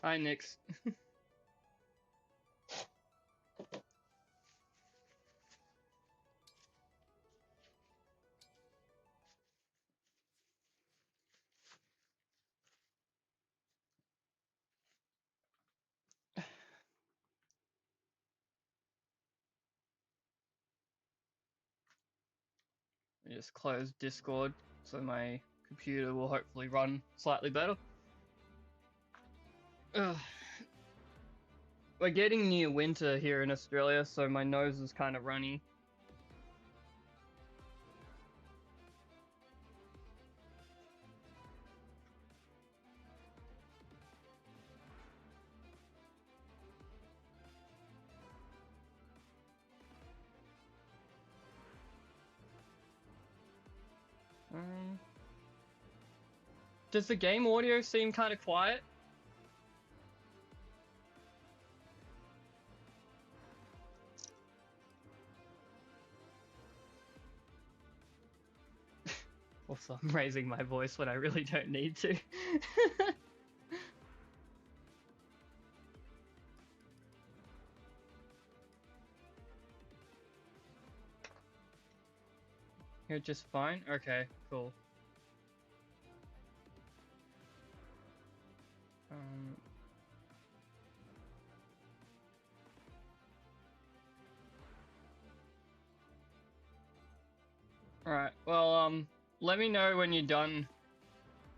Hi, Nix. I just closed Discord, so my computer will hopefully run slightly better. Ugh. We're getting near winter here in Australia, so my nose is kind of runny. Um, does the game audio seem kind of quiet? Also, I'm raising my voice when I really don't need to. You're just fine? Okay, cool. Um, Alright, well, let me know when you're done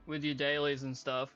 with your dailies and stuff.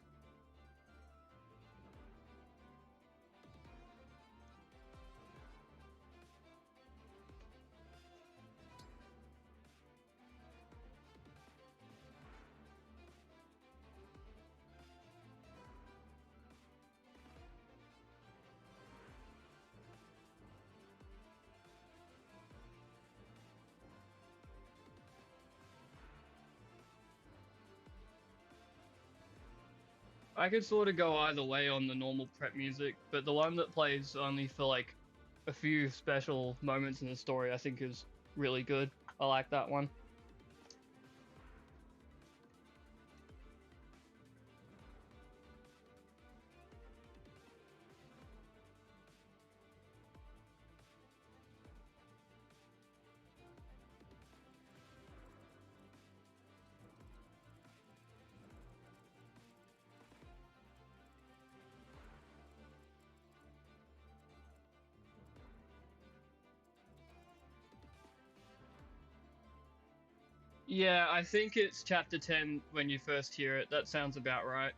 I could sort of go either way on the normal prep music, but the one that plays only for like a few special moments in the story I think is really good. I like that one. Yeah, I think it's chapter 10 when you first hear it. That sounds about right.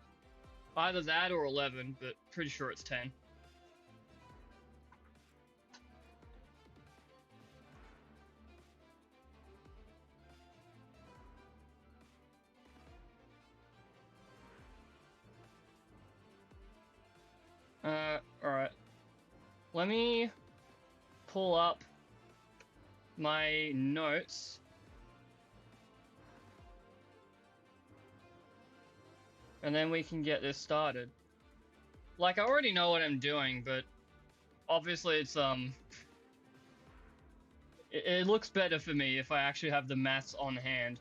Either that or 11, but pretty sure it's 10. Alright. Let me pull up my notes. And then we can get this started. Like, I already know what I'm doing, but obviously it looks better for me if I actually have the maths on hand.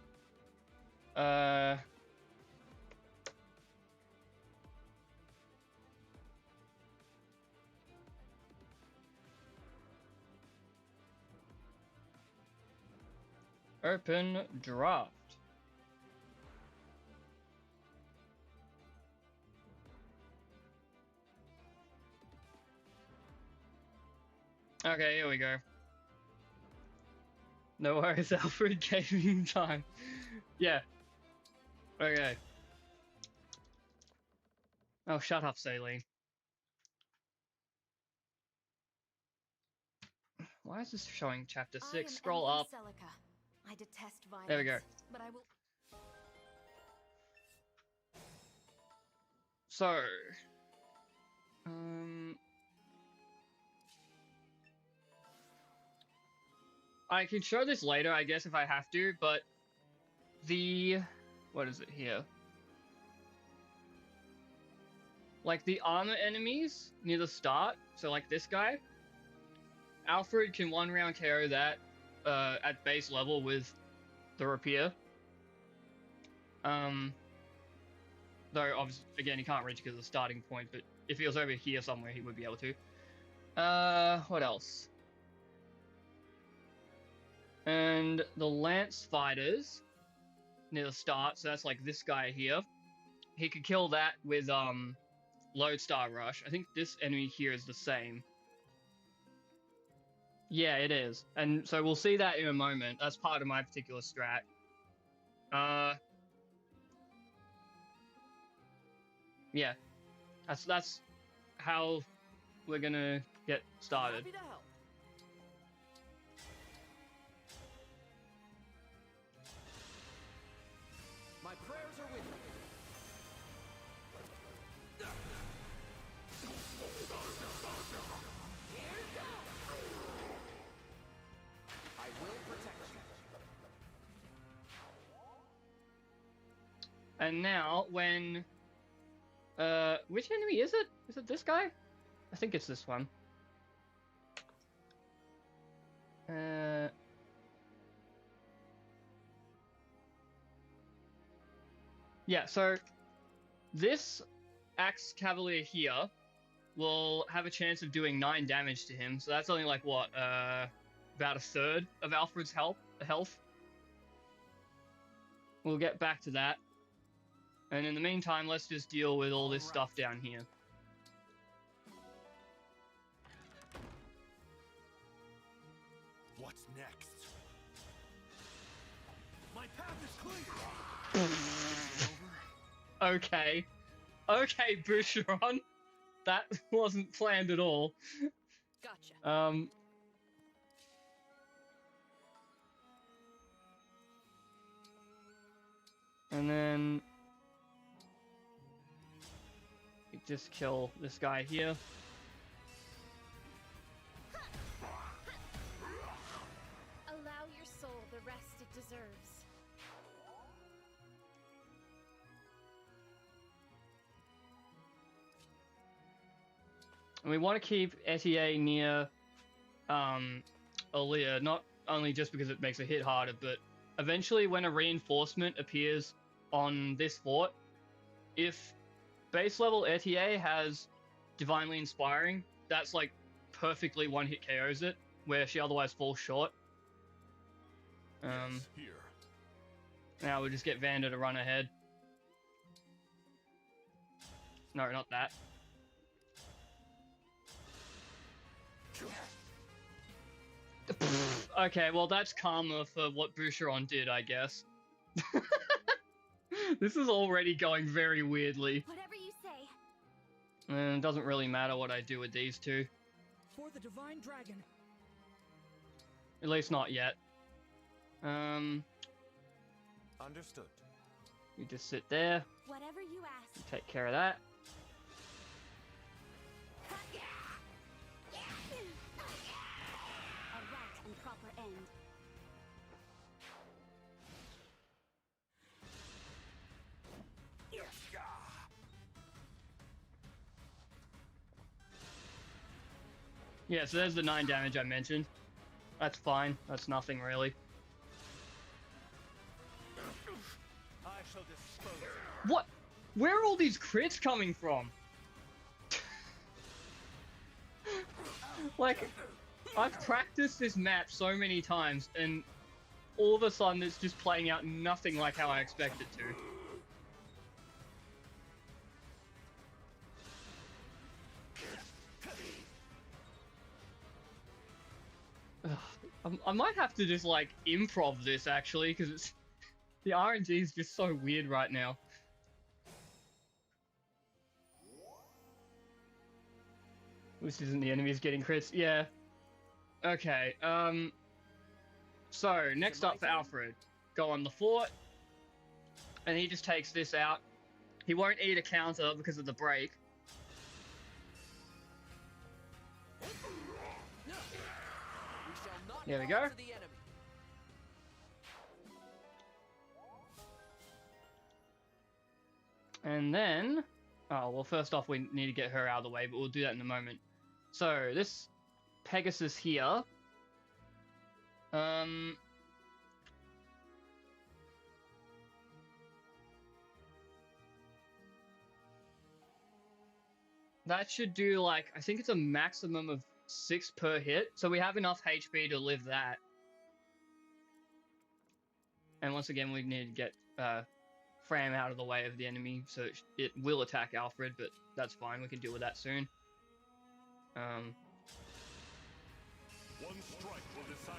Uh... Open draft. Okay, here we go. No worries, Alfred. Gaming time. Yeah. Okay. Oh, shut up, Saline. Why is this showing chapter 6? Scroll up. Celica. I detest violence. There we go. But I will. So, um, I can show this later, I guess, if I have to, but what is it here? Like the armor enemies near the start, so like this guy, Alfred can one round KO that at base level with the rapier. Though obviously, again, he can't reach because of the starting point, but if he was over here somewhere, he would be able to. What else? And the lance fighters near the start, so that's like this guy here. He could kill that with Lodestar Rush. I think this enemy here is the same. Yeah, it is. And so we'll see that in a moment. That's part of my particular strat. Yeah. That's how we're gonna get started. Happy to help. My prayers are with you. I will protect you. And now, when... which enemy is it? Is it this guy? I think it's this one. Yeah, so this Axe Cavalier here will have a chance of doing 9 damage to him, so that's only like, what, about a third of Alfred's health. We'll get back to that. And in the meantime, let's just deal with all this stuff down here. What's next? My path is clear. Okay. Okay, Boucheron. That wasn't planned at all. Gotcha. And then... you just kill this guy here. Allow your soul the rest it deserves. And we want to keep Etier near Aaliyah, not only just because it makes a hit harder, but eventually when a reinforcement appears on this fort, if base level Etier has Divinely Inspiring, that's like perfectly one-hit KOs it, where she otherwise falls short. Yes, here. Now we'll just get Vander to run ahead. No, not that. Okay, well that's karma for what Boucheron did, I guess. This is already going very weirdly. Whatever you say. And it doesn't really matter what I do with these two. For the divine dragon. At least not yet. Understood. You just sit there, Whatever you ask. you take care of that. A right and proper end. Yeah, so there's the 9 damage I mentioned. That's fine. That's nothing really. I shall dispose. What? Where are all these crits coming from? Like, I've practiced this map so many times, and all of a sudden it's just playing out nothing like how I expect it to. I might have to just, like, improv this, actually, because it's... the RNG is just so weird right now. This isn't the enemies getting crits. Yeah. Okay, so, next up for Alfred. Go on the fort. And he just takes this out. He won't eat a counter because of the break. There we go. And then... oh, well, first off, we need to get her out of the way, but we'll do that in a moment. So, this Pegasus here... That should do like, I think it's a maximum of 6 per hit, so we have enough HP to live that. And once again, we need to get Fram out of the way of the enemy, so it will attack Alfred, but that's fine, we can deal with that soon. One strike will decide.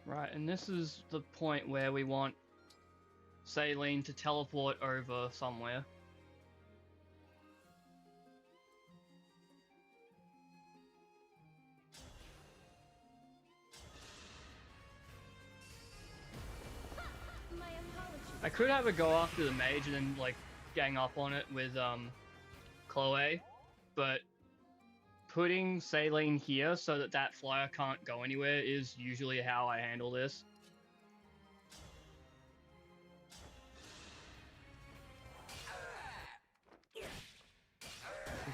Right, and this is the point where we want Saline to teleport over somewhere. My apologies. I could have a go after the mage and then like gang up on it with Chloe, but putting Saline here so that that flyer can't go anywhere is usually how I handle this.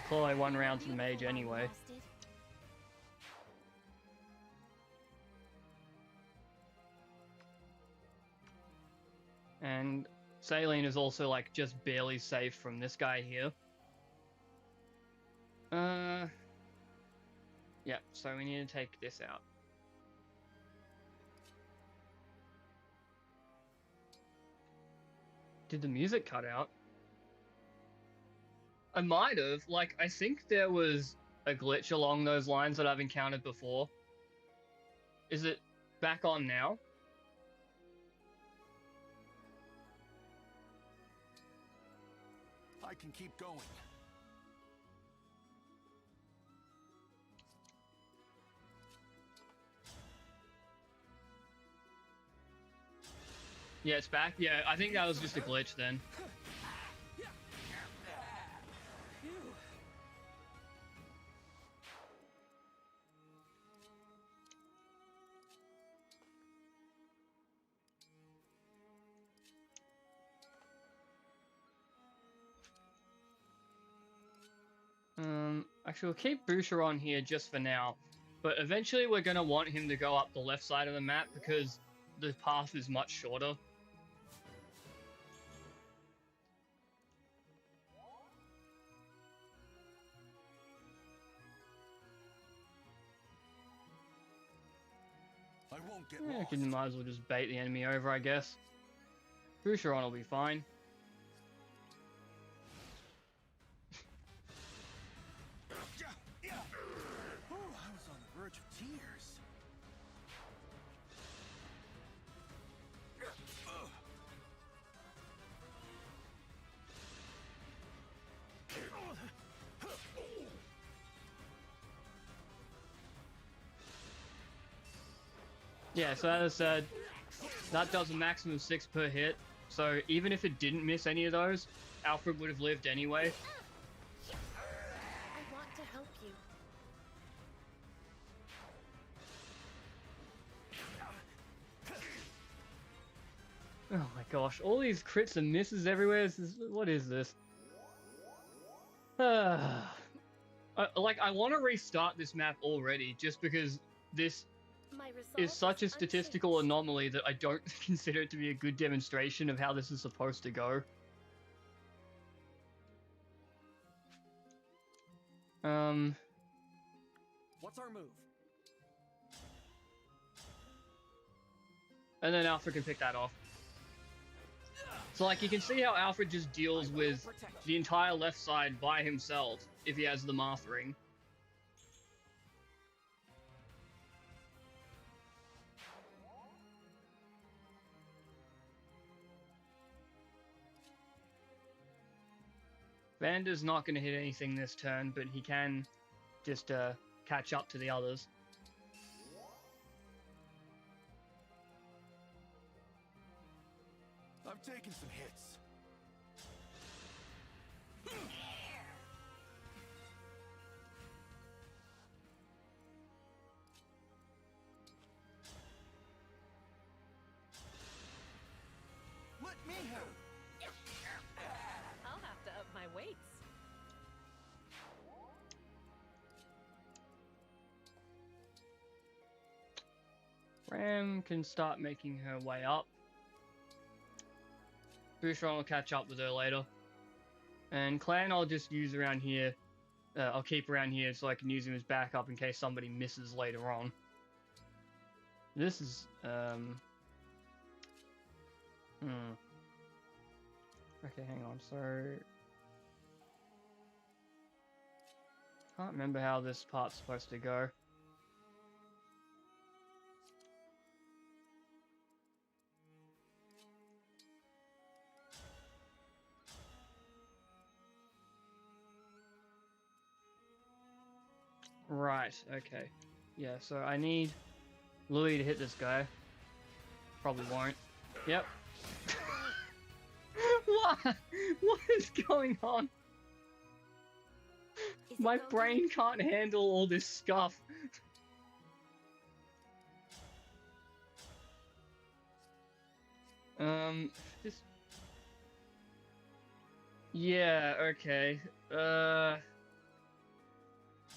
Chloe one round to the mage anyway. And Saline is also like just barely safe from this guy here. Yeah, so we need to take this out. Did the music cut out? I might have. Like, I think there was a glitch along those lines that I've encountered before. Is it back on now? I can keep going. Yeah, it's back. Yeah, I think that was just a glitch then. Actually, we'll keep Boucher on here just for now, but eventually we're going to want him to go up the left side of the map because the path is much shorter. I won't get Yeah, lost. you might as well just bait the enemy over, I guess. Boucher on will be fine. Oh, I was on the verge of tears. Yeah, so as I said, that does a maximum of 6 per hit, so even if it didn't miss any of those, Alfred would have lived anyway. I want to help you. Oh my gosh, all these crits and misses everywhere. What is this? Like, I want to restart this map already, just because this My resolve is such a statistical unchanged. anomaly that I don't consider it to be a good demonstration of how this is supposed to go. What's our move? And then Alfred can pick that off. So, like, you can see how Alfred just deals with the entire left side by himself if he has the Marth ring. Vander's not going to hit anything this turn, but he can just catch up to the others. I've taken some hits. Ram can start making her way up. Boucheron will catch up with her later. And Clan I'll just use around here. I'll keep around here so I can use him as backup in case somebody misses later on. This is, Okay, hang on, so... Can't remember how this part's supposed to go. Right, okay. Yeah, so I need Louis to hit this guy. Probably won't. Yep. What? What is going on? Is it My going? brain can't handle all this stuff. Just... Yeah, okay.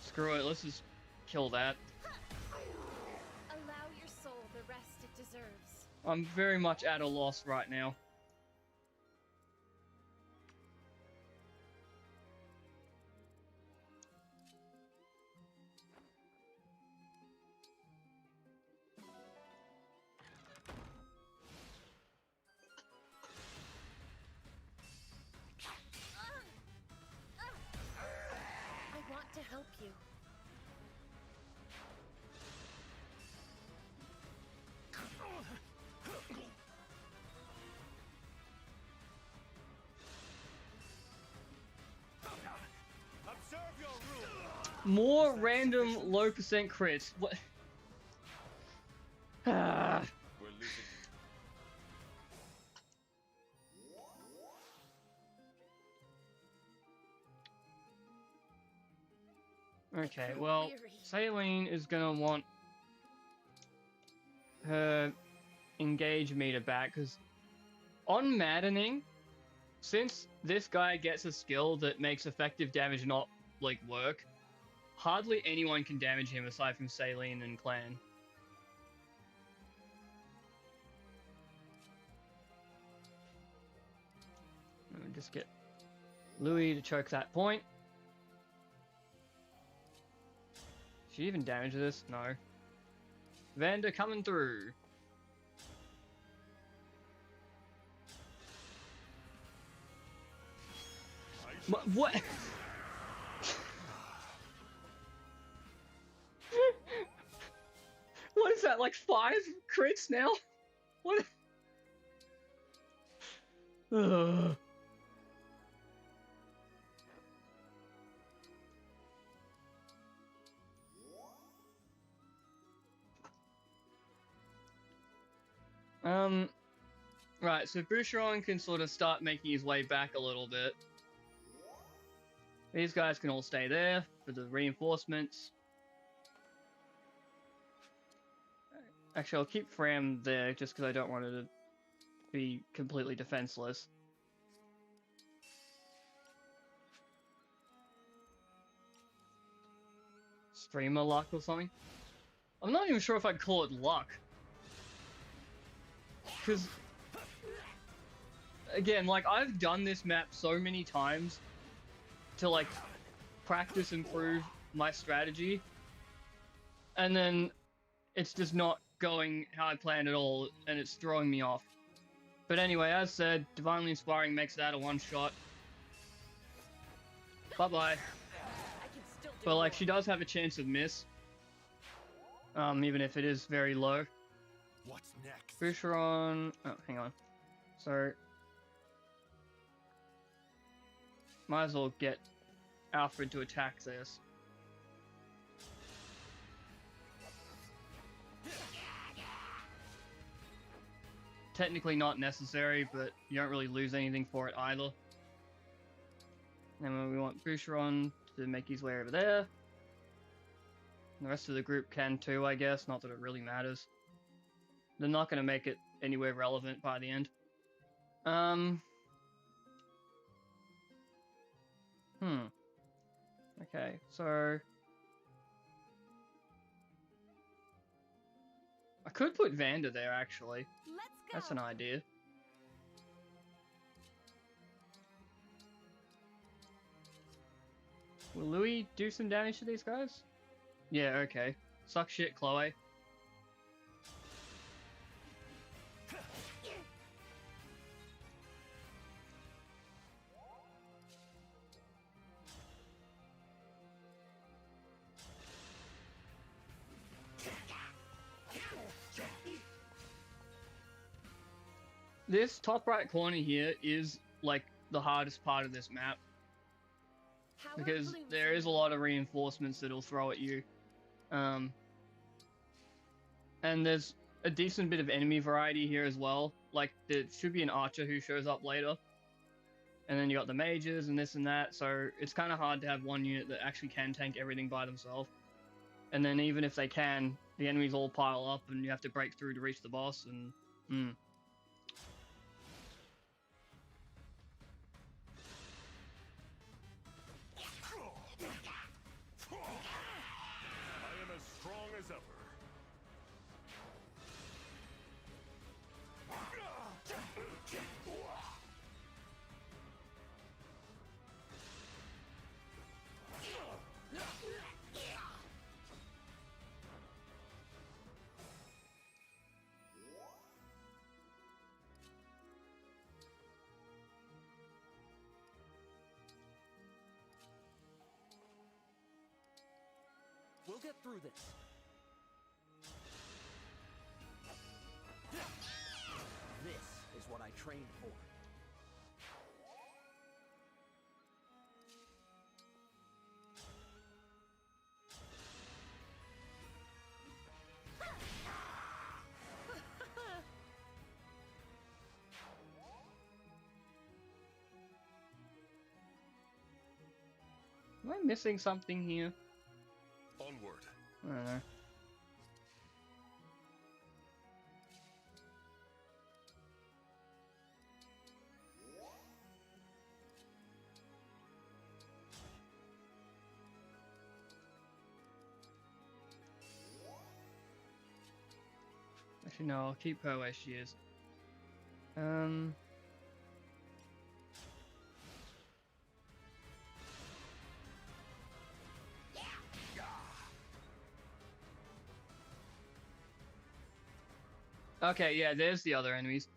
Screw it, let's just kill that. Allow your soul the rest it deserves. I'm very much at a loss right now. I want to help you. Observe your rule. More random low percent crits. What? Ah. We're losing. Okay, well, Saline is gonna want her engage meter back, because on Maddening, since this guy gets a skill that makes effective damage not, like, work, hardly anyone can damage him aside from Saline and Clan. Let me just get Louis to choke that point. Should you even damage this? No. Vander coming through. What? What is that, like 5 crits now? What? Ugh. Right, so Boucheron can sort of start making his way back a little bit. These guys can all stay there for the reinforcements. Actually, I'll keep Fram there just because I don't want her to be completely defenseless. Streamer luck or something? I'm not even sure if I'd call it luck. Because, again, like, I've done this map so many times to, like, practice and prove my strategy, and then it's just not going how I planned at all, and it's throwing me off. But anyway, as said, Divinely Inspiring makes that a one-shot. Bye-bye. But, like, she does have a chance of miss. Even if it is very low. What's next? Boucheron... Oh, hang on. So... Might as well get Alfred to attack this. Technically not necessary, but you don't really lose anything for it either. And we want Boucheron to make his way over there. The rest of the group can too, I guess, not that it really matters. They're not going to make it anywhere relevant by the end. Okay, so... I could put Vander there, actually. Let's go. That's an idea. Will Louis do some damage to these guys? Yeah, okay. Suck shit, Chloe. This top right corner here is like the hardest part of this map How are because Blue's there is a doing? lot of reinforcements that'll throw at you. And there's a decent bit of enemy variety here as well. Like there should be an archer who shows up later. And then you got the mages and this and that, so it's kind of hard to have one unit that actually can tank everything by themselves. And then even if they can, the enemies all pile up and you have to break through to reach the boss and I am as strong as ever. We'll get through this. This is what I trained for. am I missing something here? Onward. I don't know. Actually, no, I'll keep her where she is. Okay, yeah, there's the other enemies.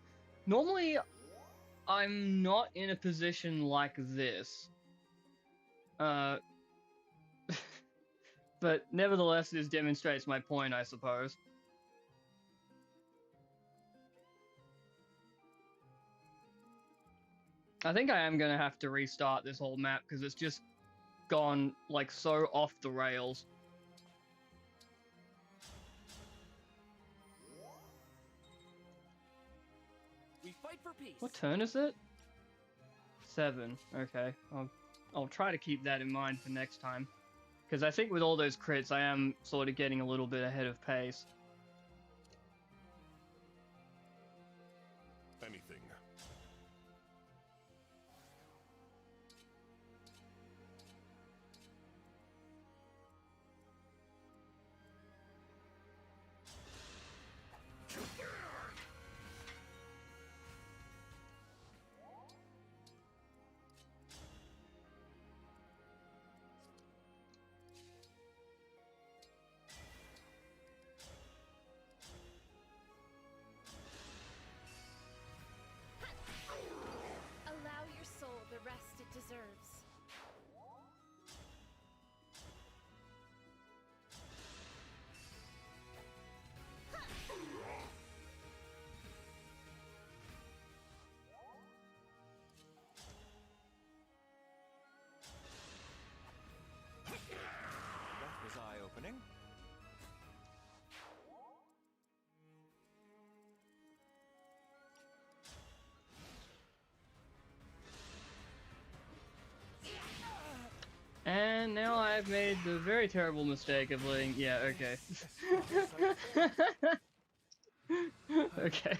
Normally, I'm not in a position like this. But nevertheless, this demonstrates my point, I suppose. I think I am gonna have to restart this whole map because it's just gone like so off the rails. We fight for peace. What turn is it? 7. Okay, I'll try to keep that in mind for next time. Because I think with all those crits, I am sort of getting a little bit ahead of pace. Anything. Allow your soul the rest it deserves. That was eye-opening. And now I've made the very terrible mistake of letting... Yeah, okay. Okay.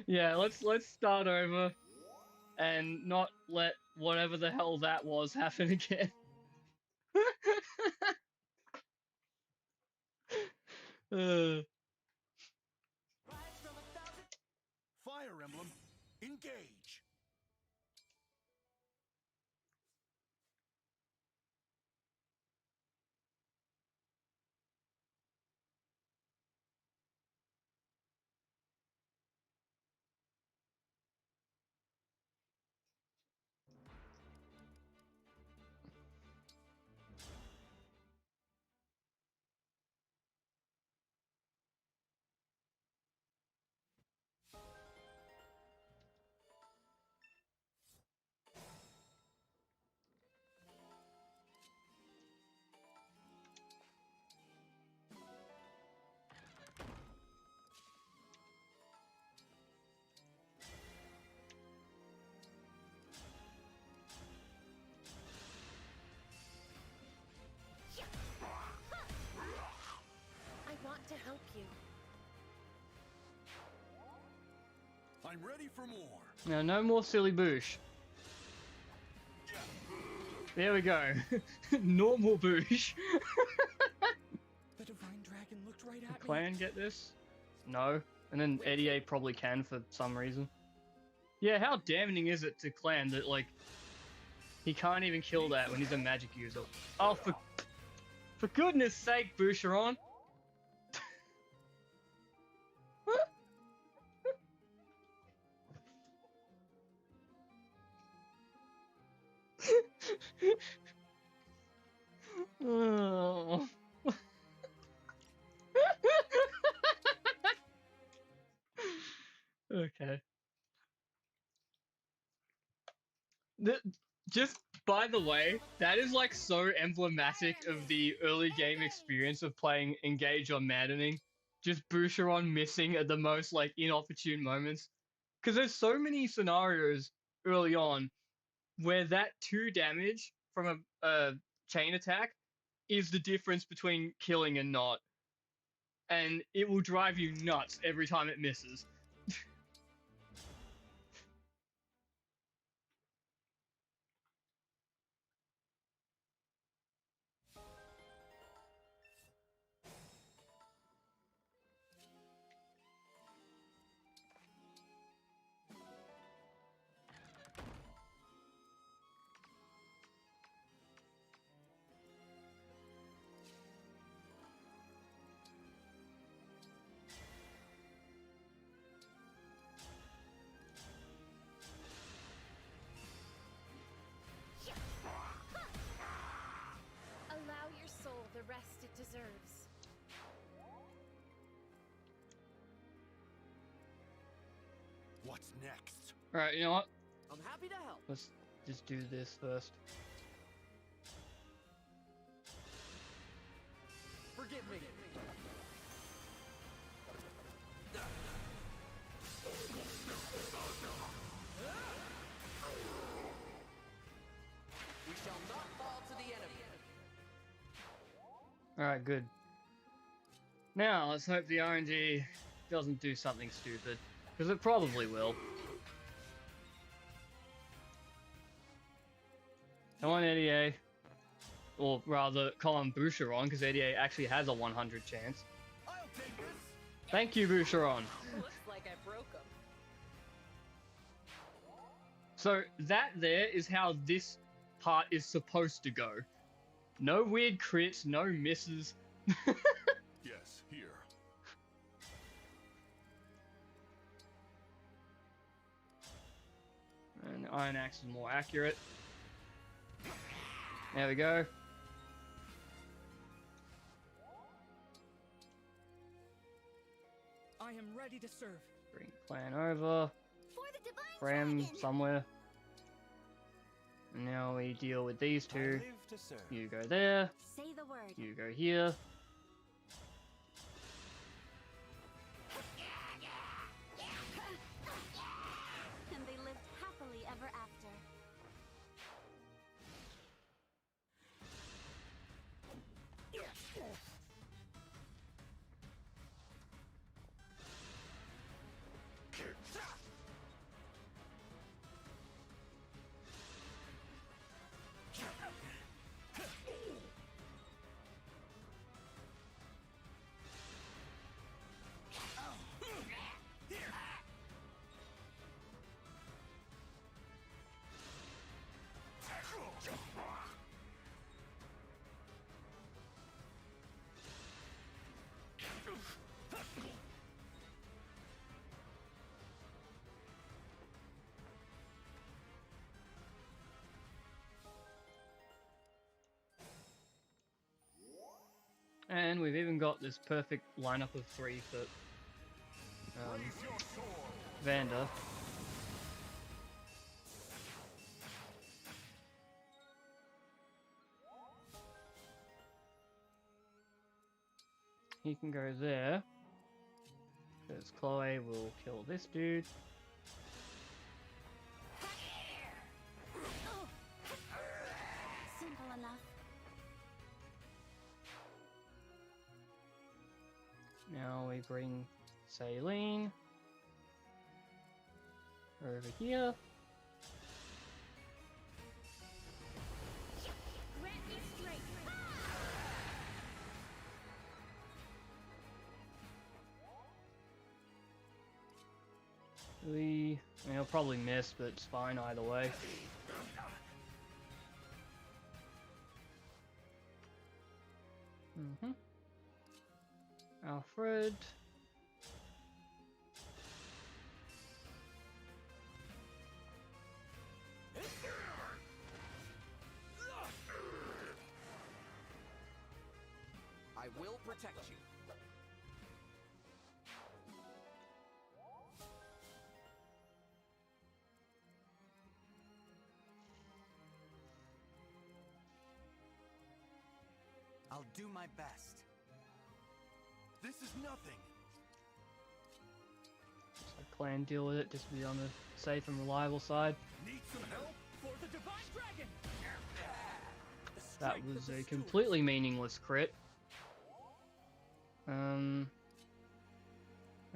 Yeah, let's start over and not let whatever the hell that was happen again. Uh, Fire Emblem, engage. I want to help you. I'm ready for more. now, no more silly boosh. There we go. Normal boosh. The Divine Dragon looked right The at me. clan get this? No. And then EDA probably can for some reason. Yeah, how damning is it to clan that, like, he can't even kill that when he's a magic user? Oh, for goodness sake, Boucheron. Oh. Okay. Just by the way, that is like so emblematic of the early game experience of playing Engage or Maddening. Just Boucheron missing at the most like inopportune moments. Because there's so many scenarios early on where that 2 damage from a chain attack is the difference between killing and not. And it will drive you nuts every time it misses. Allow your soul the rest it deserves. What's next? Alright, you know what? I'm happy to help. Let's just do this first. Forgive me. We shall not fall to the enemy. Alright, good. Now, let's hope the RNG doesn't do something stupid. Because it probably will. Come on, EDA. Or rather, come on, Boucheron, because EDA actually has a 100 chance. I'll take this. Thank you, Boucheron. Looks like I broke him. So, that there is how this part is supposed to go. No weird crits, no misses. Yes, here. And Iron Axe is more accurate. There we go. I am ready to serve. Bring clan over. For the Divine Ram Dragon! somewhere. And now we deal with these I two. live to serve. You go there. Say the word. You go here. And they lived happily ever after. And we've even got this perfect lineup of 3 for Raise your sword. Vander. He can go there. Because Chloe will kill this dude. Simple enough. Now we bring Saline over here. Grant me strength. He'll probably miss, but it's fine either way. Alfred. I will protect you. I'll do my best. This is nothing. So plan deal with it, just be on the safe and reliable side. Need some help? For the divine dragon. That was a completely meaningless crit.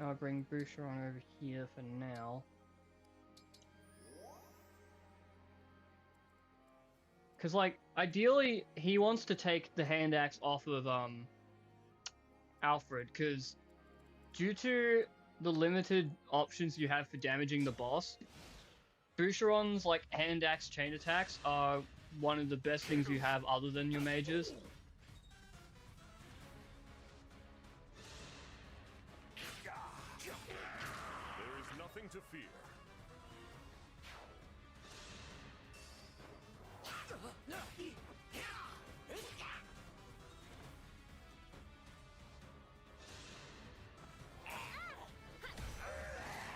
I'll bring Boucheron over here for now. Cause like, ideally, he wants to take the hand axe off of, Alfred, cause due to the limited options you have for damaging the boss, Boucheron's, like, hand axe chain attacks are one of the best things you have other than your mages. There is nothing to fear.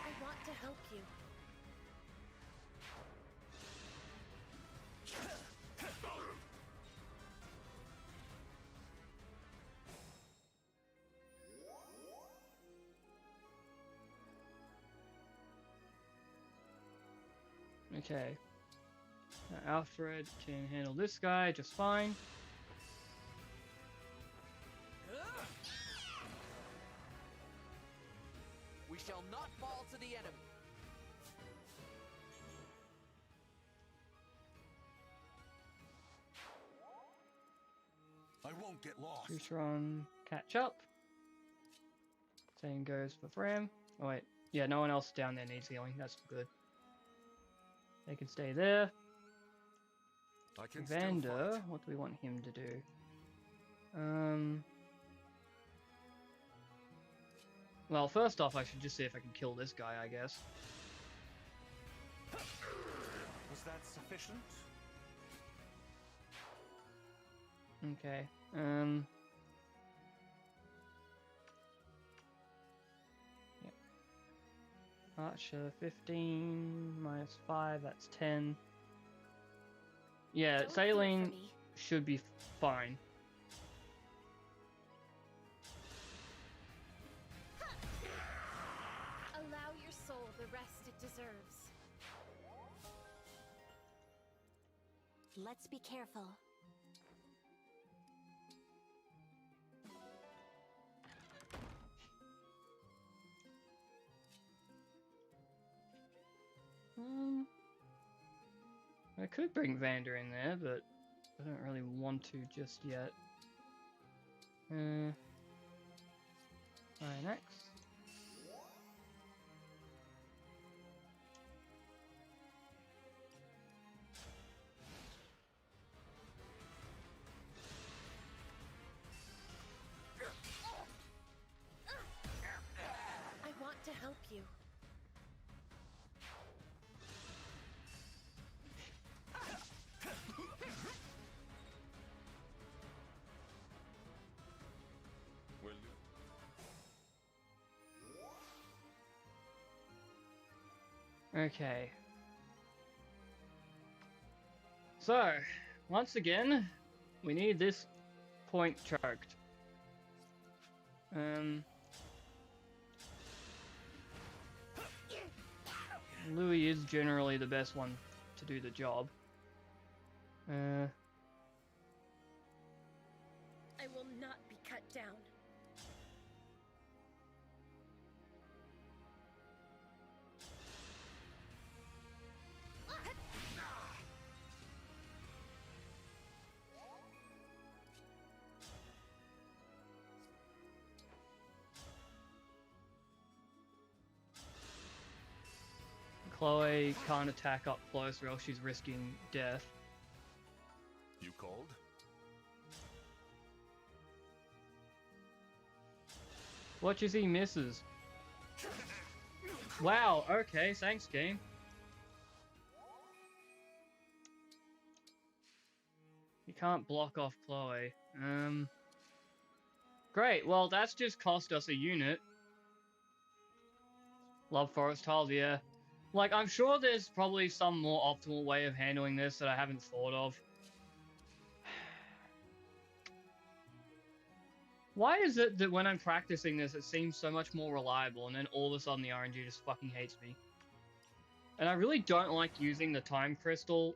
I want to help you. Okay. Now Alfred can handle this guy just fine. We shall not fall to the enemy. I won't get lost. Boucheron catch up. Same goes for Fram. Oh wait, yeah, no one else down there needs healing. That's good. They can stay there. I can still Vander, fight. what do we want him to do? Well, first off, I should just see if I can kill this guy, I guess. Was that sufficient? Okay. Yep. Archer 15 minus 5, that's 10. Yeah, Don't fear for Saline me. should be fine. Allow your soul the rest it deserves. Let's be careful. I could bring Vander in there, but I don't really want to just yet. Alright, next. I want to help you. Okay. So, once again, we need this point choked. Louis is generally the best one to do the job. I will not be cut down. Chloe can't attack up close or else she's risking death. You called? Watch as he misses. Wow, okay, thanks game. You can't block off Chloe. Great, well that's just cost us a unit. Love forest tiles, yeah. Like, I'm sure there's probably some more optimal way of handling this that I haven't thought of. Why is it that when I'm practicing this, it seems so much more reliable, and then all of a sudden the RNG just fucking hates me? And I really don't like using the time crystal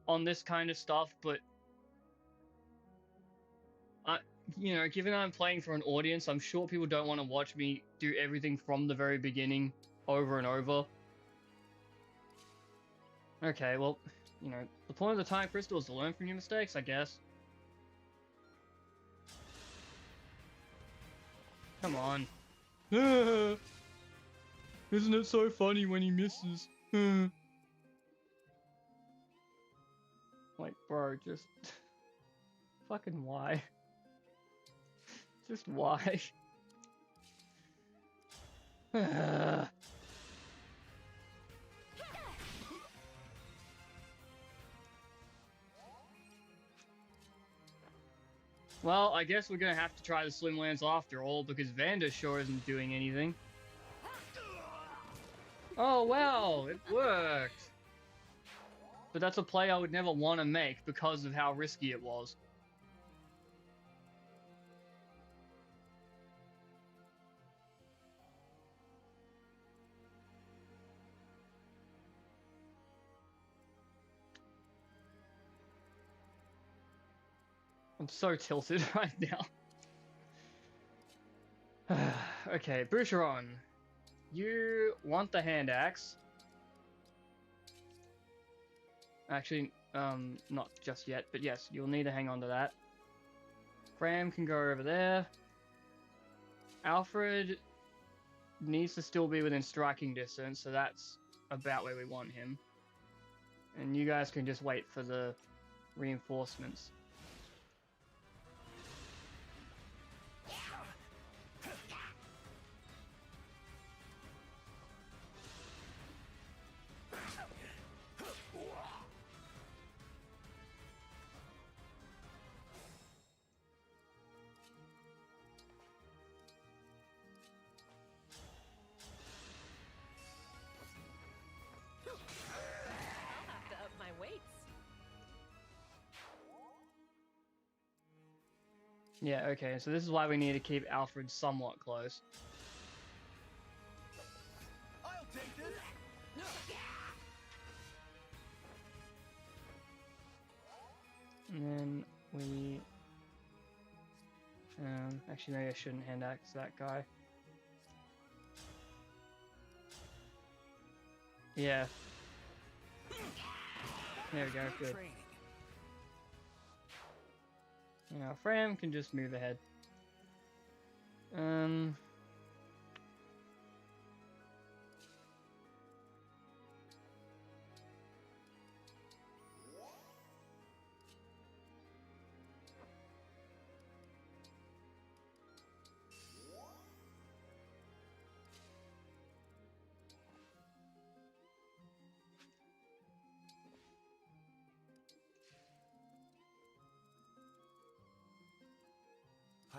on this kind of stuff, but you know, given I'm playing for an audience, I'm sure people don't want to watch me do everything from the very beginning over and over. Okay, well, you know, the point of the time crystal is to learn from your mistakes, I guess. Come on. Isn't it so funny when he misses? Like, bro, just... fucking why? Just why? Well, I guess we're gonna have to try the Slimlands after all, because Vander sure isn't doing anything. Oh wow, it worked! But that's a play I would never want to make because of how risky it was. I'm so tilted right now. Okay, Boucheron. You want the hand axe. Actually, not just yet, but yes, you'll need to hang on to that. Graham can go over there. Alfred needs to still be within striking distance, so that's about where we want him. And you guys can just wait for the reinforcements. Yeah, okay, so this is why we need to keep Alfred somewhat close. I'll take this. And then we... actually, maybe I shouldn't hand axe that guy. Yeah. There we go, good. Now, Fram can just move ahead.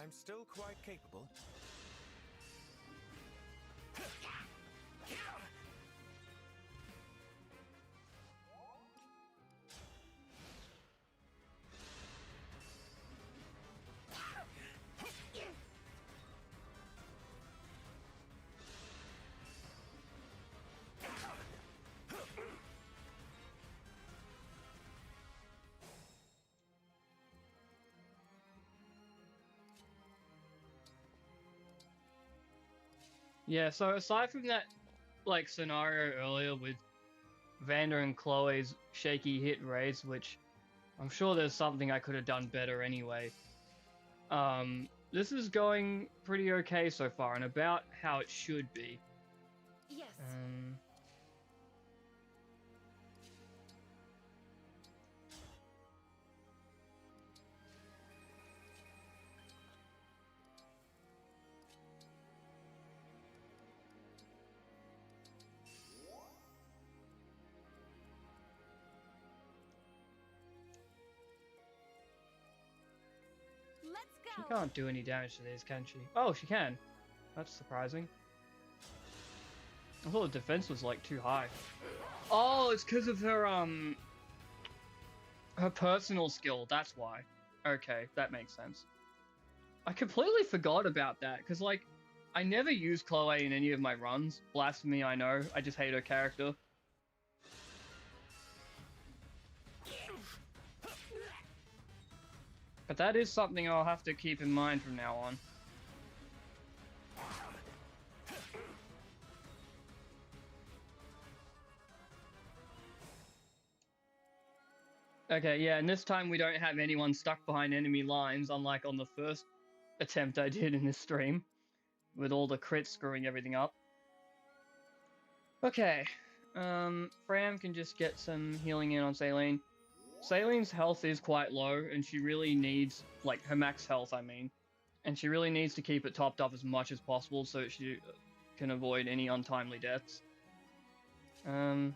I'm still quite capable. Yeah, so aside from that, like, scenario earlier with Vander and Chloe's shaky hit rates, which I'm sure there's something I could have done better anyway. This is going pretty okay so far, and about how it should be. Yes. Let's She go. can't do any damage to these, can she? Oh, she can. That's surprising. I thought the defense was like too high. Oh, it's because of her personal skill. That's why. Okay, that makes sense. I completely forgot about that because like I never use Chloe in any of my runs. Blasphemy, I know. I just hate her character. But that is something I'll have to keep in mind from now on. Okay, yeah, and this time we don't have anyone stuck behind enemy lines, unlike on the first attempt I did in this stream, with all the crits screwing everything up. Okay, Fram can just get some healing in on Saline. Saline's health is quite low, and she really needs, like, her max health, I mean. And she really needs to keep it topped up as much as possible so she can avoid any untimely deaths. Understood.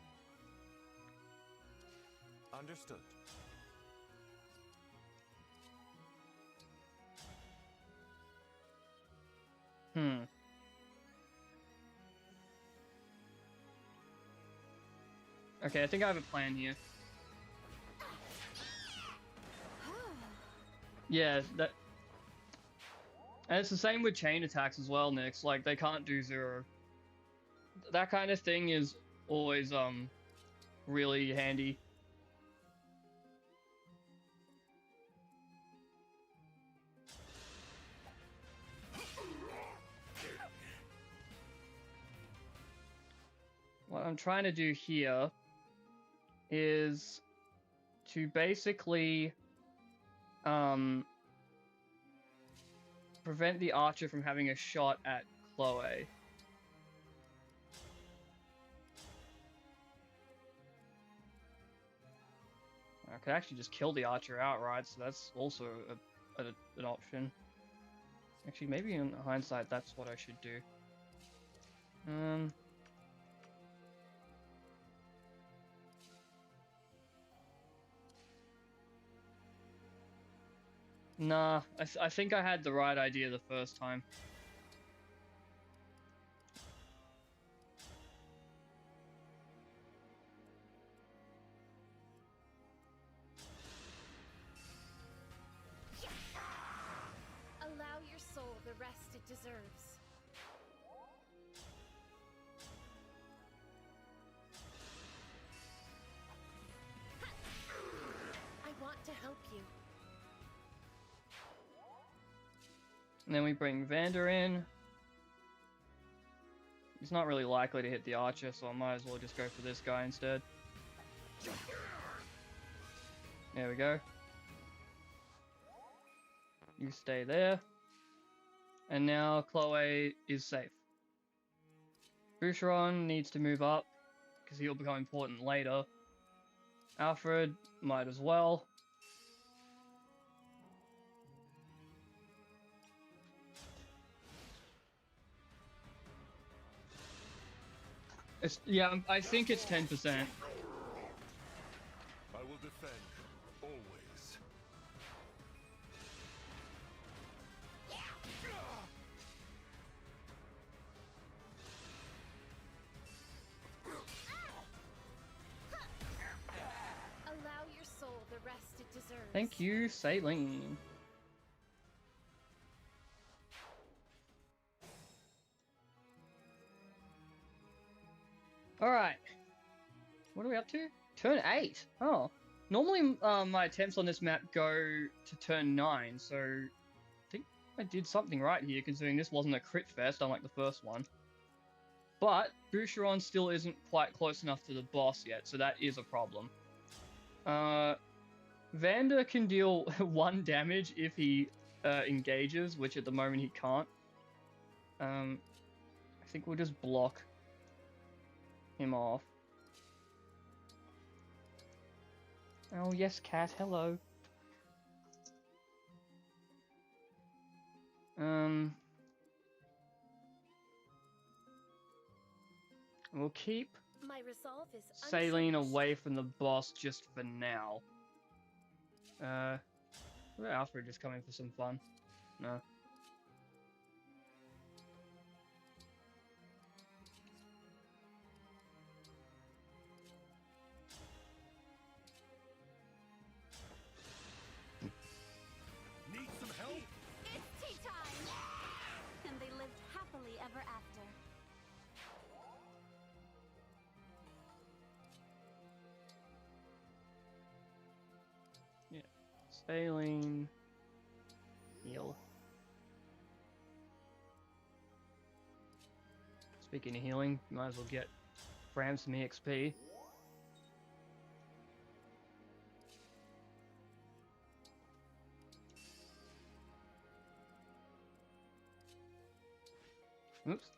Okay, I think I have a plan here. Yeah, that... And it's the same with chain attacks as well, Nyx. Like, they can't do zero. That kind of thing is always, really handy. What I'm trying to do here is to basically prevent the archer from having a shot at Chloe. I could actually just kill the archer outright, so that's also an option. Actually, maybe in hindsight, that's what I should do. Nah, I think I had the right idea the first time. Allow your soul the rest it deserves. I want to help you. And then we bring Vander in. He's not really likely to hit the archer, so I might as well just go for this guy instead. There we go. You stay there. And now Chloe is safe. Boucheron needs to move up, because he'll become important later. Alfred might as well. Yeah, I think it's 10%. I will defend, always. Allow your soul the rest it deserves. Thank you, Saline. Alright. What are we up to? Turn 8. Oh. Normally my attempts on this map go to turn 9, so I think I did something right here, considering this wasn't a crit fest unlike the first one. But Boucheron still isn't quite close enough to the boss yet, so that is a problem. Vander can deal 1 damage if he engages, which at the moment he can't. I think we'll just block him off. Oh, yes, cat, hello. We'll keep My resolve is Saline unchanged. away from the boss just for now. Alfred just coming for some fun. No. Need some help? It's tea time! And they lived happily ever after. Yeah. Saline. Heal. Speaking of healing, might as well get Bram some EXP. Oops.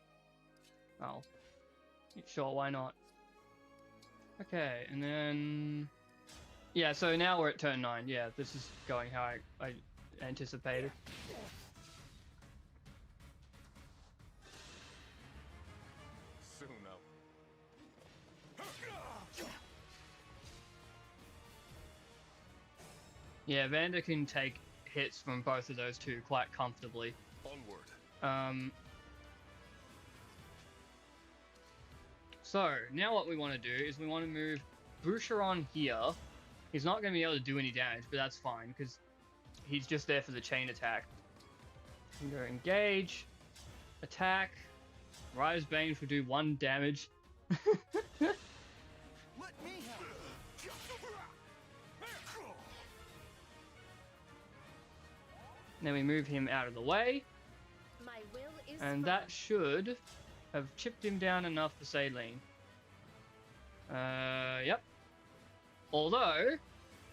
Oh. Sure, why not? Okay, and then... Yeah, so now we're at turn 9. Yeah, this is going how I anticipated. Soon up. Yeah, Vander can take hits from both of those two quite comfortably. Onward. So, now what we want to do is we want to move Boucheron here. He's not going to be able to do any damage, but that's fine, because he's just there for the chain attack. We can go engage, attack, Rise Bane will do 1 damage. Let me help. Then we move him out of the way, My will is and firm. that should have chipped him down enough for Saline. Yep. Although,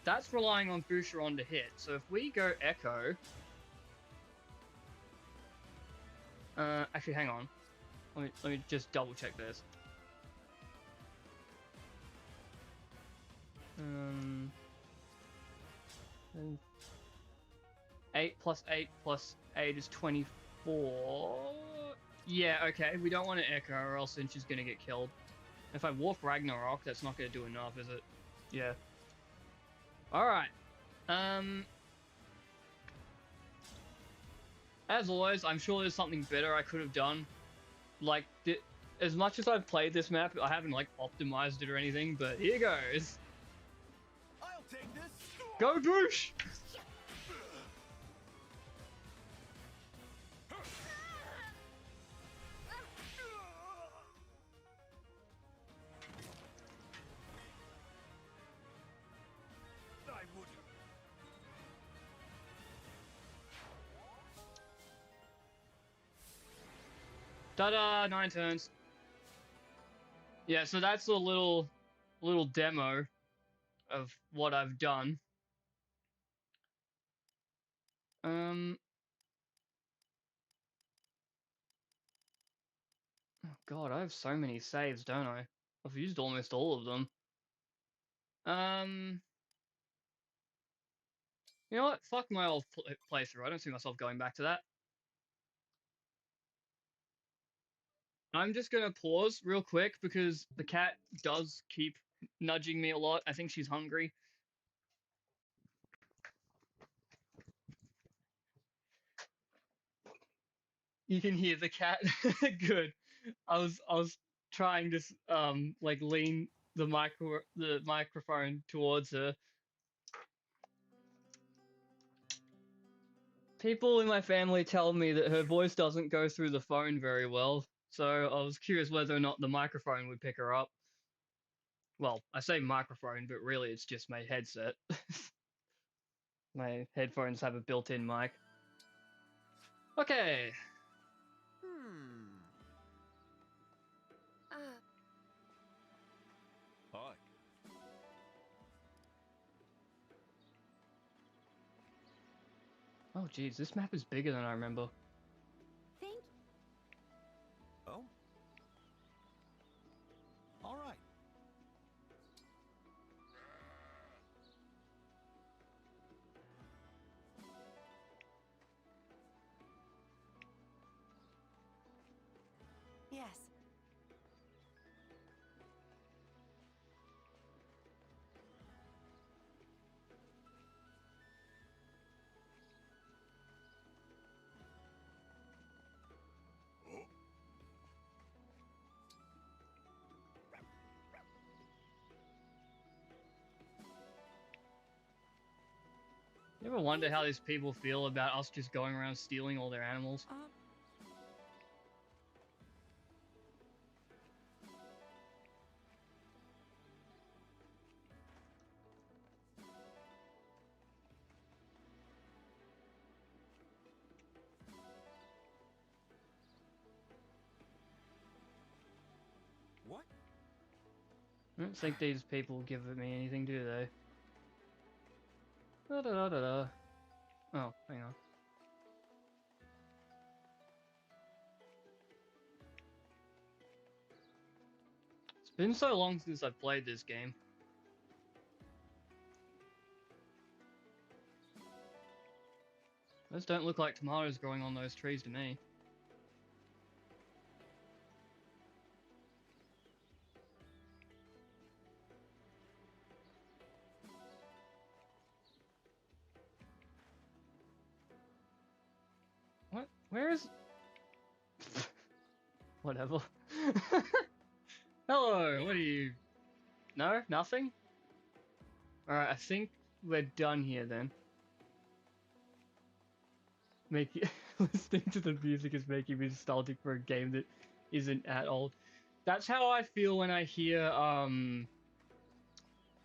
that's relying on Boucheron to hit, so if we go Echo... actually, hang on. Let me just double check this. 8 plus 8 plus 8 is 24. Yeah, okay, we don't want to Echo or else then she's gonna get killed. If I walk Ragnarok, that's not gonna do enough, is it? Yeah. Alright. As always, I'm sure there's something better I could have done. Like, as much as I've played this map, I haven't, like, optimized it or anything, but here goes. I'll take this. Go, Boosh! I wouldn't. Ta-da! 9 turns. Yeah, so that's a little demo of what I've done. Oh god, I have so many saves, don't I? I've used almost all of them. You know what? Fuck my old playthrough. I don't see myself going back to that. I'm just gonna pause real quick because the cat does keep nudging me a lot. I think she's hungry. You can hear the cat. Good. I was trying to like lean the microphone towards her. People in my family tell me that her voice doesn't go through the phone very well, so I was curious whether or not the microphone would pick her up. Well, I say microphone, but really it's just my headset. My headphones have a built-in mic. Okay. Hi. Oh, geez, this map is bigger than I remember. Thank Oh. All right. Yes. You ever wonder how these people feel about us just going around stealing all their animals? What? I don't think these people give me anything, do they? Da da da da da. Oh, hang on. It's been so long since I've played this game. Those don't look like tomatoes growing on those trees to me. What? Where is... Whatever. Hello, what are you... No? Nothing? Alright, I think we're done here then. Listening to the music is making me nostalgic for a game that isn't at all. That's how I feel when I hear,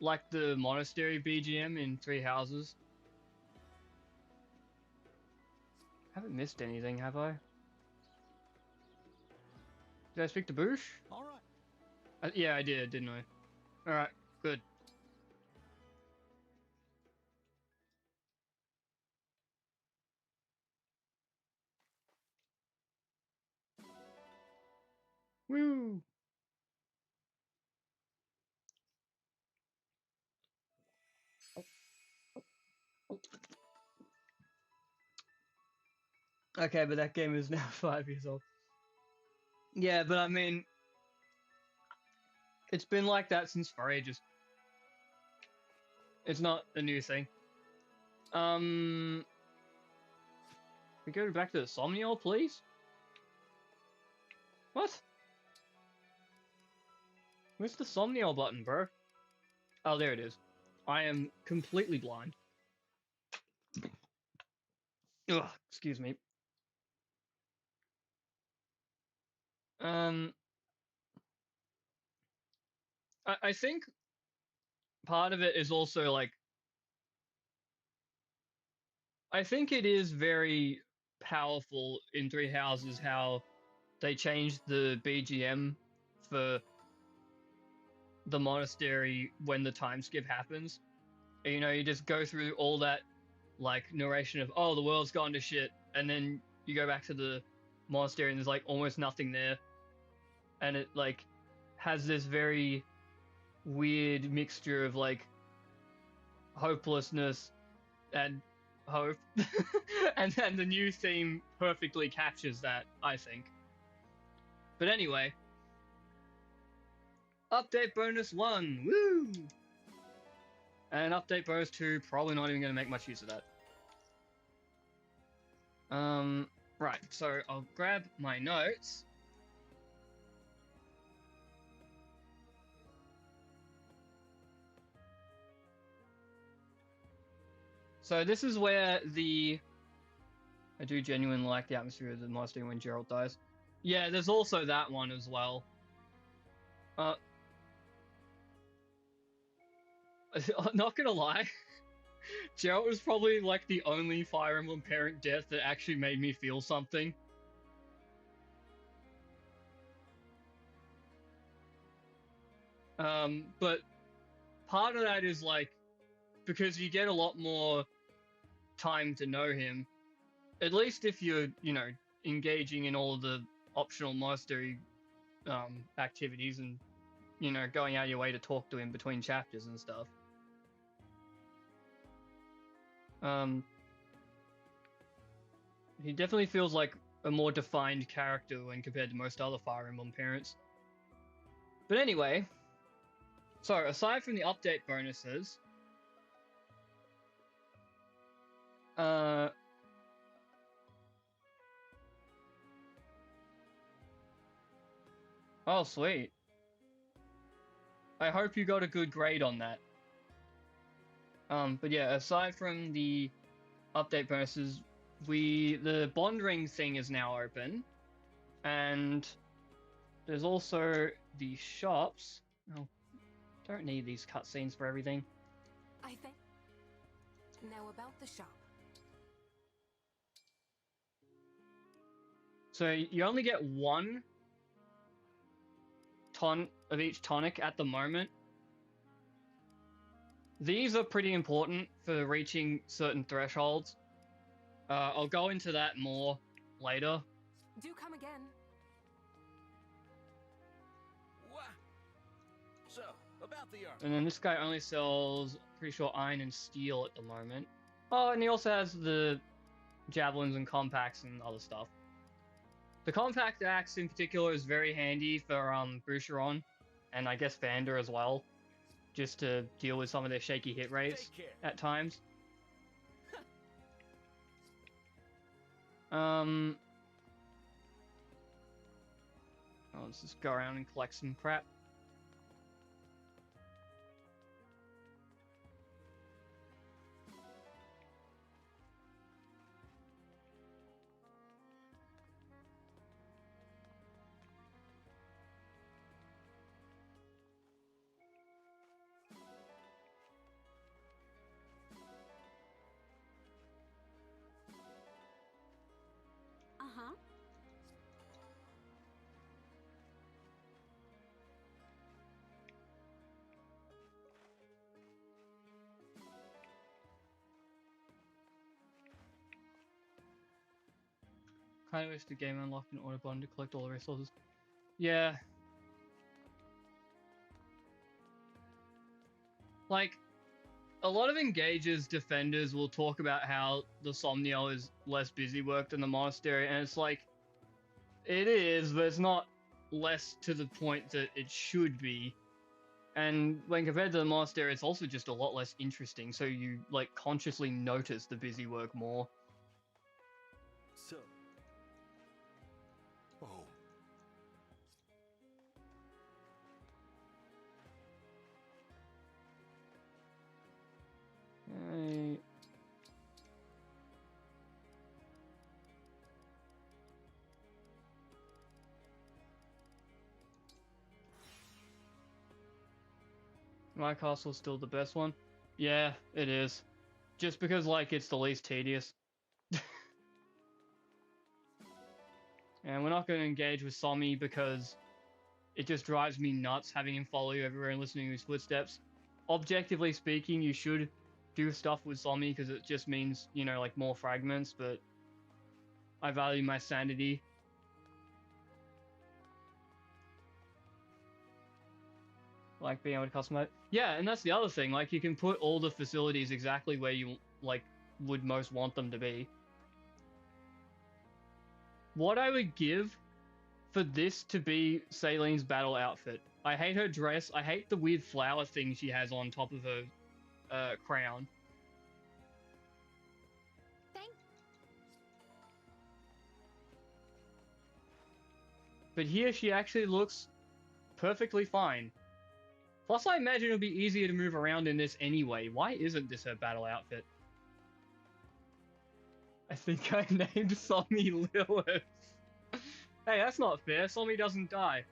like the monastery BGM in Three Houses. Haven't missed anything, have I? Did I speak to Boosh? All right. Yeah, I did, didn't I? Alright, good. Woo! Okay, but that game is now 5 years old. Yeah, but I mean, it's been like that since for ages. It's not a new thing. We go back to the Somniel, please? What? Where's the Somniel button, bro? Oh, there it is. I am completely blind. Ugh, excuse me. I think part of it is also like, I think it is very powerful in Three Houses how they changed the BGM for the monastery when the time skip happens. And, you know, you just go through all that like narration of, oh, the world's gone to shit, and then you go back to the monastery and there's like almost nothing there, and it like has this very weird mixture of like hopelessness and hope. And then the new theme perfectly captures that, I think. But anyway, update bonus 1, woo! And update bonus 2, probably not even going to make much use of that. Right, so I'll grab my notes. So this is where I do genuinely like the atmosphere of the monastery when Geralt dies. Yeah, there's also that one as well. Not gonna lie, Geralt was probably like the only Fire Emblem parent death that actually made me feel something. But part of that is like because you get a lot more time to know him. At least if you're, engaging in all of the optional monastery activities and, going out of your way to talk to him between chapters and stuff. He definitely feels like a more defined character when compared to most other Fire Emblem parents. But anyway, so aside from the update bonuses, oh sweet. I hope you got a good grade on that. But yeah, aside from the update bonuses, the bond ring thing is now open, and there's also the shops. Oh, don't need these cutscenes for everything. I think. Now about the shop. So you only get one ton of each tonic at the moment. These are pretty important for reaching certain thresholds. I'll go into that more later. Do come again. What? So, about the armor. And then this guy only sells, pretty sure, iron and steel at the moment. Oh, and he also has the javelins and compacts and other stuff. The compact axe in particular is very handy for Boucheron, and I guess Vander as well, just to deal with some of their shaky hit rates at times. Oh, let's just go around and collect some crap. Uh-huh. Kind of wish the game unlocked an auto button to collect all the resources. Yeah. Like, a lot of Engage's defenders will talk about how the Somniel is less busy work than the monastery, and it's like, it is, but it's not less to the point that it should be. And when compared to the monastery, it's also just a lot less interesting, so you, like, consciously notice the busy work more. So. Oh. Right. My castle's still the best one. Yeah, it is. Just because, like, it's the least tedious. And we're not going to engage with Sommy because it just drives me nuts having him follow you everywhere and listening to his footsteps. Objectively speaking, you should do stuff with Sommy because it just means, like, more fragments, but I value my sanity. Like, being able to customize. Yeah, and that's the other thing. Like, you can put all the facilities exactly where you, like, would most want them to be. What I would give for this to be Celine's battle outfit. I hate her dress. I hate the weird flower thing she has on top of her crown. But here she actually looks perfectly fine. Plus, I imagine it'll be easier to move around in this anyway. Why isn't this her battle outfit? I think I named Sommy Lilith. Hey, that's not fair. Sommy doesn't die.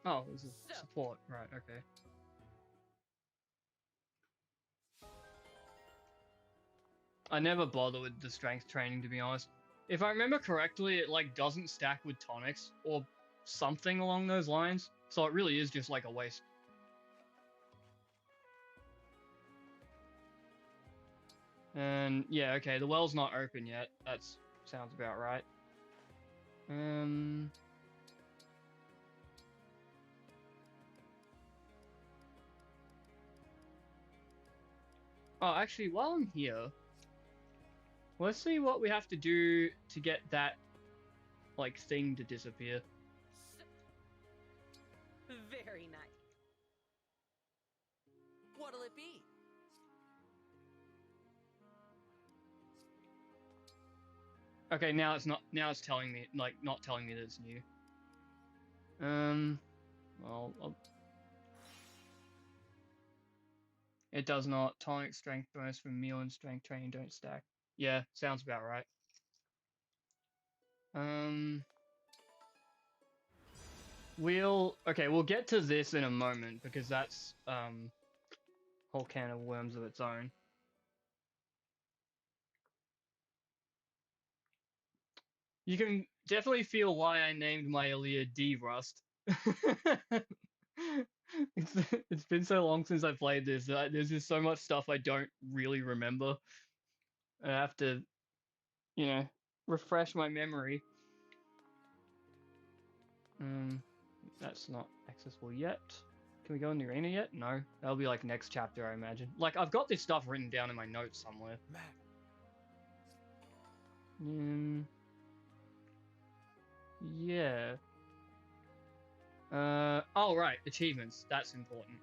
Oh, this is support. Right, okay. I never bother with the strength training, to be honest. If I remember correctly, it like doesn't stack with tonics or something along those lines, so it really is just like a waste. And yeah, okay, the well's not open yet. That sounds about right. Oh, actually, while I'm here, let's see what we have to do to get that, like, thing to disappear. Very nice. What'll it be? Okay, now it's not. Now it's telling me, like, not telling me that it's new. Well, it does not. Tonic strength bonus from meal and strength training don't stack. Yeah, sounds about right. We'll get to this in a moment because that's whole can of worms of its own. You can definitely feel why I named my Aaliyah D Rust. It's been so long since I played this that there's just so much stuff I don't really remember. I have to, you know, refresh my memory. That's not accessible yet. Can we go in the arena yet? No. That'll be like next chapter, I imagine. Like, I've got this stuff written down in my notes somewhere. Mac. Yeah. Oh, right. Achievements. That's important.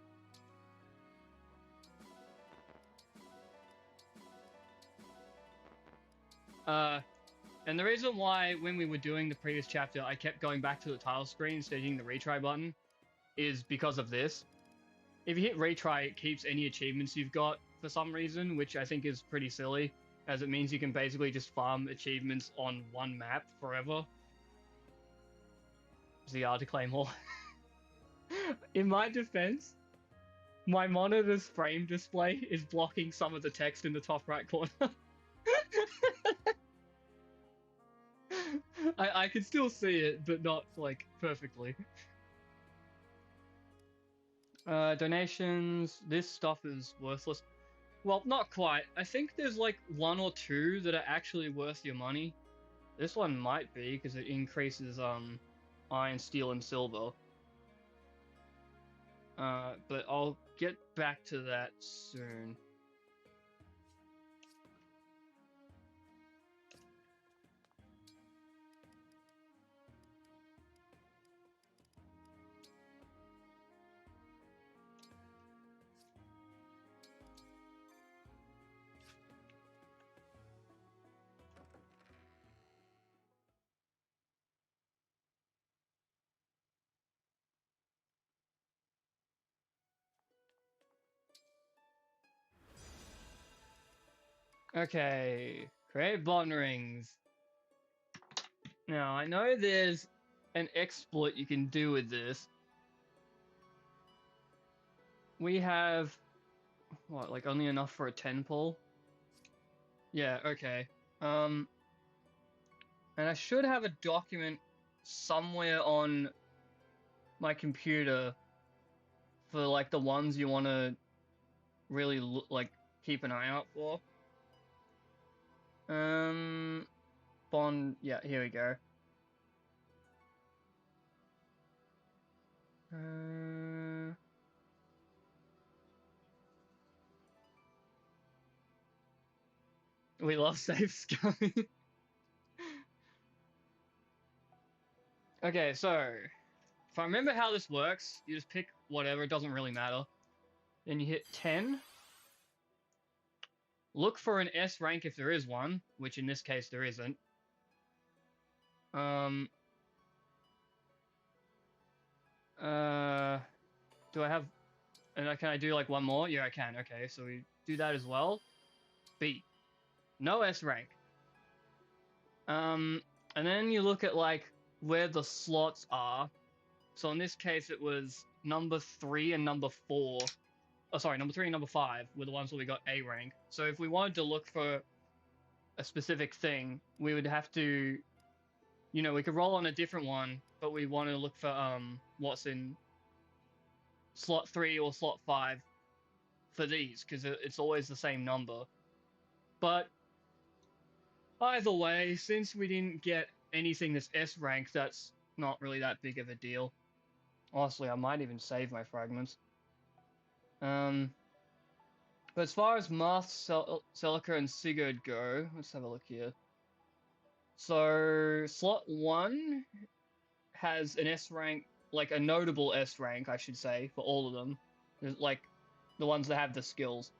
And the reason why when we were doing the previous chapter, I kept going back to the title screen instead of hitting the retry button is because of this. If you hit retry, it keeps any achievements you've got for some reason, which I think is pretty silly, as it means you can basically just farm achievements on one map forever. ZR to claim all. In my defense, my monitor's frame display is blocking some of the text in the top right corner. I can still see it, but not, like, perfectly. Donations. This stuff is worthless. Well, not quite. I think there's, like, one or two that are actually worth your money. This one might be, because it increases, iron, steel, and silver. But I'll get back to that soon. Okay, create bond rings. Now, I know there's an exploit you can do with this. We have, what, like only enough for a 10 pull? Yeah, okay. And I should have a document somewhere on my computer for like the ones you want to really like keep an eye out for. Bond, yeah, here we go. We love safe sculling. Okay, so if I remember how this works, you just pick whatever, it doesn't really matter. Then you hit 10. Look for an S rank if there is one, which in this case there isn't. Do I have, and can I do like one more? Yeah, I can. Okay, so we do that as well. B. No S rank. And then you look at like where the slots are. So in this case, it was number 3 and number 4. Oh, sorry, number 3 and number 5 were the ones where we got A rank. So if we wanted to look for a specific thing, we would have to, you know, we could roll on a different one, but we want to look for what's in slot 3 or slot 5 for these, because it's always the same number. But either way, since we didn't get anything that's S rank, that's not really that big of a deal. Honestly, I might even save my fragments. But as far as Marth, Celica, and Sigurd go, let's have a look here. So slot 1 has an S rank, like a notable S rank, I should say, for all of them. There's like the ones that have the skills.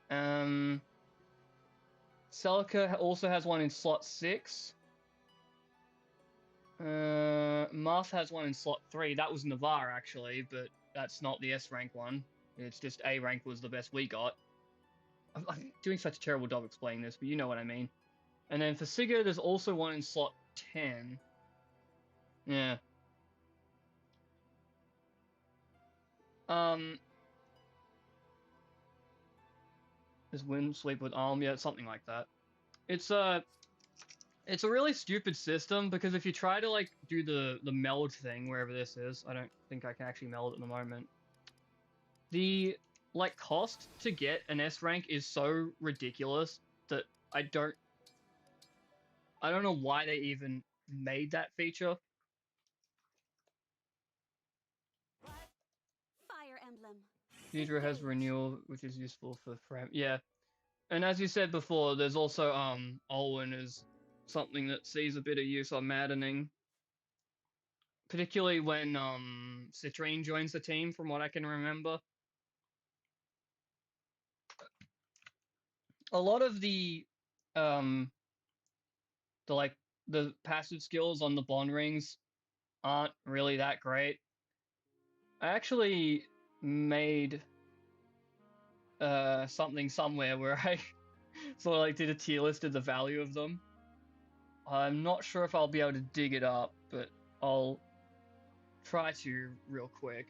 Celica also has one in slot 6. Marth has one in slot 3. That was Navarre, actually, but that's not the S rank one. It's just A rank was the best we got. I'm doing such a terrible job explaining this, but you know what I mean. And then for Sigurd, there's also one in slot 10. Yeah. There's Wind Sleep with Alm, yeah, something like that. It's a really stupid system, because if you try to like do the meld thing wherever this is, I don't think I can actually meld at the moment. The like cost to get an S rank is so ridiculous that I don't know why they even made that feature. Fire emblem. Deidre has renewal, which is useful for frame. Yeah. And as you said before, there's also Olwen is something that sees a bit of use on Maddening. Particularly when Citrine joins the team, from what I can remember. A lot of the passive skills on the bond rings aren't really that great. I actually made something somewhere where I sort of like did a tier list of the value of them. I'm not sure if I'll be able to dig it up, but I'll try to real quick.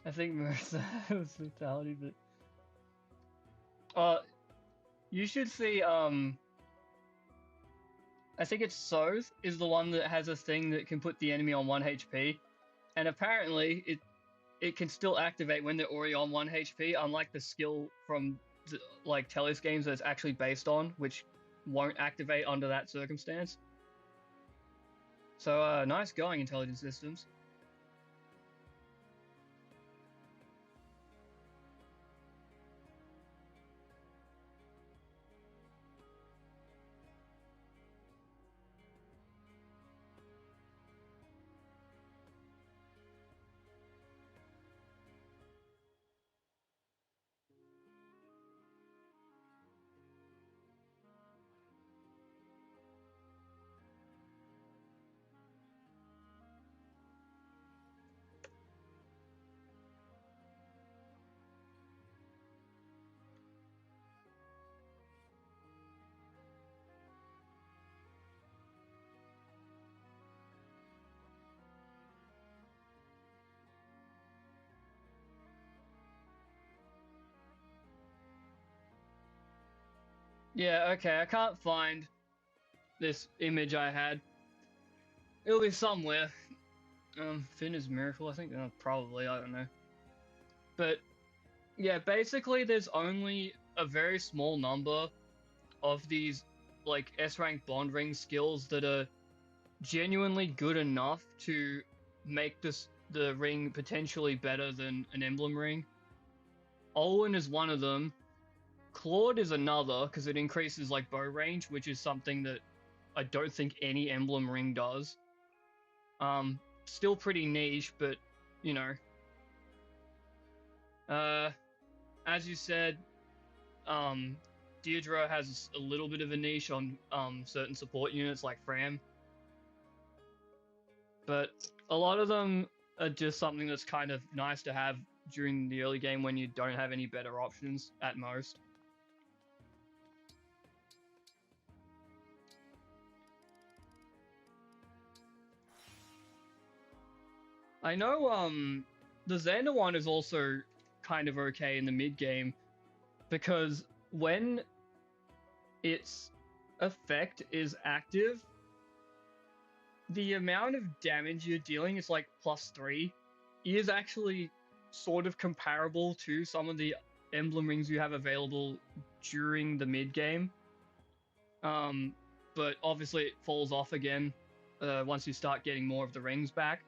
I think Marissa was fatality, but you should see I think it's Soth is the one that has a thing that can put the enemy on 1 HP, and apparently it can still activate when they're already on 1 HP, unlike the skill from the, like Telus games that it's actually based on, which won't activate under that circumstance. So nice going, Intelligent Systems. Yeah, okay, I can't find this image I had. It'll be somewhere. Finna's Miracle, I think? Probably, I don't know. But, yeah, basically there's only a very small number of these, like, S-rank bond ring skills that are genuinely good enough to make the ring potentially better than an emblem ring. Olwen is one of them. Claude is another, because it increases, like, bow range, which is something that I don't think any emblem ring does. Still pretty niche, but, you know. As you said, Deirdre has a little bit of a niche on certain support units like Fram. But a lot of them are just something that's kind of nice to have during the early game when you don't have any better options at most. I know the Xander one is also kind of okay in the mid game because when its effect is active, the amount of damage you're dealing is like +3 is actually sort of comparable to some of the emblem rings you have available during the mid game. But obviously it falls off again once you start getting more of the rings back.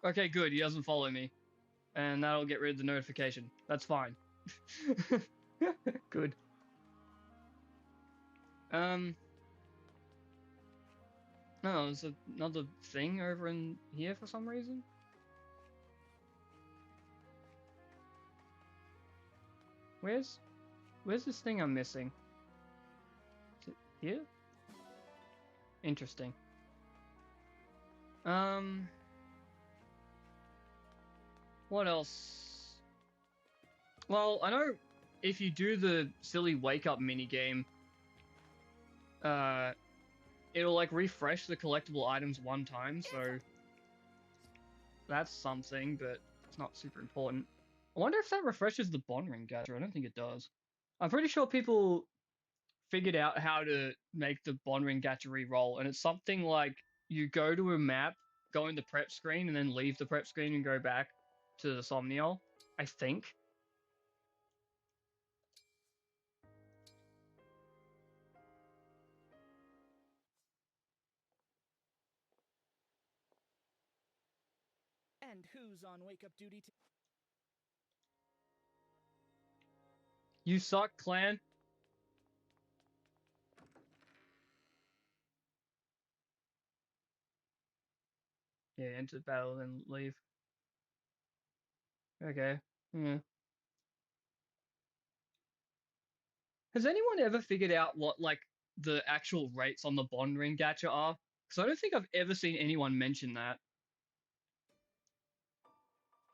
Okay, good. He doesn't follow me. And that'll get rid of the notification. That's fine. Good. Oh, there's another thing over in here for some reason. Where's this thing I'm missing? Is it here? Interesting. What else? Well, I know if you do the silly wake up minigame, it'll like refresh the collectible items one time, so that's something, but it's not super important. I wonder if that refreshes the bond ring gadget. I don't think it does. I'm pretty sure people figured out how to make the bond ring gacha re-roll, and it's something like you go to a map, go in the prep screen, and then leave the prep screen and go back to the Somniel, I think. And who's on wake up duty today? You suck, clan. Yeah, enter battle and leave. Okay. Yeah. Has anyone ever figured out what like the actual rates on the bond ring gacha are? Because I don't think I've ever seen anyone mention that.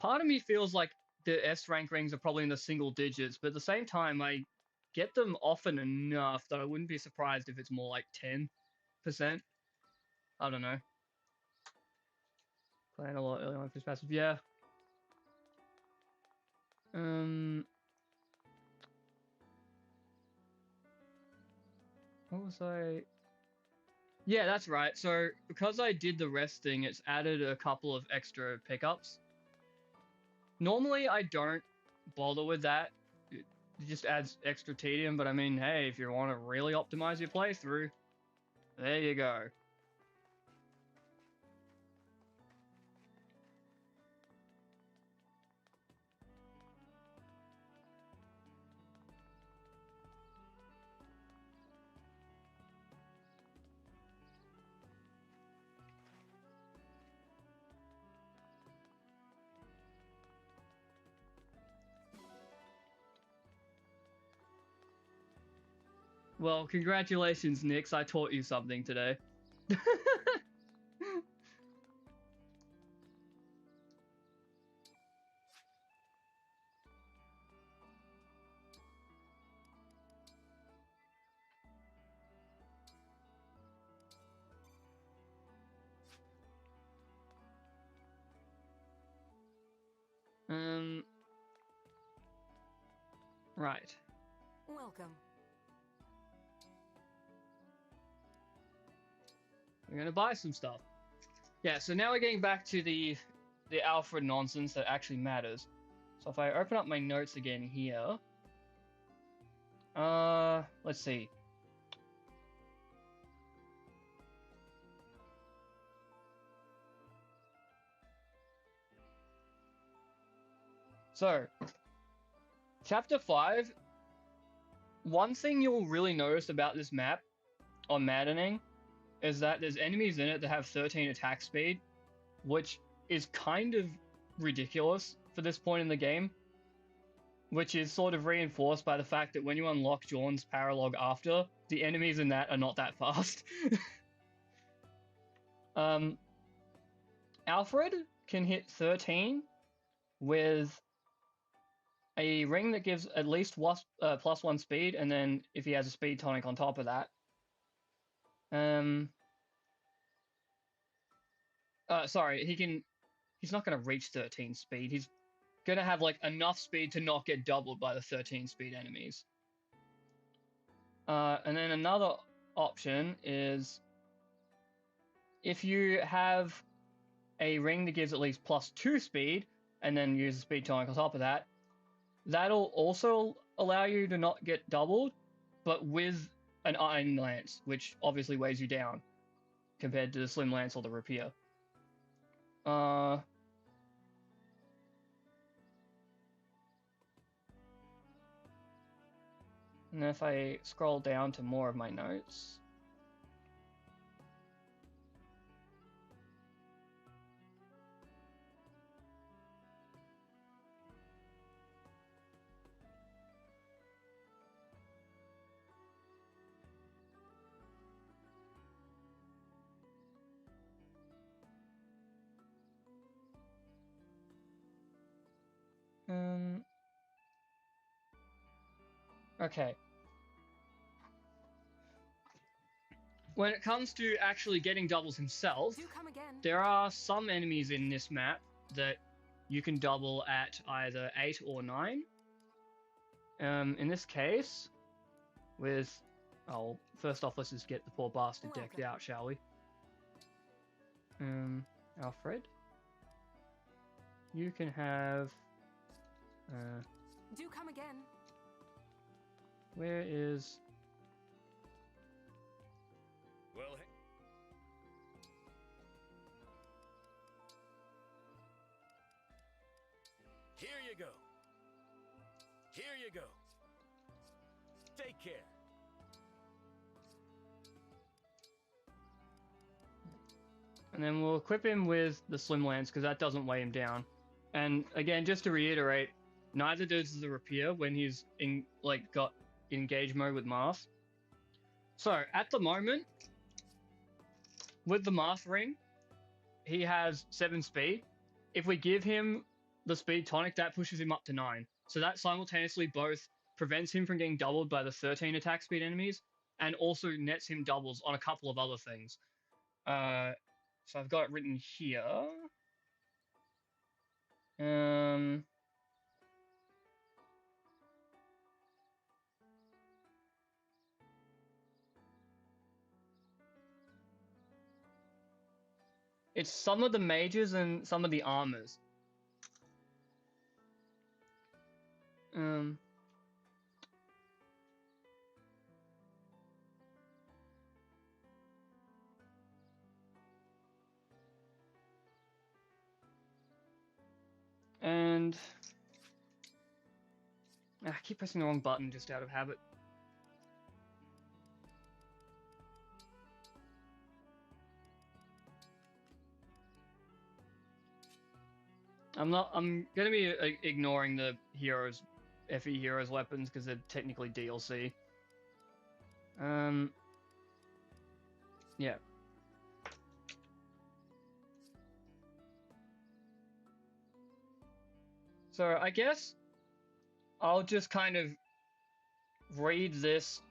Part of me feels like the S rank rings are probably in the single digits, but at the same time, I get them often enough that I wouldn't be surprised if it's more like 10%. I don't know. Playing a lot early on for passive, yeah. What was I? Yeah, that's right. So because I did the rest thing, it's added a couple of extra pickups. Normally, I don't bother with that. It just adds extra tedium, but I mean, hey, if you want to really optimize your playthrough, there you go. Well, congratulations, Nix. I taught you something today. Right. Welcome. We're gonna buy some stuff. Yeah, so now we're getting back to the Alfred nonsense that actually matters. So if I open up my notes again here, let's see. So, Chapter 5, one thing you'll really notice about this map on Maddening is that there's enemies in it that have 13 attack speed, which is kind of ridiculous for this point in the game, which is sort of reinforced by the fact that when you unlock Jorn's paralog after, the enemies in that are not that fast. Alfred can hit 13 with a ring that gives at least +1 speed, and then if he has a speed tonic on top of that. Sorry, he's not gonna reach 13 speed. He's gonna have like enough speed to not get doubled by the 13 speed enemies. And then another option is if you have a ring that gives at least +2 speed, and then use the speed tonic on top of that, that'll also allow you to not get doubled, but with an iron lance, which obviously weighs you down compared to the slim lance or the rapier. And if I scroll down to more of my notes, okay. When it comes to actually getting doubles himself, Do come again. there are some enemies in this map that you can double at either 8 or 9. In this case, with... Oh, first off, let's just get the poor bastard decked out, shall we? Alfred? You can have... Do come again. Where is... Well, here you go. Here you go. Take care. And then we'll equip him with the Slim Lance, because that doesn't weigh him down. And again, just to reiterate, neither does the Rapier when he's got engage mode with Marth. So, at the moment, with the Marth ring, he has 7 speed. If we give him the speed tonic, that pushes him up to 9. So that simultaneously both prevents him from getting doubled by the 13 attack speed enemies, and also nets him doubles on a couple of other things. So I've got it written here. It's some of the mages and some of the armors. And I keep pressing the wrong button just out of habit. I'm gonna be ignoring the heroes, FE heroes weapons, because they're technically DLC. Yeah. So I guess I'll just kind of read this,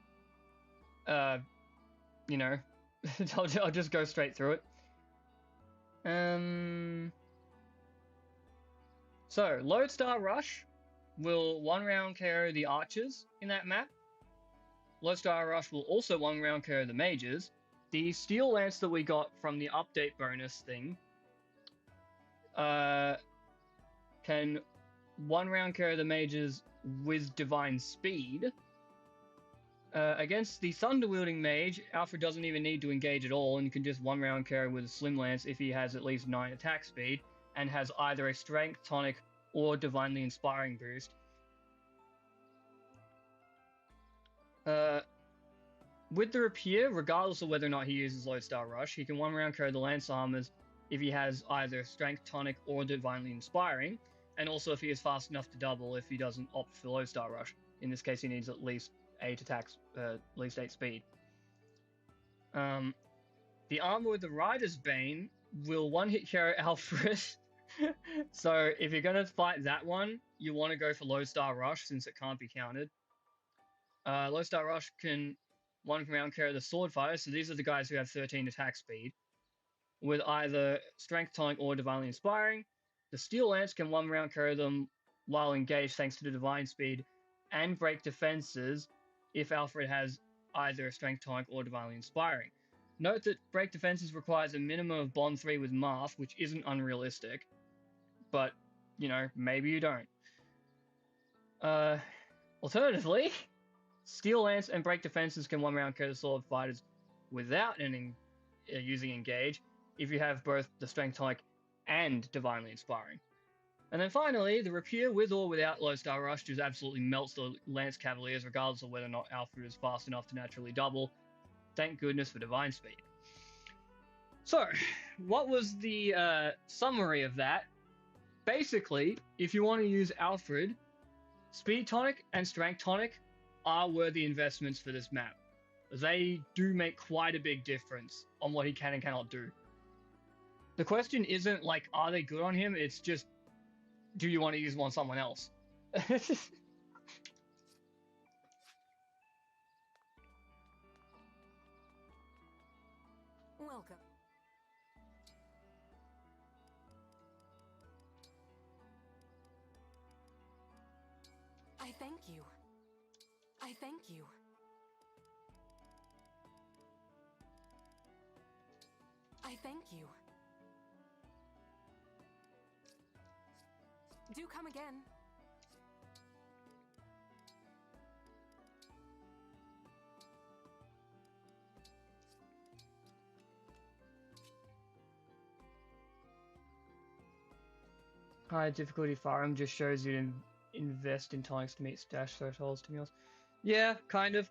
you know, I'll just go straight through it. So, Lodestar Rush will 1-round KO the archers in that map. Lodestar Rush will also 1-round KO the mages. The Steel Lance that we got from the update bonus thing can 1-round KO the mages with Divine Speed. Against the Thunder Wielding Mage, Alfred doesn't even need to engage at all and can just 1-round KO with a Slim Lance if he has at least 9 attack speed and has either a Strength, Tonic, or Divinely Inspiring boost. With the Rapier, regardless of whether or not he uses Lodestar Rush, he can 1-round KO the Lance Armors if he has either Strength, Tonic, or Divinely Inspiring, and also if he is fast enough to double if he doesn't opt for Lodestar Rush. In this case, he needs at least 8 attacks, at least 8 speed. The armor with the Rider's Bane will 1-hit KO Alfred. So if you're going to fight that one, you want to go for Lodestar Rush since it can't be countered. Lodestar Rush can 1-round KO the Sword Fighter, so these are the guys who have 13 attack speed, with either Strength, Tonic, or Divinely Inspiring. The Steel Lance can 1-round KO them while engaged thanks to the Divine Speed, and break defenses if Alfred has either Strength, Tonic, or Divinely Inspiring. Note that break defenses requires a minimum of Bond 3 with Marth, which isn't unrealistic, but, you know, maybe you don't. Alternatively, Steel Lance and break defenses can 1-round KO the Sword Fighters without using engage if you have both the Strength, Tonic, and Divinely Inspiring. And then finally, the Rapier with or without Lodestar Rush just absolutely melts the Lance Cavaliers regardless of whether or not Alfred is fast enough to naturally double. Thank goodness for Divine Speed. So, what was the summary of that? Basically, if you want to use Alfred, Speed Tonic and Strength Tonic are worthy investments for this map. They do make quite a big difference on what he can and cannot do. The question isn't like, are they good on him? It's just, do you want to use them on someone else? Welcome. I thank you. I thank you. I thank you. Do come again. High difficulty farm just shows you to invest in tonics to meet stash thresholds, to be honest. Yeah, kind of.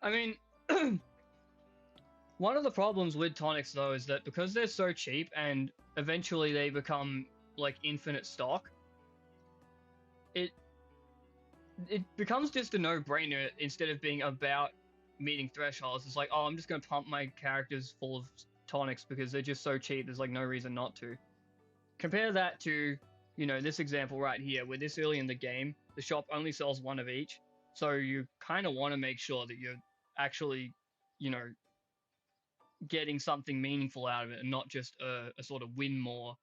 I mean, one of the problems with tonics, though, is that because they're so cheap and eventually they become, like, infinite stock, it becomes just a no-brainer instead of being about meeting thresholds. It's like, oh, I'm just going to pump my characters full of tonics because they're just so cheap, there's, like, no reason not to. Compare that to, you know, this example right here, where this early in the game, the shop only sells one of each, so you kind of want to make sure that you're actually, you know, getting something meaningful out of it and not just a sort of win more.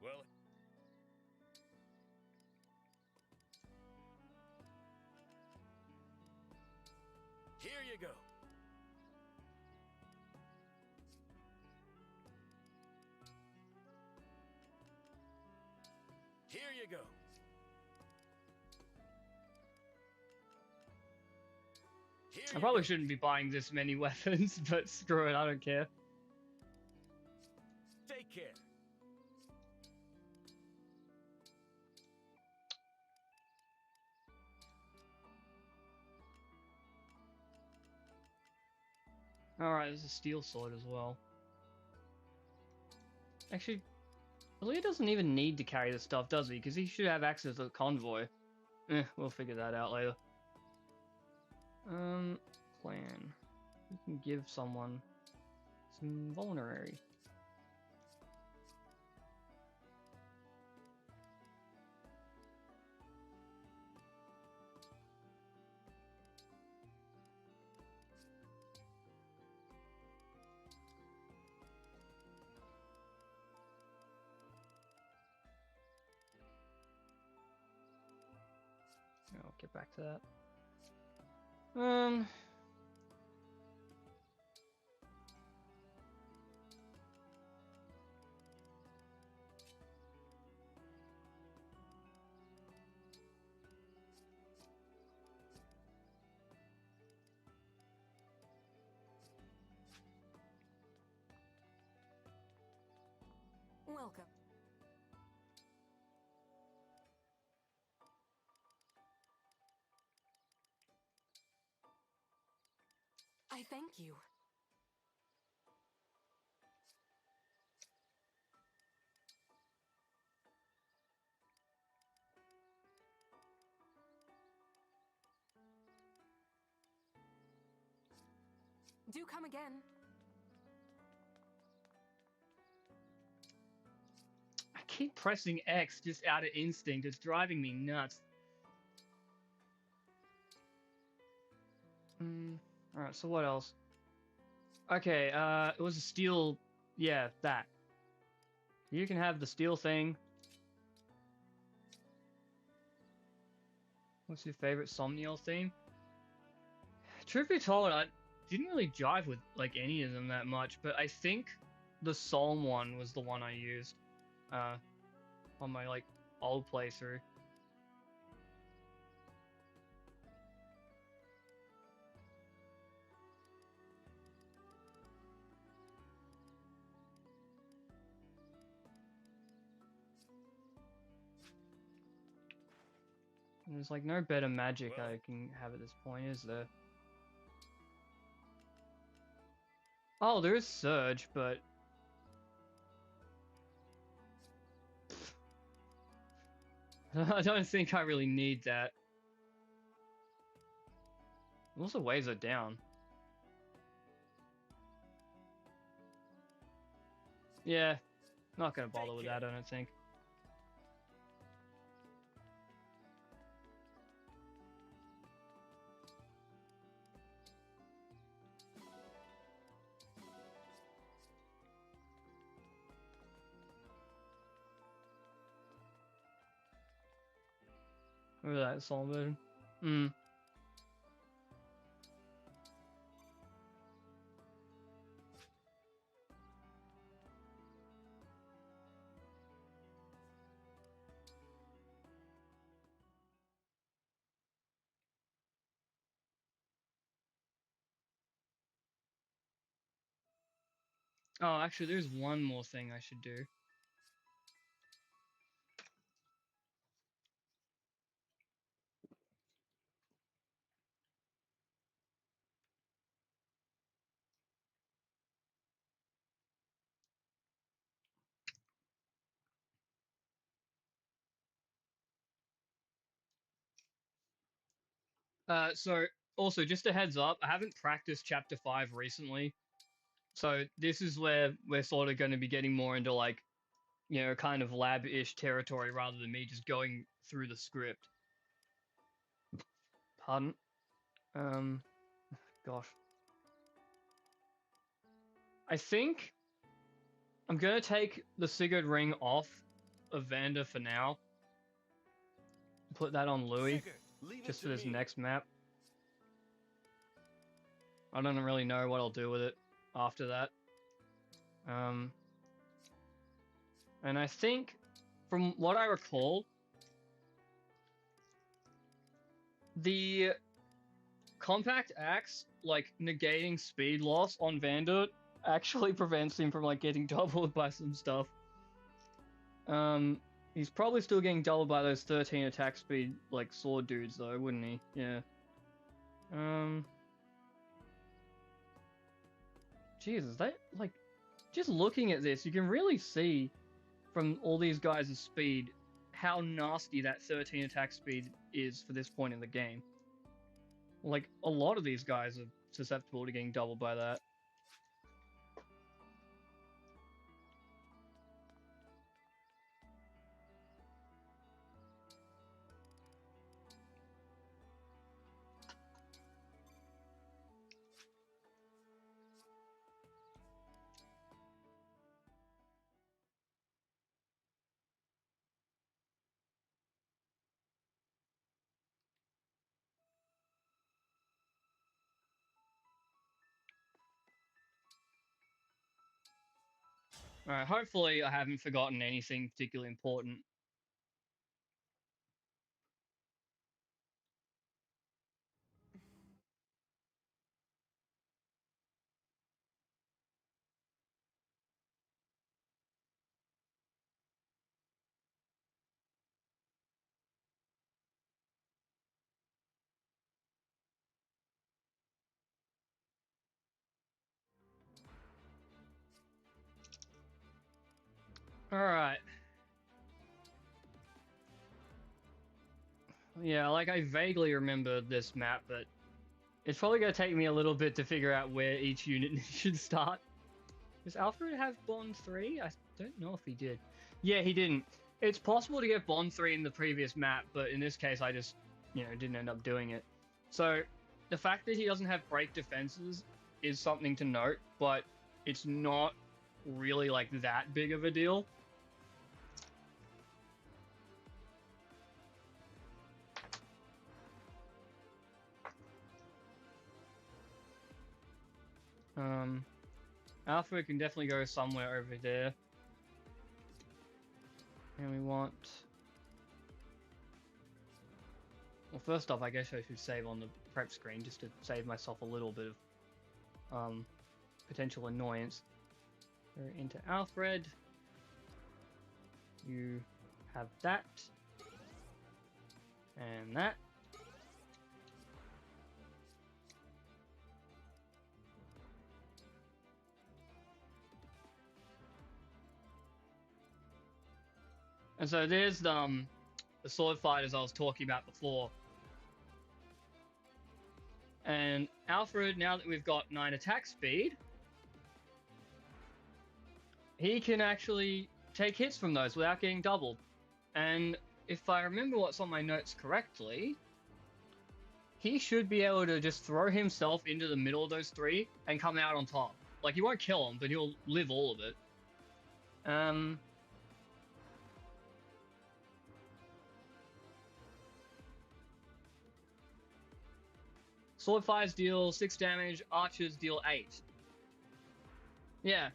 Well, here you go. Here you go. Here I you probably go. shouldn't be buying this many weapons, but screw it, I don't care. Take care. Alright, there's a steel sword as well. Actually, Aaliyah doesn't even need to carry the stuff, does he? Because he should have access to the convoy. We'll figure that out later. Plan. We can give someone some vulnerary. I'll get back to that. Welcome. I thank you. Do come again. I keep pressing X just out of instinct. It's driving me nuts. Alright, so what else? Okay, it was a steel... Yeah, that. You can have the steel thing. What's your favorite Somniel theme? Truth be told, I didn't really jive with, like, any of them that much, but I think the Psalm one was the one I used, on my, like, old playthrough. And there's, like, no better magic Well. I can have at this point, is there? Oh, there is Surge, but... I don't think I really need that. Also weighs it down. Yeah, not gonna bother with that, I don't think. Look at that soul version. Oh, actually, there's one more thing I should do. So also just a heads up, I haven't practiced chapter 5 recently. So this is where we're sort of going to be getting more into like, you know, kind of lab-ish territory rather than me just going through the script. Pardon? Gosh. I think I'm gonna take the Sigurd ring off of Vander for now. Put that on Louis, Sigurd, leave it just to for this me. next map. I don't really know what I'll do with it after that. And I think, from what I recall, the compact axe, like, negating speed loss on Vander actually prevents him from, like, getting doubled by some stuff. He's probably still getting doubled by those 13 attack speed, like, sword dudes, though, wouldn't he? Yeah. Jesus, that, like, just looking at this, you can really see from all these guys' speed how nasty that 13 attack speed is for this point in the game. Like, a lot of these guys are susceptible to getting doubled by that. Alright, hopefully I haven't forgotten anything particularly important. Alright. Yeah, like I vaguely remember this map, but it's probably going to take me a little bit to figure out where each unit should start. Does Alfred have Bond 3? I don't know if he did. Yeah, he didn't. It's possible to get Bond 3 in the previous map, but in this case I just, didn't end up doing it. So, the fact that he doesn't have break defenses is something to note, but it's not really like that big of a deal. Alpha can definitely go somewhere over there. And we want... Well, first off, I guess I should save on the prep screen just to save myself a little bit of potential annoyance. Go into Alfred. You have that. And that. And so there's the sword fighters I was talking about before. And Alfred, now that we've got 9 attack speed, he can actually take hits from those without getting doubled. And if I remember what's on my notes correctly, he should be able to just throw himself into the middle of those 3 and come out on top. Like, he won't kill him, but he'll live all of it. Sword fighters deal 6 damage, archers deal 8. Yeah.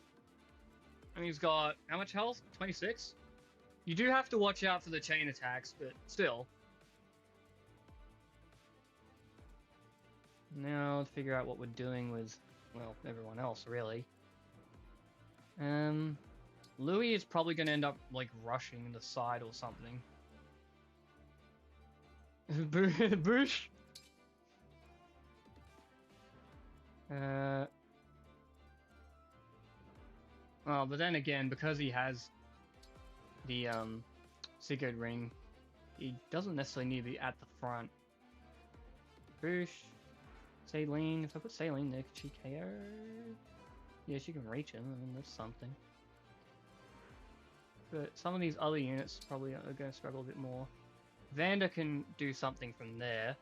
And he's got, how much health? 26? You do have to watch out for the chain attacks, but still. Now, let's figure out what we're doing with, well, everyone else, really. Louis is probably going to end up, like, rushing the side or something. Bush! Oh, but then again, because he has the Sigurd ring, he doesn't necessarily need to be at the front. Bush, Saline. If I put Saline there, could she KO? Yeah, she can reach him. I mean, that's something. But some of these other units probably are going to struggle a bit more. Vander can do something from there.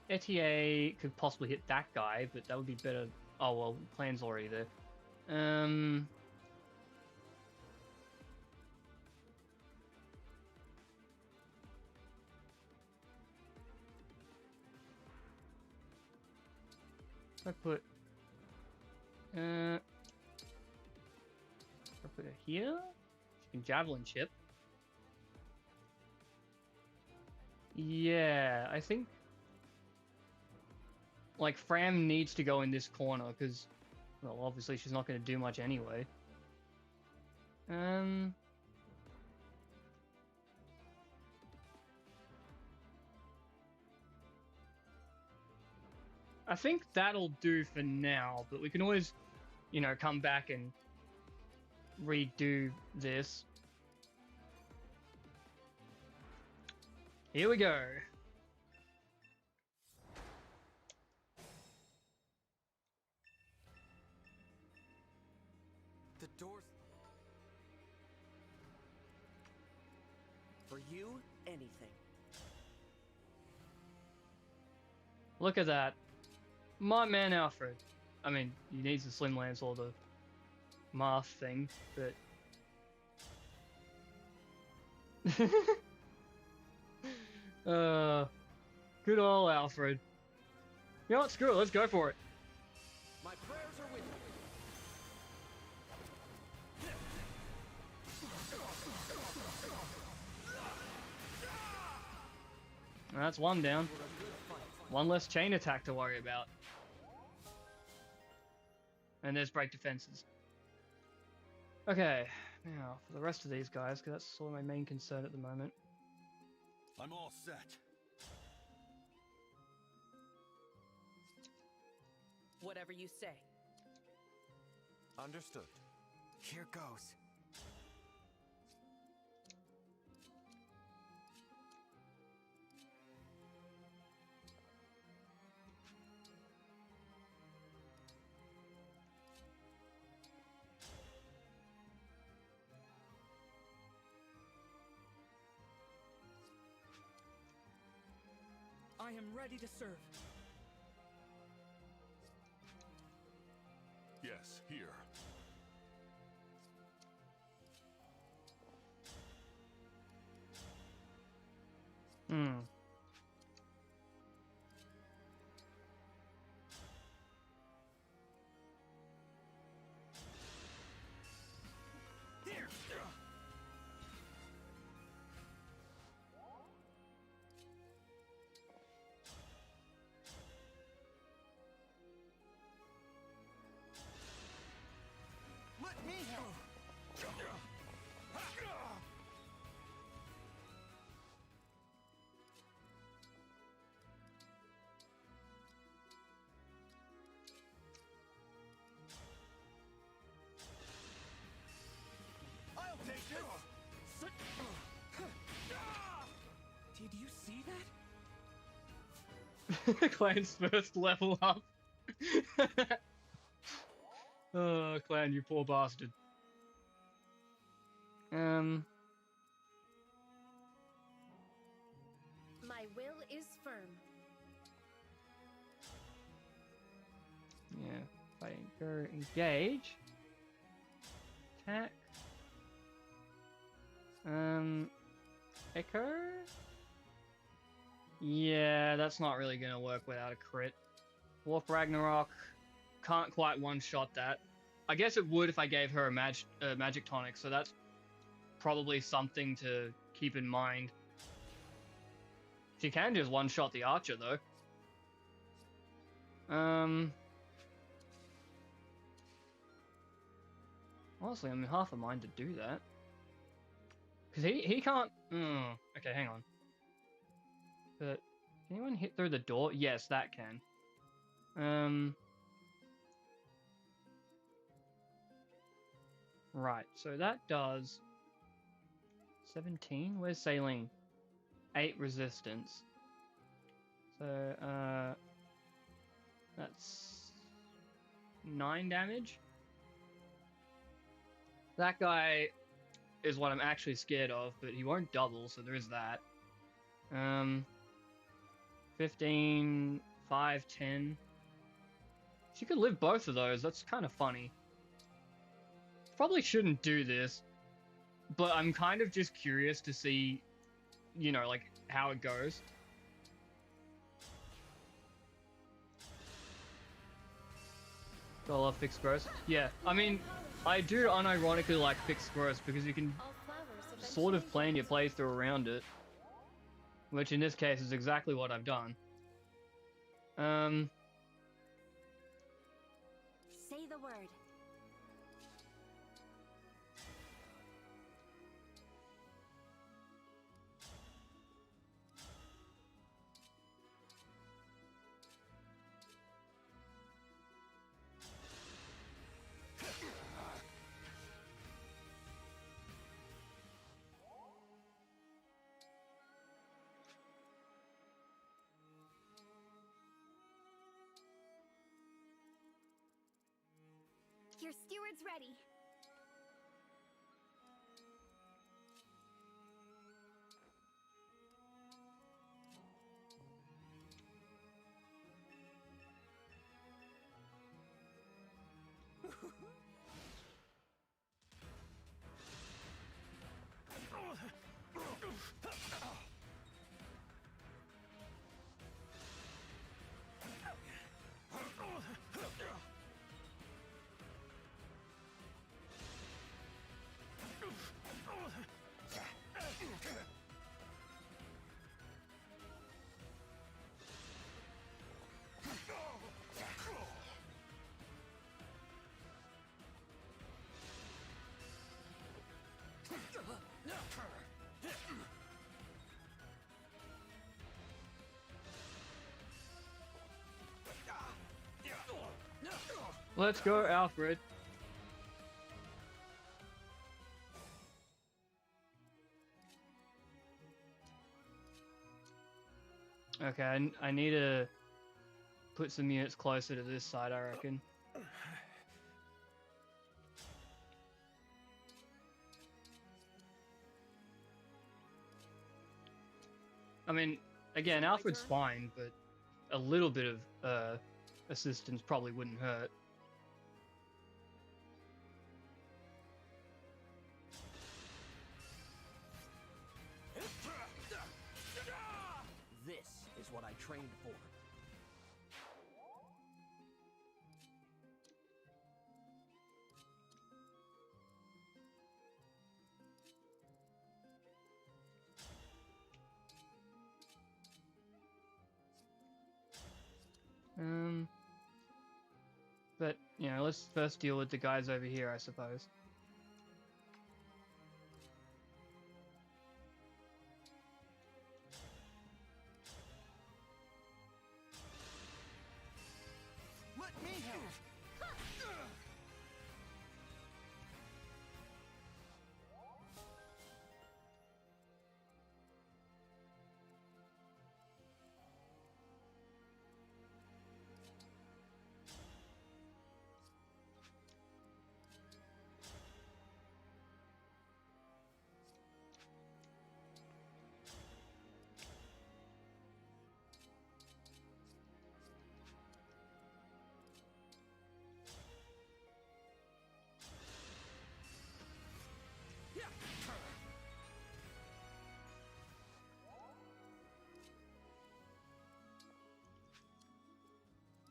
Etier could possibly hit that guy, but that would be better. Oh well, plan's already there. I put her here. She can javelin chip. Yeah, I think like Fram needs to go in this corner because, well, obviously she's not going to do much anyway. I think that'll do for now, but we can always, come back and redo this. Here we go. The doors. For you, anything. Look at that. My man Alfred. I mean, he needs the Slim Lance or the Marth thing, but... good old Alfred. You know what, screw it, let's go for it. My prayers are with you. That's one down. One less chain attack to worry about. And there's break defenses. Okay, now for the rest of these guys, because that's sort of my main concern at the moment. I'm all set. Whatever you say. Understood. Here goes. I am ready to serve. Yes, here. Here. Let me help. I'll take this. Did you see that? Clan's first level up. Oh, Clan, you poor bastard. My will is firm. Yeah, if I go engage. Attack. Echo? Yeah, that's not really gonna work without a crit. Warp Ragnarok. Can't quite one-shot that. I guess it would if I gave her a magic tonic, so that's probably something to keep in mind. She can just one-shot the archer, though. Honestly, I'm half a mind to do that. Because he can't... okay, hang on. But, can anyone hit through the door? Yes, that can. Right, so that does 17. Where's Saline? 8 resistance. So, that's 9 damage. That guy is what I'm actually scared of, but he won't double, so there is that. 15, 5, 10. She could live both of those. That's kind of funny. Probably shouldn't do this, but I'm kind of just curious to see, you know, like, how it goes. I love fixed growth. Yeah, I mean, I do unironically like fixed growth because you can All flowers sort of eventually plan your playthrough around it. Which in this case is exactly what I've done. Say the word. Your steward's ready. Let's go, Alfred. Okay, I need to put some units closer to this side, I reckon. I mean, again, Alfred's fine, but a little bit of assistance probably wouldn't hurt. This is what I trained for. But, you know, let's first deal with the guys over here, I suppose. Let me help.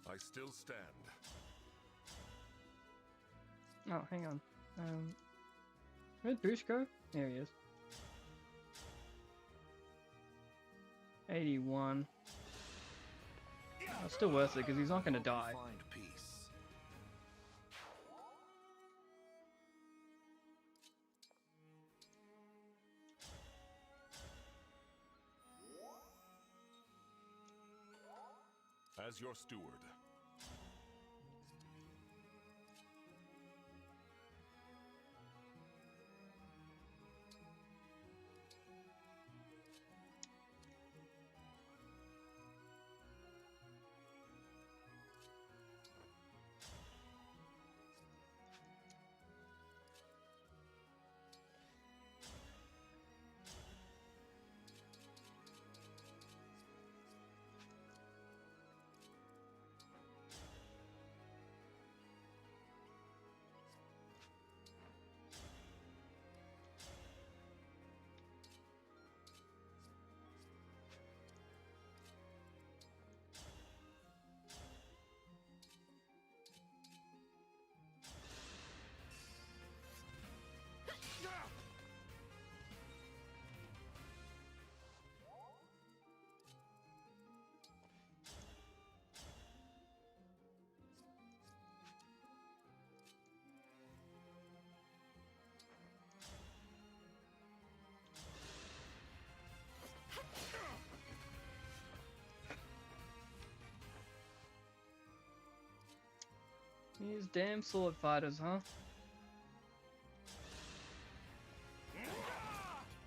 I still stand. Oh, hang on. Where'd Boosh go? There he is. 81. Oh, it's still worth it because he's not going to die. Find peace. As your steward. These damn sword fighters, huh?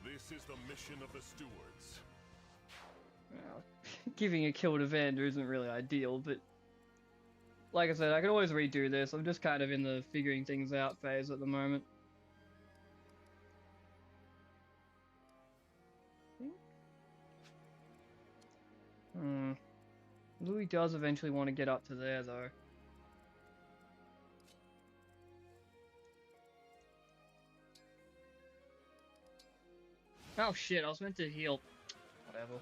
This is the mission of the stewards. Well, giving a kill to Vander isn't really ideal, but like I said, I can always redo this. I'm just kind of in the figuring things out phase at the moment. Louis does eventually want to get up to there, though. Oh shit, I was meant to heal. Whatever.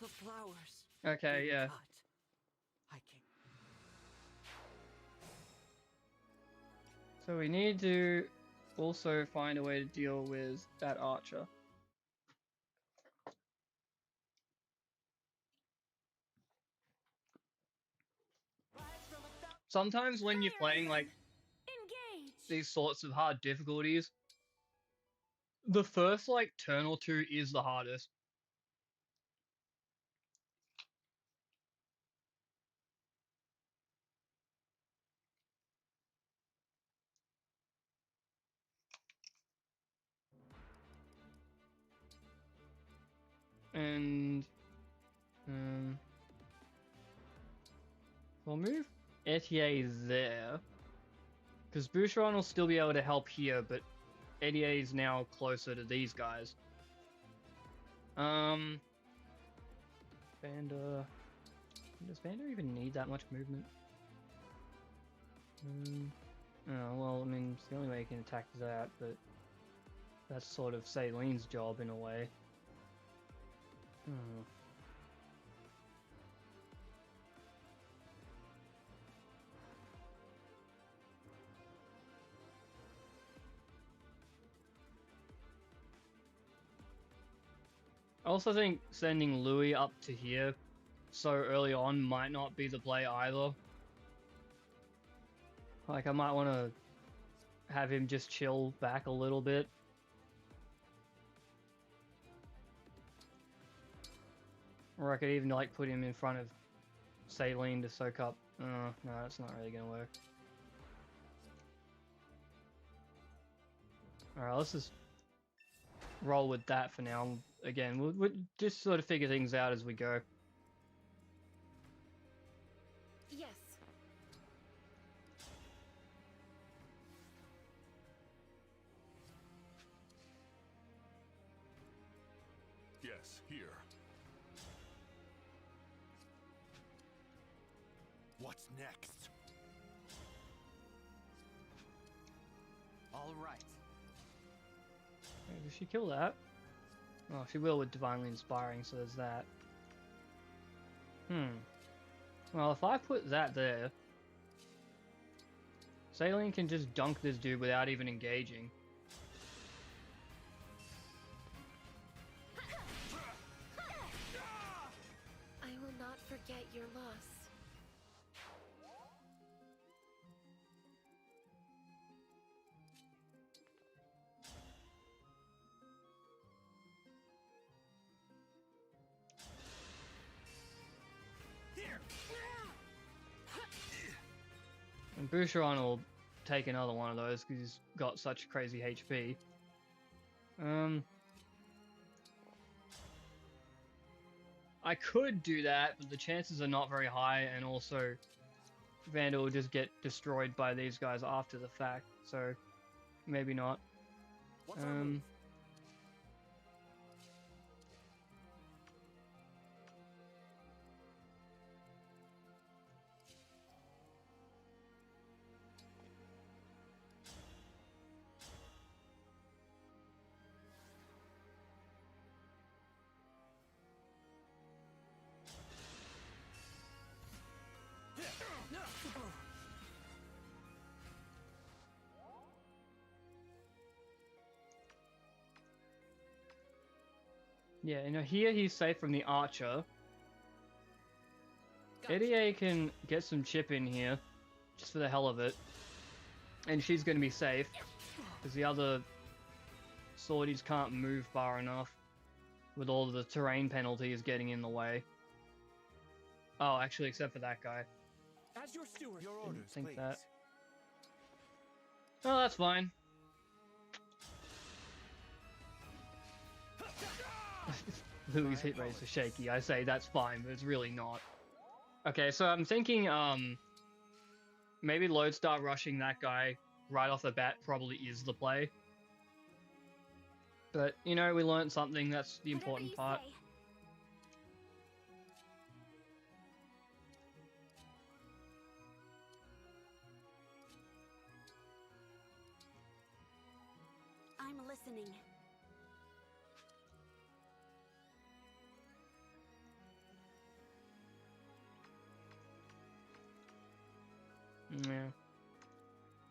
The flowers. Okay, yeah. Cut. I can. So we need to also find a way to deal with that archer. Sometimes when you're playing like Engage! these sorts of hard difficulties, the first like turn or two is the hardest. And we'll move Etier there, because Boucheron will still be able to help here, but Etier is now closer to these guys. Vander, does Vander even need that much movement? Oh, well, I mean, it's the only way he can attack that, but that's sort of Saileen's job in a way. I also think sending Louis up to here so early on might not be the play either. Like, I might want to have him just chill back a little bit. Or I could even, like, put him in front of Saline to soak up. No, that's not really gonna work. Alright, let's just roll with that for now. Again, we'll just sort of figure things out as we go. Yes. Yes, here. What's next? All right. Okay, did she kill that? Oh, she will with Divinely Inspiring, so there's that. Well, if I put that there, Saline can just dunk this dude without even engaging. I will not forget your loss. And Boucheron will take another one of those because he's got such crazy HP. I could do that, but the chances are not very high, and also Vander will just get destroyed by these guys after the fact, so maybe not. What's our move? Yeah, you know, here he's safe from the archer. Gotcha. Eddie can get some chip in here, just for the hell of it. And she's going to be safe, because the other swordies can't move far enough, with all of the terrain penalties getting in the way. Oh, actually, except for that guy. As your steward. Your Didn't orders, think please. that. Oh, that's fine. Louis' hit rates are shaky. I say that's fine, but it's really not. Okay, so I'm thinking maybe Lodestar rushing that guy right off the bat probably is the play. But, you know, we learned something, that's the Whatever important you part. say. I'm listening. Yeah.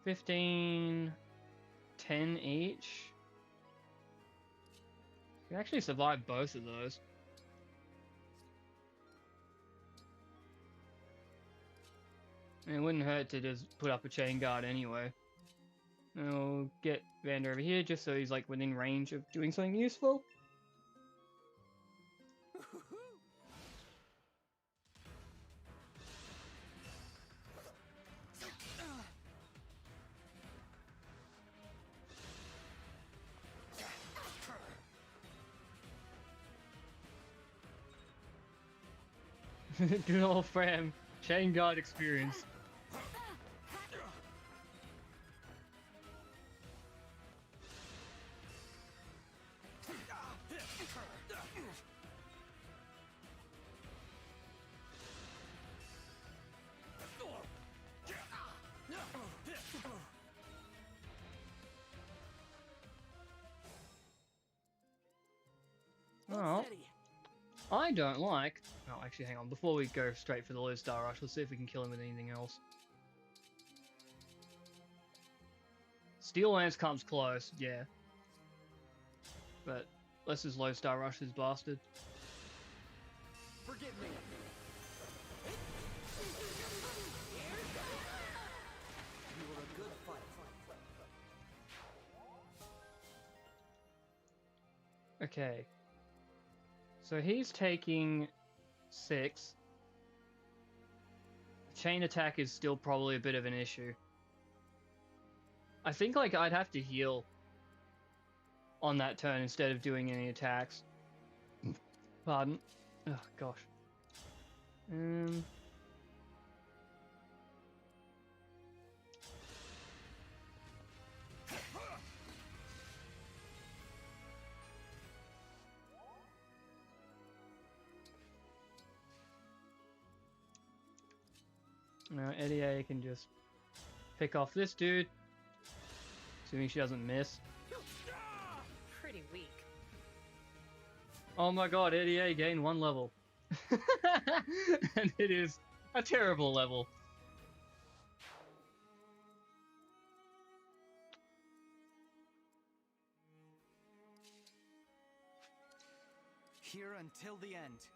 15, 10 each. You can actually survive both of those. And it wouldn't hurt to just put up a chain guard anyway. And we'll get Vander over here just so he's like within range of doing something useful. Good old Fram, chain guard experience. Oh, I don't like... Oh, actually, hang on. Before we go straight for the low star rush, let's see if we can kill him with anything else. Steel Lance comes close, yeah. But let's just low star rush this bastard. Forgive me. You were a good fight. Okay. So he's taking 6. Chain attack is still probably a bit of an issue. I think like I'd have to heal on that turn instead of doing any attacks. Pardon. Oh gosh. Now Eddie A can just pick off this dude, assuming she doesn't miss. Pretty weak. Oh my god, Eddie A gained 1 level. And it is a terrible level. Here until the end.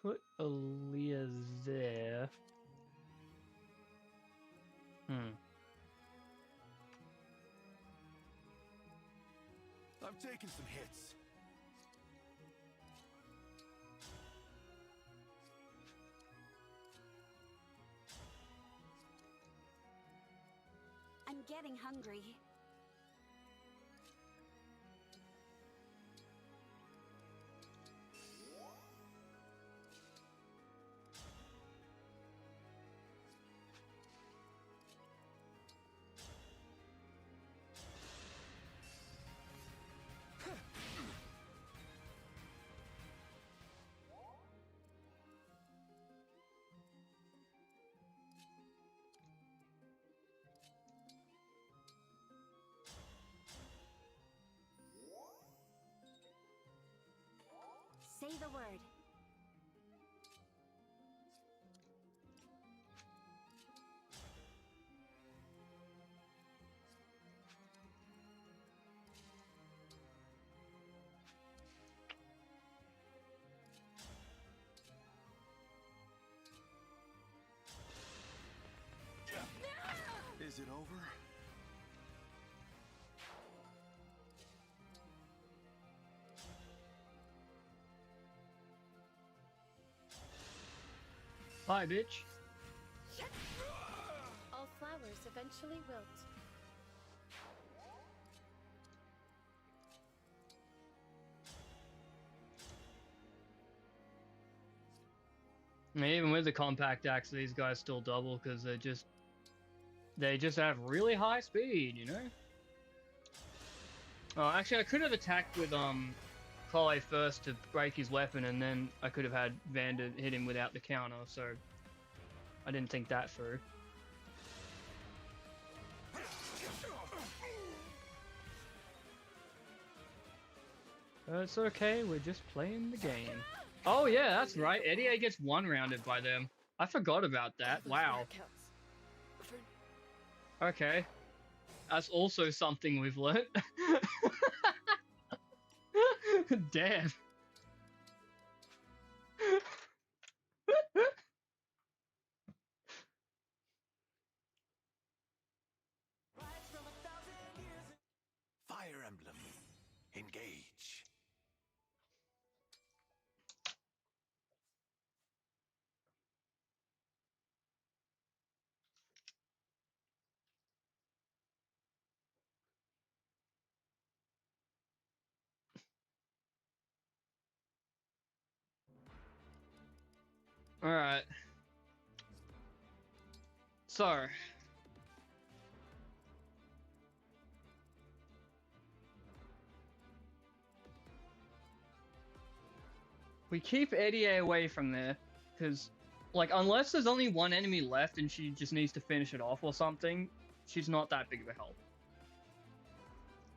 Put Aaliyah there. I've taken some hits. I'm getting hungry. Say the word. Is it over? Bye, bitch. All flowers eventually wilt. And even with the compact axe, these guys still double because they just have really high speed, you know? Oh, actually, I could have attacked with Chloe first to break his weapon, and then I could have had Vander hit him without the counter, so I didn't think that through. It's okay, we're just playing the game. Oh yeah, that's right, Eddie A gets one-rounded by them. I forgot about that, wow. Okay. That's also something we've learnt. Damn. Fire Emblem. Engage. Alright. So. We keep Eddie A away from there, because, like, unless there's only one enemy left and she just needs to finish it off or something, she's not that big of a help.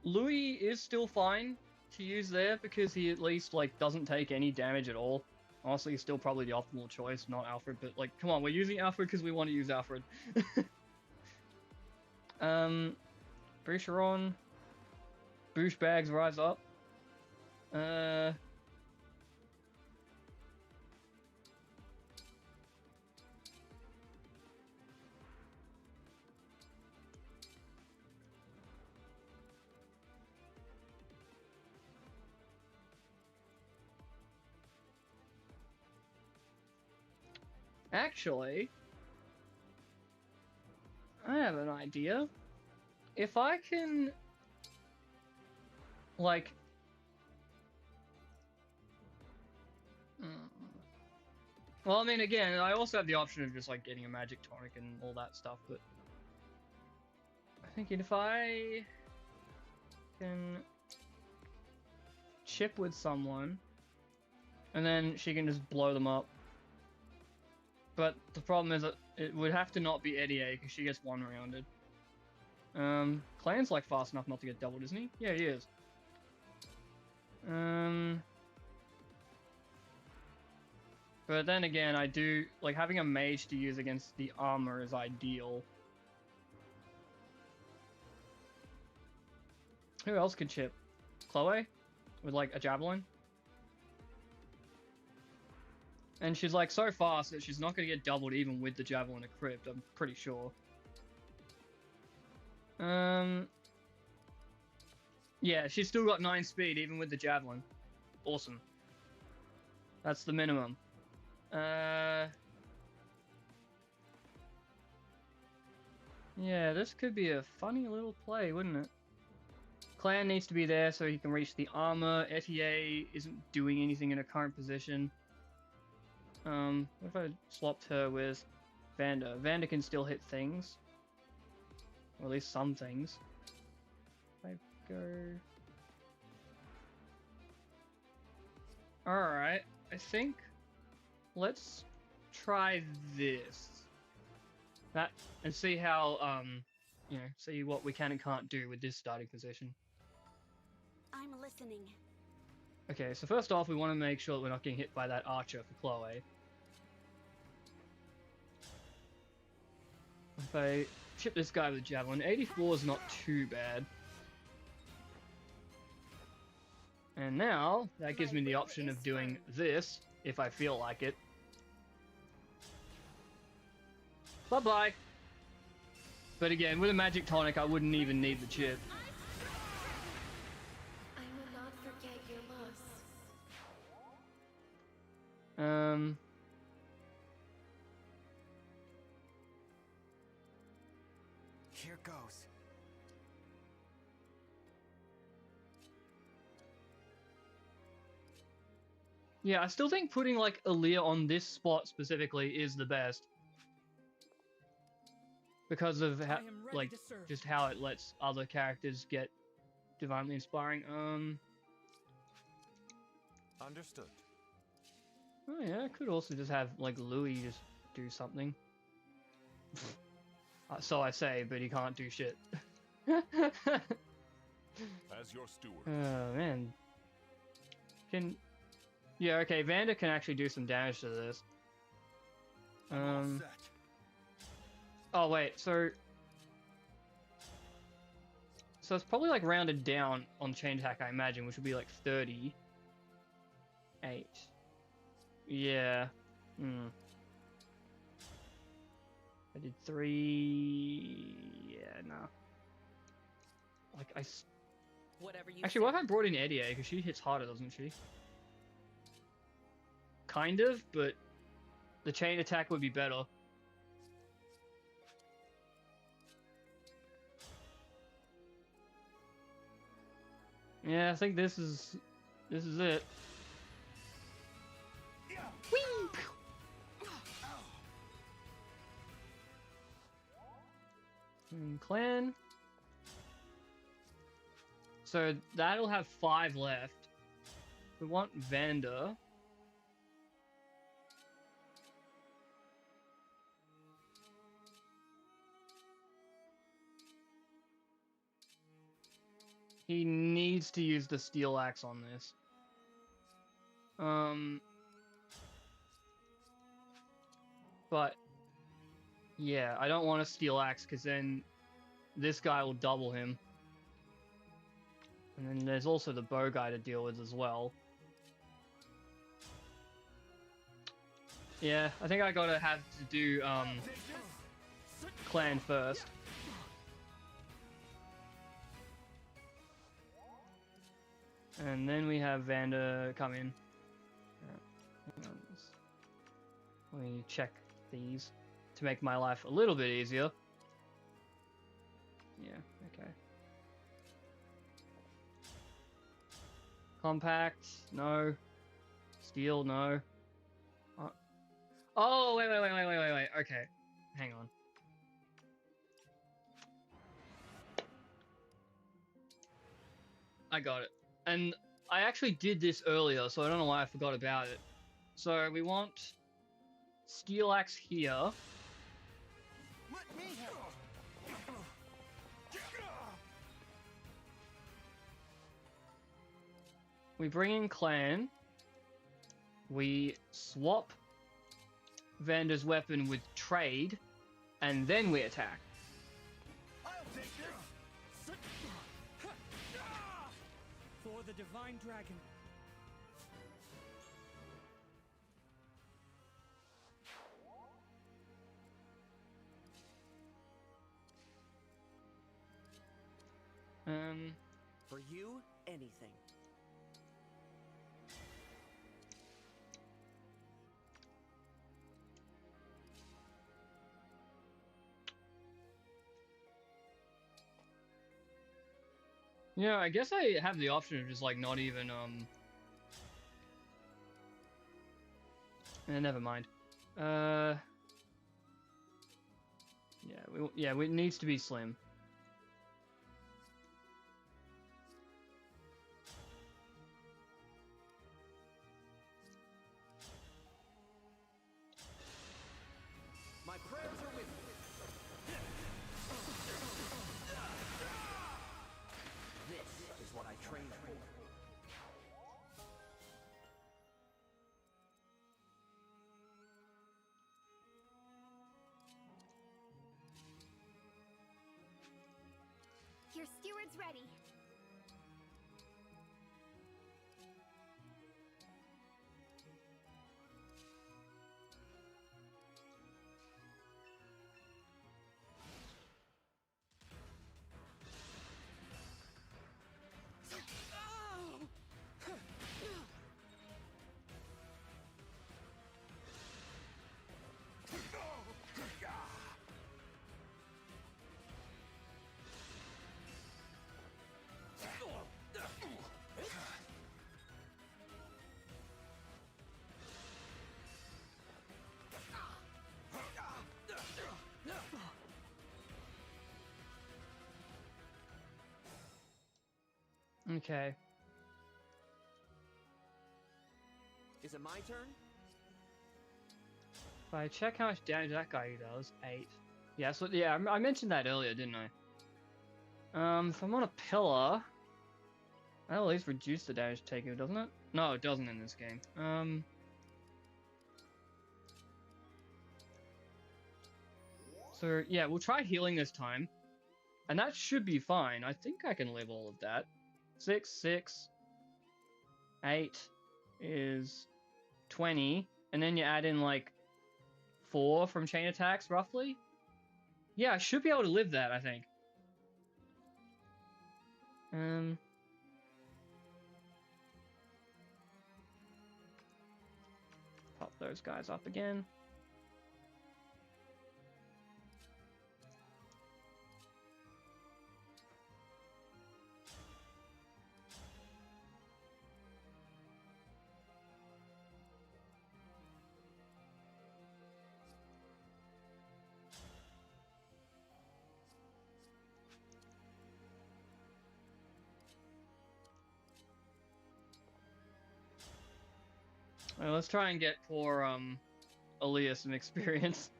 Louis is still fine to use there because he at least, like, doesn't take any damage at all. Honestly, he's still probably the optimal choice, not Alfred, but, like, come on, we're using Alfred because we want to use Alfred. Boucheron. Bouche bags rise up. Actually, I have an idea. If I can, like, well, I mean, again, I also have the option of just, like, getting a magic tonic and all that stuff, but I'm thinking if I can chip with someone, and then she can just blow them up. But the problem is that it would have to not be Eddie A, because she gets one-rounded. Clan's, like, fast enough not to get doubled, isn't he? Yeah, he is. But then again, I do, like, having a mage to use against the armor is ideal. Who else could chip? Chloe? With, like, a javelin? And she's, like, so fast that she's not going to get doubled even with the javelin equipped, I'm pretty sure. Yeah, she's still got 9 speed even with the javelin. Awesome. That's the minimum. Yeah, this could be a funny little play, wouldn't it? Clan needs to be there so he can reach the armor. ETA isn't doing anything in her current position. What if I swapped her with Vander? Vander can still hit things. Or at least some things. If I go... Alright, I think... Let's try this. That, and see how, you know, see what we can and can't do with this starting position. I'm listening. Okay, so first off, we want to make sure that we're not getting hit by that archer for Chloe. If I chip this guy with javelin, 84 is not too bad. And now, that gives me the option of doing this, if I feel like it. Bye-bye! But again, with a magic tonic, I wouldn't even need the chip. I will not forget your loss. Here goes. Yeah, I still think putting like Aaliyah on this spot specifically is the best because of how, I am ready like, to serve. just how it lets other characters get divinely inspiring. Understood. Oh yeah, I could also just have like Louis just do something. So I say, but he can't do shit. As your steward. Oh man. Yeah, okay, Vander can actually do some damage to this. Oh wait, so it's probably like rounded down on chain attack, I imagine, which would be like 38. Yeah. I did 3. Yeah, no. Like Whatever you actually, say. what if I brought in Eddie? Because she hits harder, doesn't she? Kind of, but the chain attack would be better. Yeah, I think this is it. Whee! Clan. So that'll have 5 left. We want Vander. He needs to use the steel axe on this. But yeah, I don't want a steel axe because then this guy will double him. And then there's also the bow guy to deal with as well. Yeah, I think I gotta have to do clan first. And then we have Vander come in. Let me check these to make my life a little bit easier. Yeah, okay. Compact, no. Steel, no. Oh, wait. Okay, hang on. I got it. And I actually did this earlier, so I don't know why I forgot about it. So we want steel axe here. Let me help. We bring in clan. We swap Vander's weapon with trade, and then we attack. I'll take this. For the divine dragon. For you, anything. Yeah, I guess I have the option of just like not even never mind. Yeah, it needs to be slim. My prayers are with you. This is what I trained for. Your steward's ready. Okay. Is it my turn? If I check how much damage that guy does, 8. Yeah, so yeah, I mentioned that earlier, didn't I? If I'm on a pillar, that'll at least reduce the damage taken, doesn't it? No, it doesn't in this game. So yeah, we'll try healing this time, and that should be fine. I think I can live all of that. 6, 6, 8 is 20, and then you add in like 4 from chain attacks, roughly. Yeah, I should be able to live that, I think. Pop those guys up again. Well, let's try and get poor Elias some experience.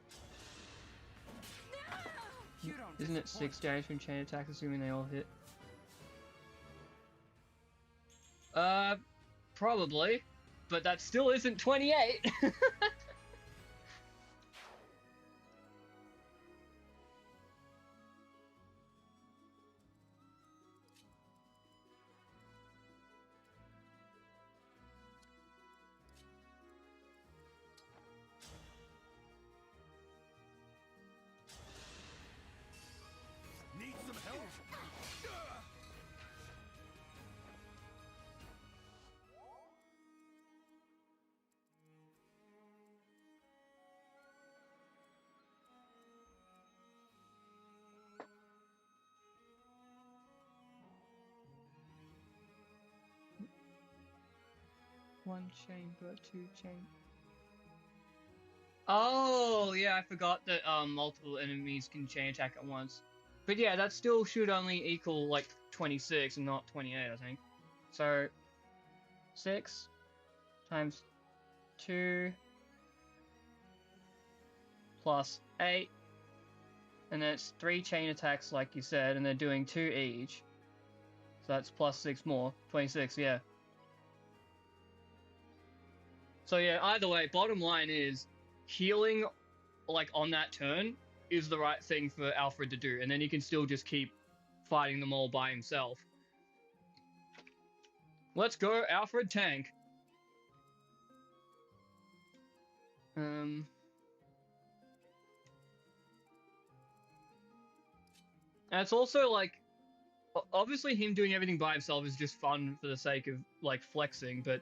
You don't Isn't it 6 damage from chain attacks, assuming they all hit? Probably, but that still isn't 28. Need some help? One chamber, 2 chamber. Oh, yeah, I forgot that multiple enemies can chain attack at once. But yeah, that still should only equal like 26 and not 28, I think. So 6 times 2 plus 8, and then it's 3 chain attacks like you said, and they're doing 2 each. So that's plus 6 more, 26, yeah. So yeah, either way, bottom line is healing like on that turn is the right thing for Alfred to do, and then he can still just keep fighting them all by himself. Let's go, Alfred tank. And it's also like, obviously him doing everything by himself is just fun for the sake of like flexing, but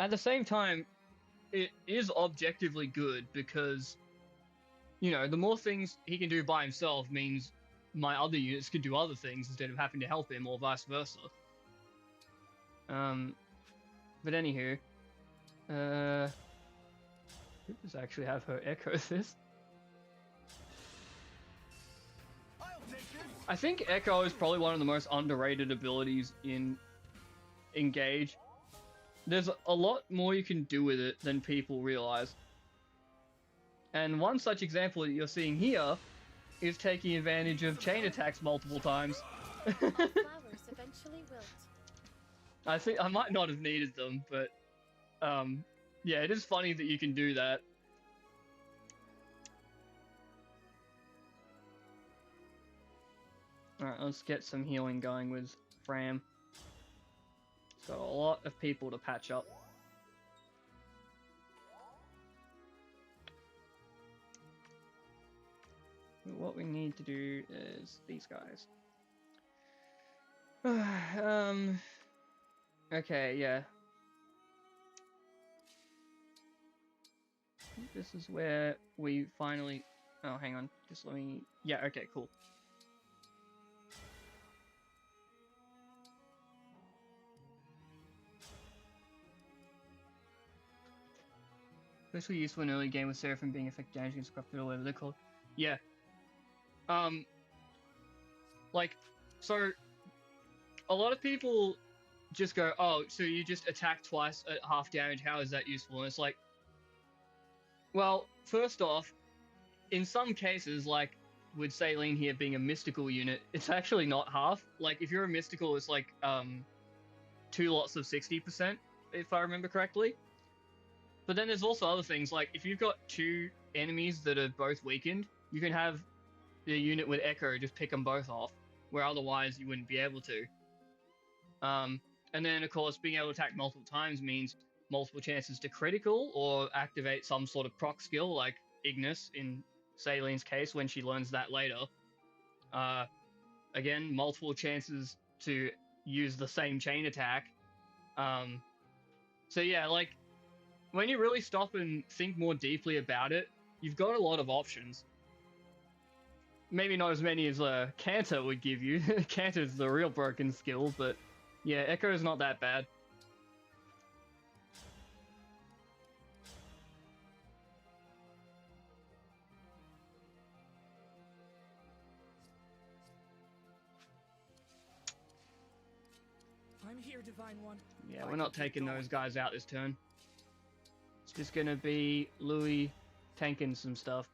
at the same time, it is objectively good because, you know, the more things he can do by himself means my other units can do other things instead of having to help him, or vice versa. But anywho, who does actually have her echo this? I'll take this. I think Echo is probably one of the most underrated abilities in Engage. There's a lot more you can do with it than people realize. And one such example that you're seeing here is taking advantage of chain attacks multiple times. All flowers eventually wilt. I think I might not have needed them, but yeah, it is funny that you can do that. Alright, let's get some healing going with Fram. Got a lot of people to patch up. What we need to do is these guys. Okay, yeah. This is where we finally... Oh, hang on. Just let me... Yeah, okay, cool. Especially useful in early game with Seraphim being effective damage against corrupted or whatever they're called. Yeah. Like, so a lot of people just go, oh, so you just attack twice at half damage, how is that useful? And it's like, well, first off, in some cases, like with Saline here being a mystical unit, it's actually not half. Like, if you're a mystical, it's like 2 lots of 60%, if I remember correctly. But then there's also other things, like if you've got 2 enemies that are both weakened, you can have the unit with Echo just pick them both off, where otherwise you wouldn't be able to. And then, of course, being able to attack multiple times means multiple chances to critical or activate some sort of proc skill, like Ignis in Saline's case when she learns that later. Again, multiple chances to use the same chain attack. So yeah, like, when you really stop and think more deeply about it, you've got a lot of options. Maybe not as many as Cantor would give you. Cantor's the real broken skill, but yeah, Echo is not that bad. I'm here, Divine One. Yeah, we're not taking those guys out this turn. It's just gonna be Louis tanking some stuff.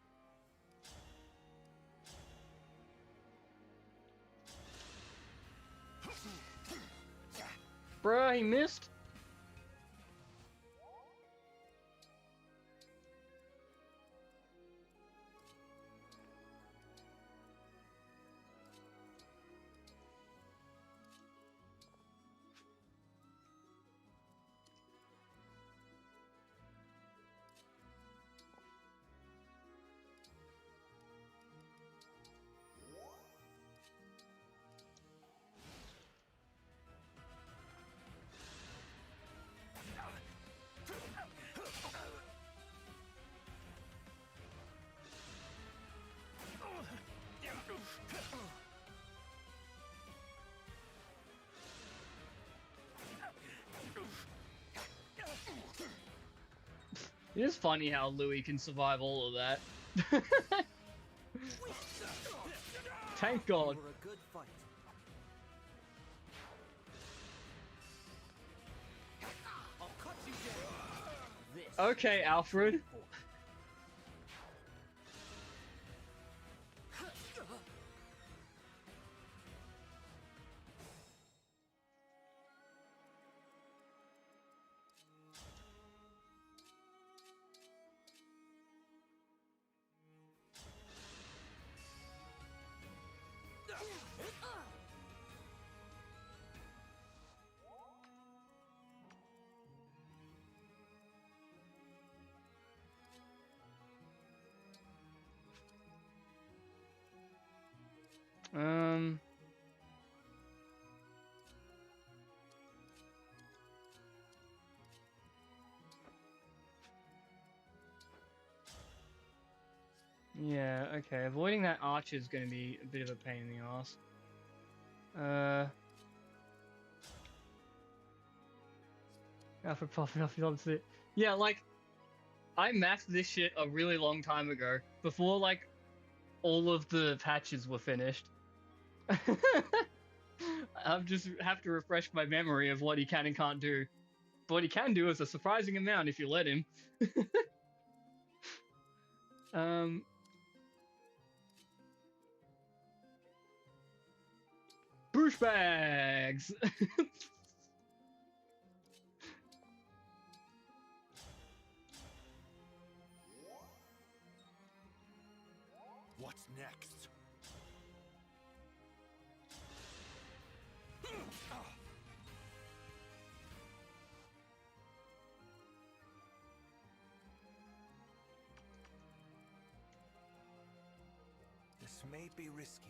Bruh, he missed. It is funny how Louis can survive all of that. Thank God. For a good fight. I'll cut you down. This Okay, Alfred. Yeah, okay. Avoiding that archer is going to be a bit of a pain in the ass. Alfred popping off his opposite. Yeah, like, I maxed this shit a really long time ago, before, like, all of the patches were finished. I just have to refresh my memory of what he can and can't do. But what he can do is a surprising amount if you let him. Bush bags! What's next? This may be risky.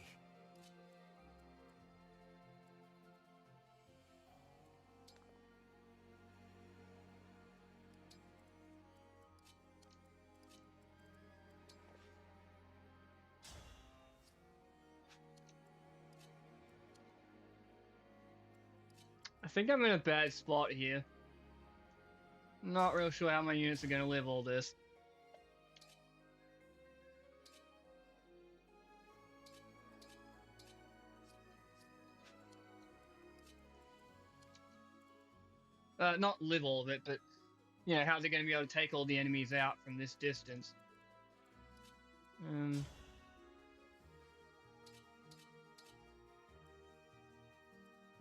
I think I'm in a bad spot here. Not real sure how my units are going to live all this. Not live all of it, but you know how they're going to be able to take all the enemies out from this distance.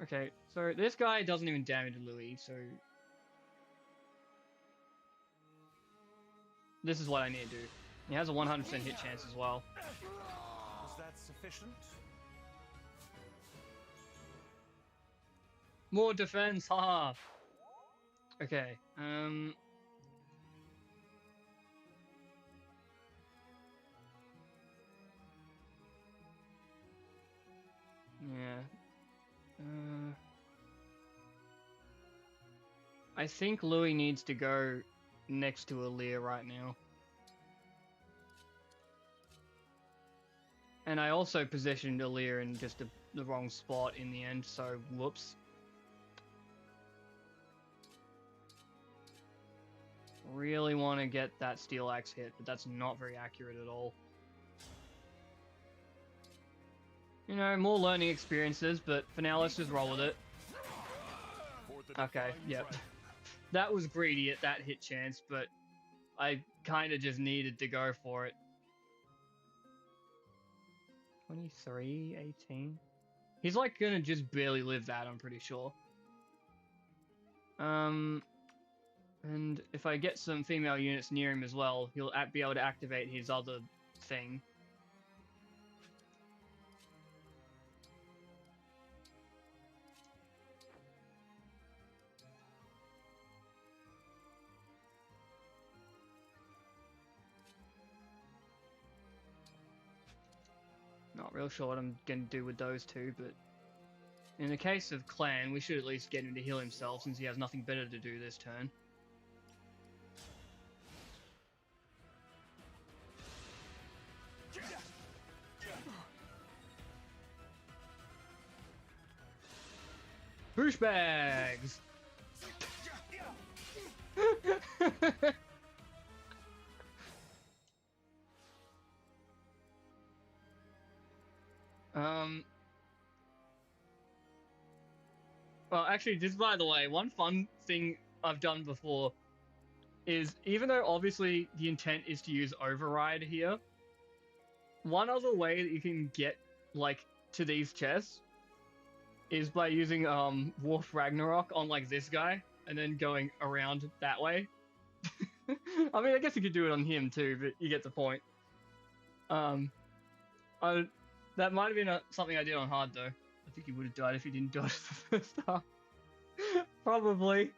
Okay, so this guy doesn't even damage Louis, so this is what I need to do. He has a 100% hit chance as well. Was that sufficient? More defense, haha. Okay, yeah. I think Louis needs to go next to Aaliyah right now. And I also positioned Aaliyah in just the wrong spot in the end, so whoops. Really want to get that steel axe hit, but that's not very accurate at all. You know, more learning experiences, but for now, let's just roll with it. Okay, yep. That was greedy at that hit chance, but I kind of just needed to go for it. 23, 18. He's like gonna just barely live that, I'm pretty sure. And if I get some female units near him as well, he'll be able to activate his other thing. Not real sure what I'm gonna do with those two, but in the case of Clan, we should at least get him to heal himself since he has nothing better to do this turn. Boosh bags! Well, actually, just by the way, one fun thing I've done before is, even though obviously the intent is to use Override here, one other way that you can get, like, to these chests is by using, Wolf Ragnarok on, like, this guy, and then going around that way. I mean, I guess you could do it on him too, but you get the point. That might have been something I did on hard, though. I think he would have died if he didn't dodge the first half. Probably.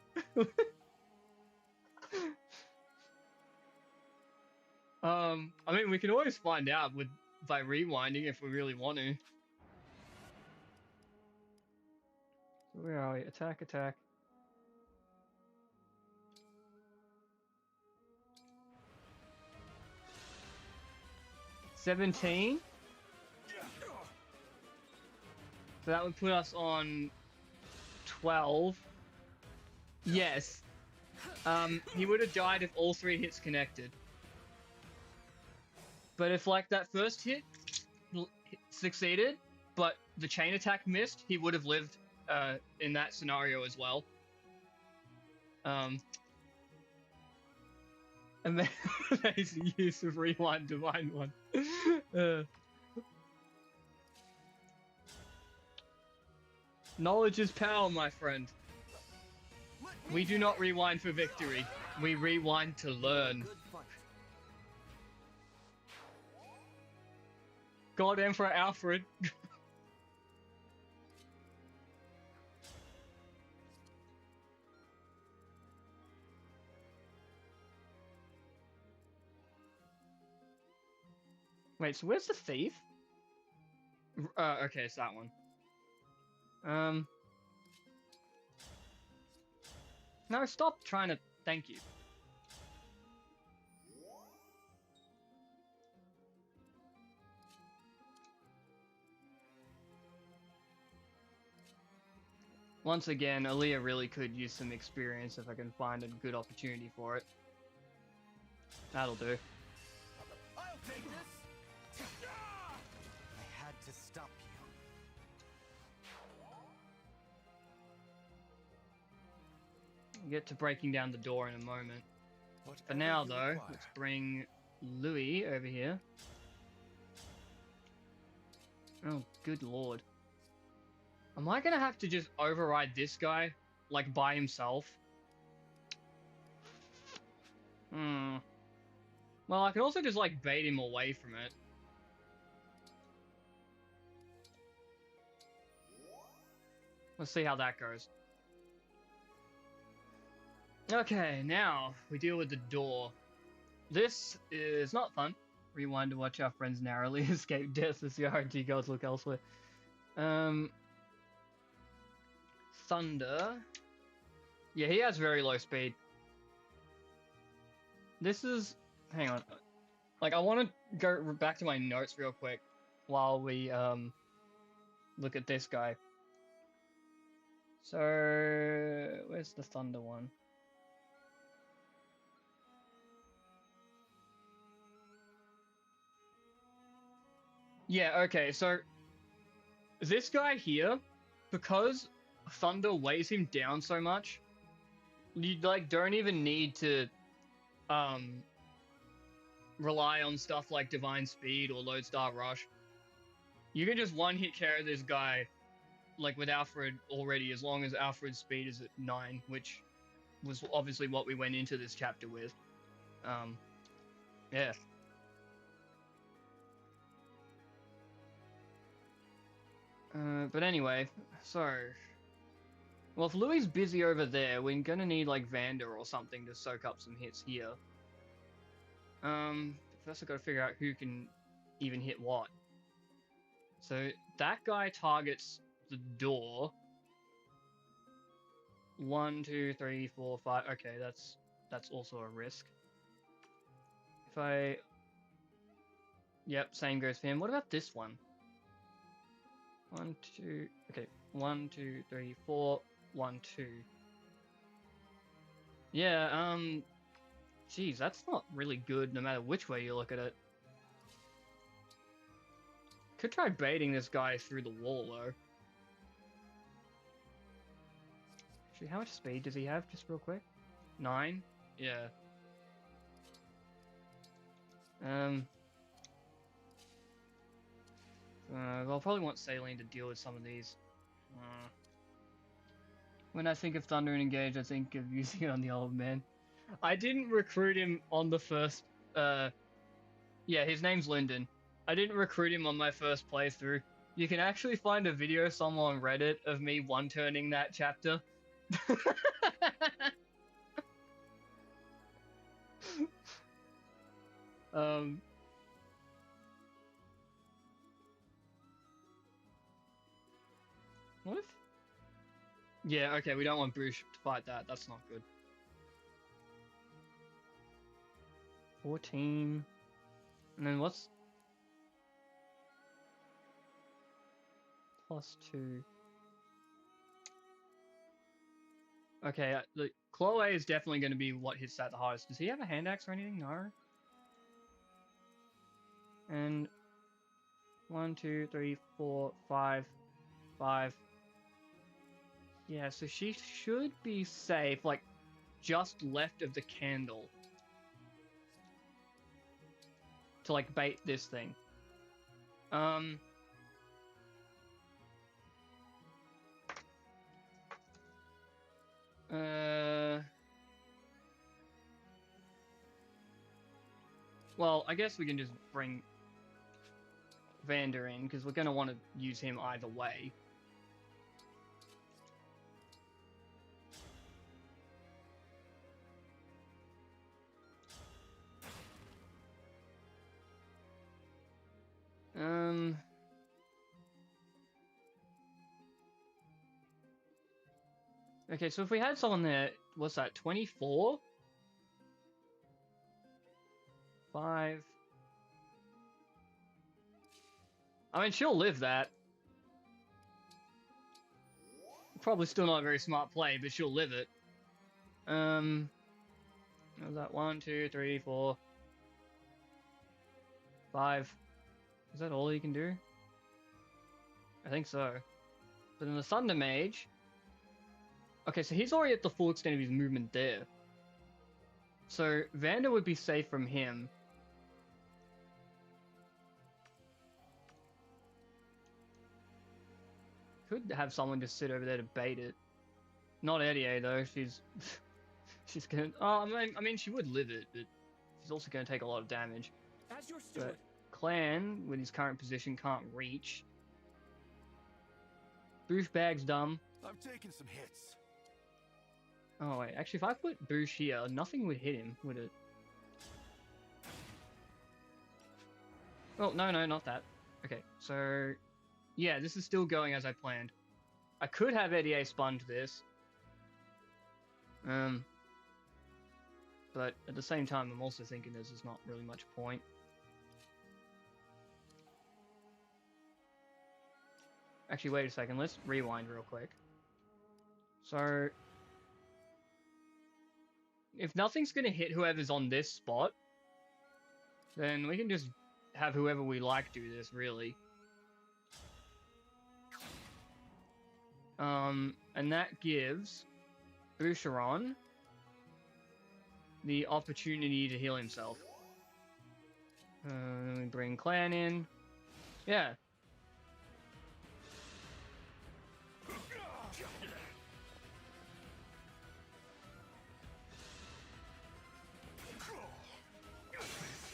I mean, we can always find out by rewinding if we really want to. So where are we? Attack, attack. $17. So that would put us on 12. Yes. He would have died if all 3 hits connected. But if, like, that first hit succeeded, but the chain attack missed, he would have lived in that scenario as well. Amazing use of Rewind Divine One. Knowledge is power, my friend. We do not rewind for victory. We rewind to learn. God Emperor Alfred. Wait, so where's the thief? Okay, it's that one. No, stop trying to... Thank you. Once again, Aaliyah really could use some experience if I can find a good opportunity for it. That'll do. I'll take this. I had to stop We'll get to breaking down the door in a moment. For Whatever now, you though, require. let's bring Louis over here. Oh, good lord. Am I gonna have to just override this guy, like, by himself? Hmm. Well, I can also just, like, bait him away from it. Let's see how that goes. Okay, now we deal with the door. This is not fun. Rewind to watch our friends narrowly escape death as the RNG gods look elsewhere. Thunder. Yeah, he has very low speed. This is... Hang on. Like, I want to go back to my notes real quick while we, look at this guy. So, where's the Thunder one? Yeah, okay, so this guy here, because Thunder weighs him down so much, you, like, don't even need to, rely on stuff like Divine Speed or Lodestar Rush. You can just one-hit carry this guy, like, with Alfred already, as long as Alfred's speed is at 9, which was obviously what we went into this chapter with. Yeah. But anyway, so... Well, if Louis' busy over there, we're gonna need, like, Vander or something to soak up some hits here. First I've got to figure out who can even hit what. So, that guy targets the door. 1, 2, 3, 4, 5... Okay, that's also a risk. If I... Yep, same goes for him. What about this one? 1, 2... Okay, 1, 2, 3, 4... 1, 2. Yeah, geez, that's not really good no matter which way you look at it. Could try baiting this guy through the wall, though. Actually, how much speed does he have, just real quick? 9? Yeah. I'll probably want Saline to deal with some of these. When I think of Thunder and Engage, I think of using it on the old man. I didn't recruit him on the first... Yeah, his name's Lyndon. I didn't recruit him on my first playthrough. You can actually find a video somewhere on Reddit of me one-turning that chapter. What if... Yeah, okay, we don't want Bruce to fight that. That's not good. 14... And then what's... +2... Okay, the Chloe is definitely going to be what hits that the hardest. Does he have a hand axe or anything? No. And 1, 2, 3, 4, 5, 5. Yeah, so she should be safe, like, just left of the candle. To, like, bait this thing. Well, I guess we can just bring Vander in, because we're going to want to use him either way. Okay, so if we had someone there, what's that, 24? 5. I mean, she'll live that. Probably still not a very smart play, but she'll live it. What was that? 1, 2, 3, 4, 5. Is that all you can do? I think so. But then the Thunder Mage Okay, so he's already at the full extent of his movement there. So Vander would be safe from him. Could have someone just sit over there to bait it. Not Eddie though. She's she's gonna. Oh, I mean, she would live it, but she's also gonna take a lot of damage. As your steward. But Clan, with his current position, can't reach. Boosh bag's dumb. I'm taking some hits. Oh wait, actually, if I put Boosh here, nothing would hit him, would it? Oh no, not that. Okay, so yeah, this is still going as I planned. I could have Eddie sponge this. But at the same time, I'm also thinking there's just not really much point. Actually, wait a second. Let's rewind real quick. So, if nothing's going to hit whoever's on this spot, then we can just have whoever we like do this, really. And that gives Boucheron the opportunity to heal himself. Then we bring Clan in. Yeah.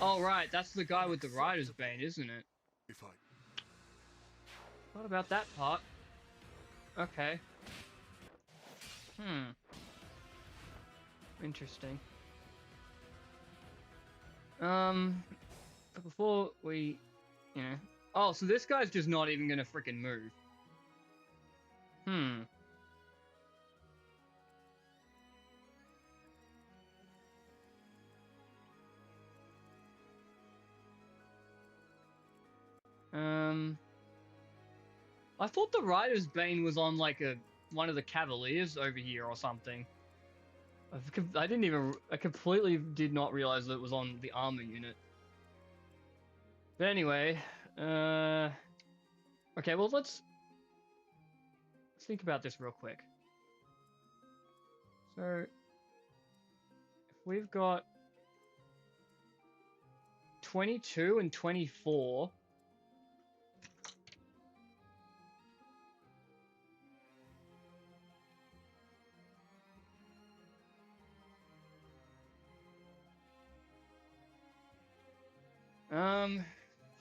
Oh, right, that's the guy with the Rider's Bane, isn't it? If I... What about that part? Okay. Interesting. But before we, you know... Oh, so this guy's just not even gonna frickin' move. I thought the Rider's Bane was on like one of the Cavaliers over here or something. I completely did not realize that it was on the armor unit. But anyway, okay, well let's think about this real quick. So, if we've got 22 and 24.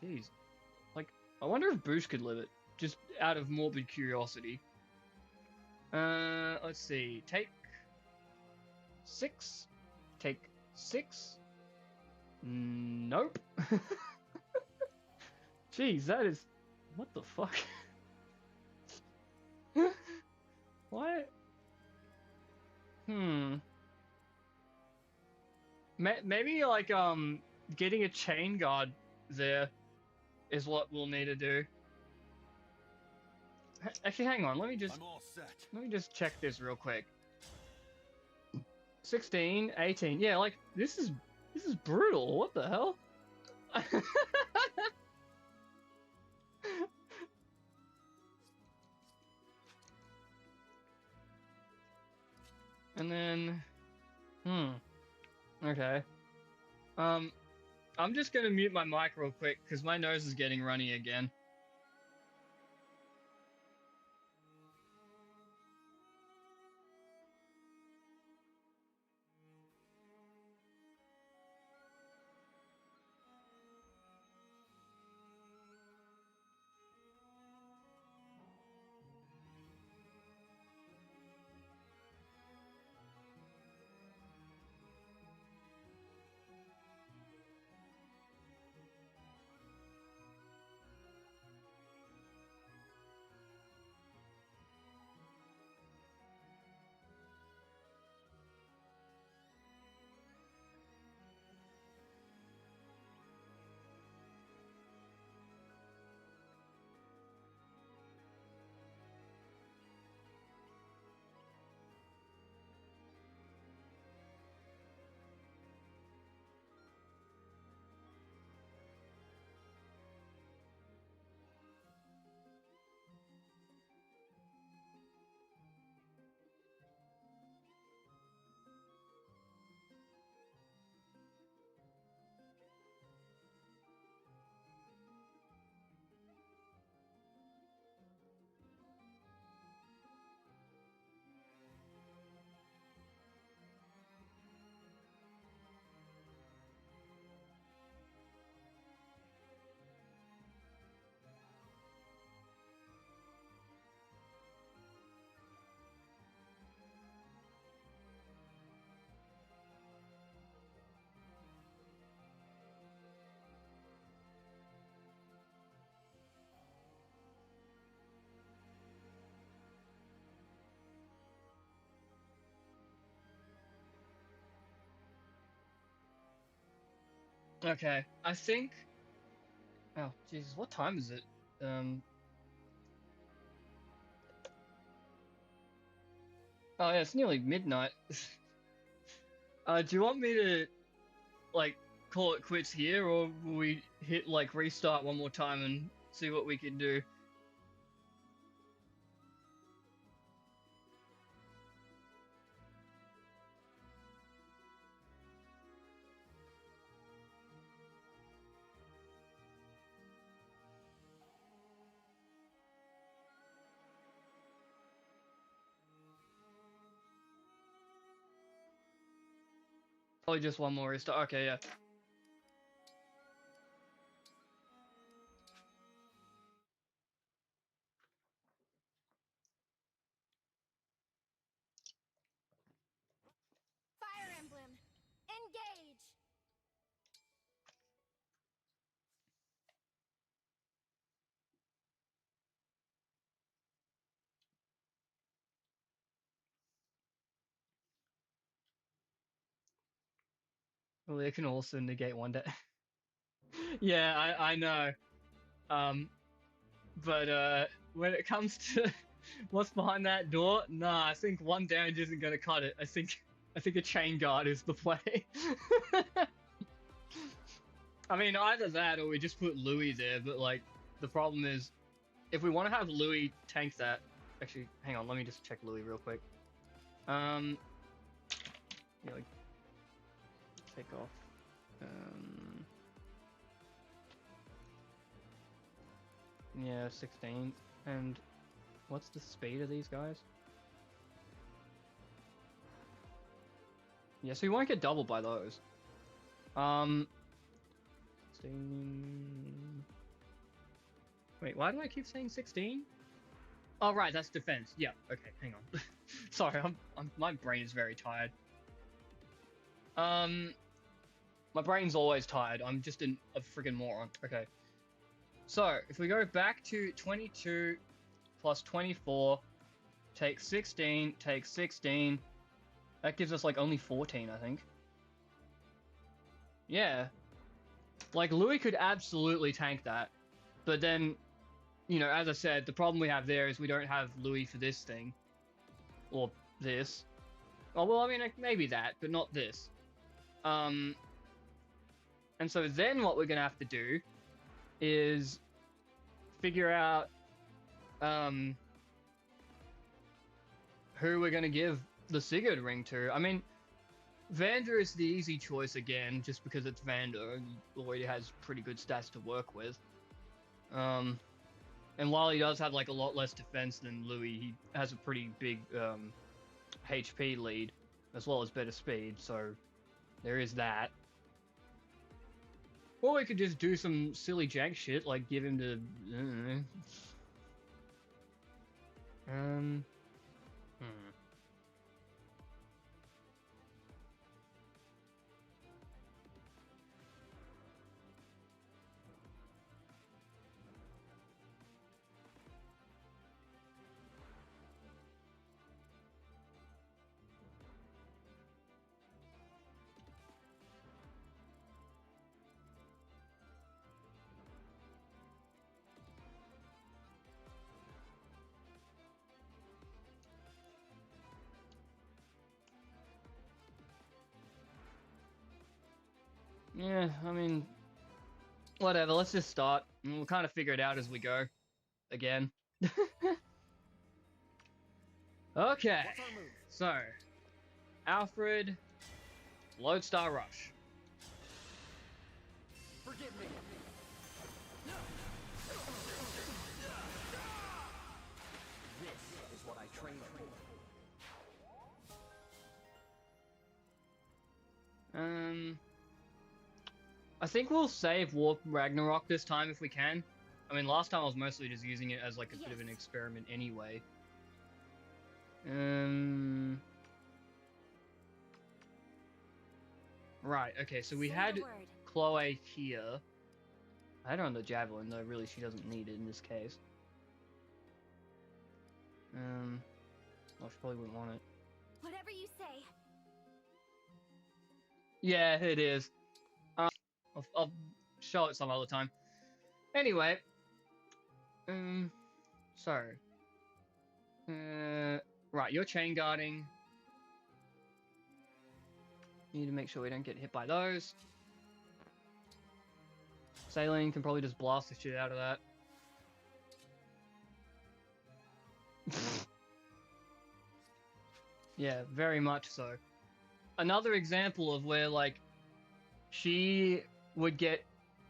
Jeez. Like, I wonder if Boosh could live it, just out of morbid curiosity. Let's see. Take 6. Take 6. Nope. Jeez, that is... What the fuck? What? Maybe, like, getting a chain guard there is what we'll need to do. Actually, hang on. Let me just check this real quick. 16, 18. Yeah, like this is brutal. What the hell? And then okay. I'm just gonna mute my mic real quick because my nose is getting runny again. Okay, I think. Oh, Jesus, what time is it? Oh yeah, it's nearly midnight. Do you want me to like call it quits here, or will we hit like restart one more time and see what we can do? Probably just one more restart. Okay, yeah. Fire Emblem. Engage. Well, it can also negate one day. Yeah, I know. Um, but when it comes to what's behind that door, nah, I think one damage isn't gonna cut it. I think a chain guard is the play. I mean, either that or we just put Louis there. But like, the problem is, if we want to have Louis tank that, actually, hang on, let me just check Louis real quick. Yeah, like, take off. Yeah, 16. And what's the speed of these guys? Yeah, so you won't get doubled by those. 16. Wait, why do I keep saying 16? Oh, right, that's defense. Yeah, okay, hang on. Sorry, my brain is very tired. My brain's always tired. I'm just a friggin' moron. Okay. So, if we go back to 22 plus 24, take 16, take 16, that gives us like only 14, I think. Yeah. Like, Louis could absolutely tank that. But then, you know, as I said, the problem we have there is we don't have Louis for this thing. Or this. Oh, well, I mean, like, maybe that, but not this. And so then what we're going to have to do is figure out who we're going to give the Sigurd ring to. I mean, Vander is the easy choice again, just because it's Vander and he already has pretty good stats to work with. And while he does have like a lot less defense than Louis, he has a pretty big HP lead, as well as better speed, so there is that. Or we could just do some silly jank shit, like give him to... Yeah, I mean, whatever, let's just start, and we'll kind of figure it out as we go, again. Okay, so, Alfred, Lodestar Rush. Forgive me. This is what I trained for. I think we'll save Warp Ragnarok this time if we can. I mean, last time I was mostly just using it as like a bit of an experiment anyway. Right, okay, so we had Chloe here. I had her on the Javelin, though really she doesn't need it in this case. Well, she probably wouldn't want it. Whatever you say. Yeah, it is. I'll show it some other time. Anyway, so, right, you're chain guarding. Need to make sure we don't get hit by those. Saline can probably just blast the shit out of that. Yeah, very much so. Another example of where, like, she would get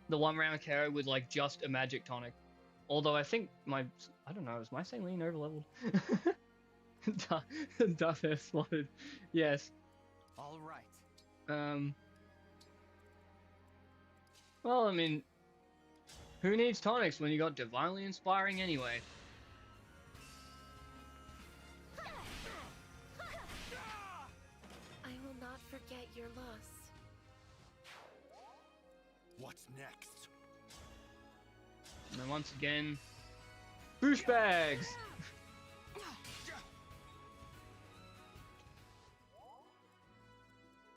the 1-round KO with, like, just a magic tonic. Although I think I don't know, is my Saline overleveled? Duff F spotted. Yes. All right. Well, I mean, who needs tonics when you got Divinely Inspiring anyway? I will not forget your loss. What's next? And then once again, boosh bags!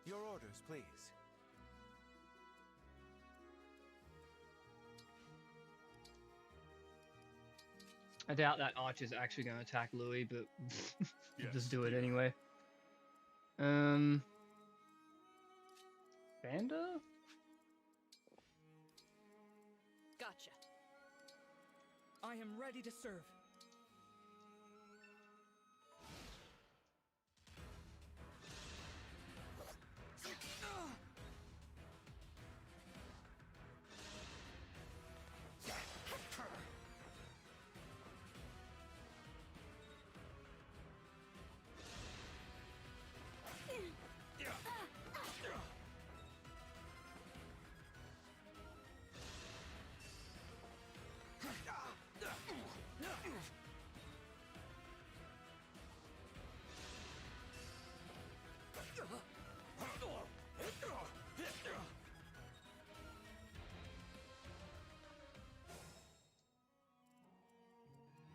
Your orders, please. I doubt that Archer's actually going to attack Louis, but we'll just do it anyway. Vanda? Gotcha. I am ready to serve.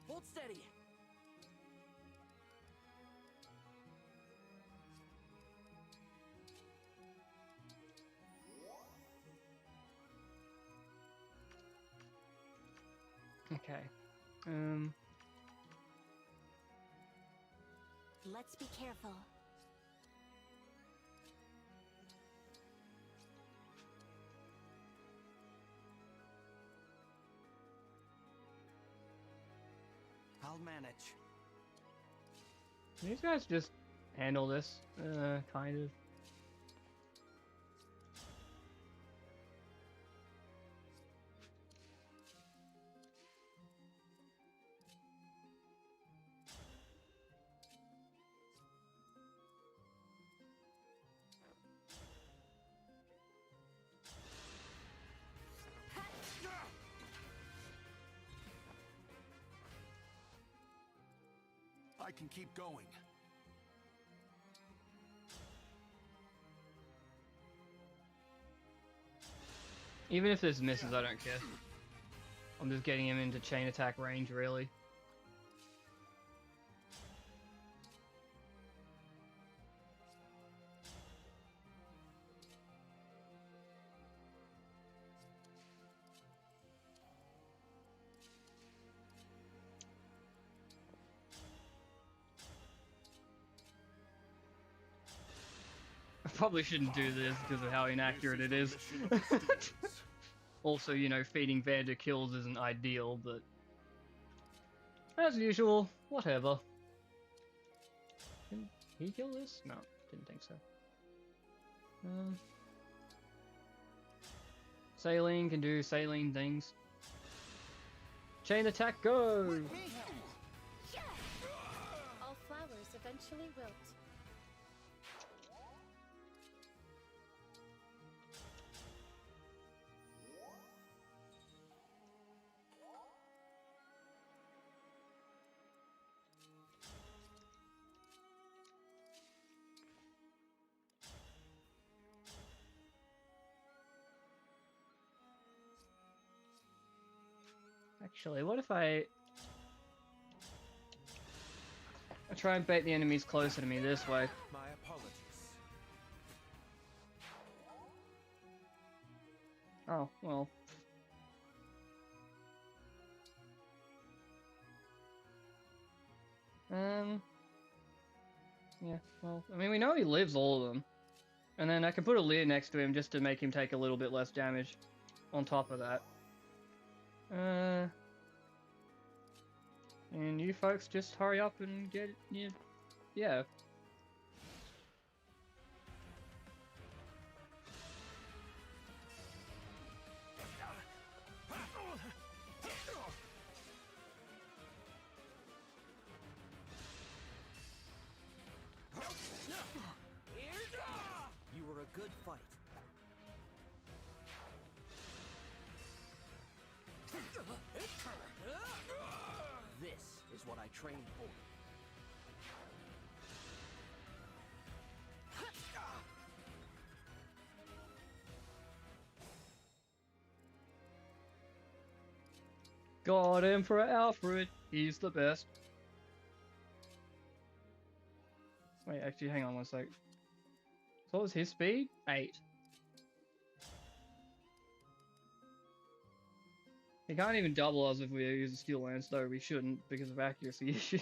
Hold steady. Okay. Let's be careful. I'll manage. Can these guys just handle this? Kind of. I can keep going. Even if this misses, I don't care. I'm just getting him into chain attack range, really. I probably shouldn't do this because of how inaccurate it is. Also, you know, feeding Vander kills isn't ideal, but as usual, whatever. Can he kill this? No, didn't think so. Saline can do saline things. Chain attack, go! All flowers eventually wilt. Actually, what if I try and bait the enemies closer to me this way? My apologies. Oh, well. Yeah, well, I mean, we know he lives all of them. And then I can put a Leer next to him just to make him take a little bit less damage on top of that. And you folks just hurry up and get, yeah. You were a good fight. This is what I trained for. God Emperor Alfred, he's the best. Wait, actually, hang on one sec. So what was his speed? 8. He can't even double us if we use a Steel Lance, though we shouldn't because of accuracy issues.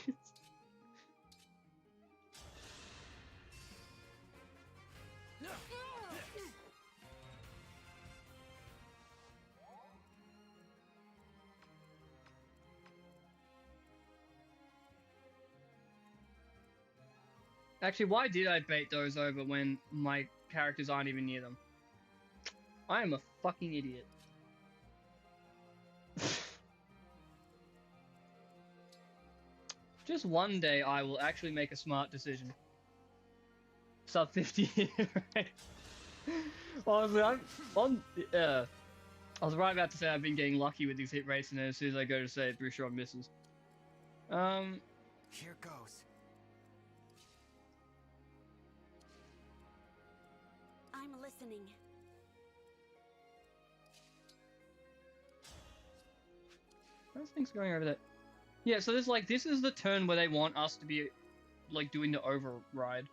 Actually, why did I bait those over when my characters aren't even near them? I am a fucking idiot. Just one day I will actually make a smart decision. Sub 50, right? Honestly, I was right about to say I've been getting lucky with these hit rates, and then as soon as I go to say it, Bruce misses. Here goes. I'm listening. How's things going over there? Yeah, so there's like, this is the turn where they want us to be, like, doing the override.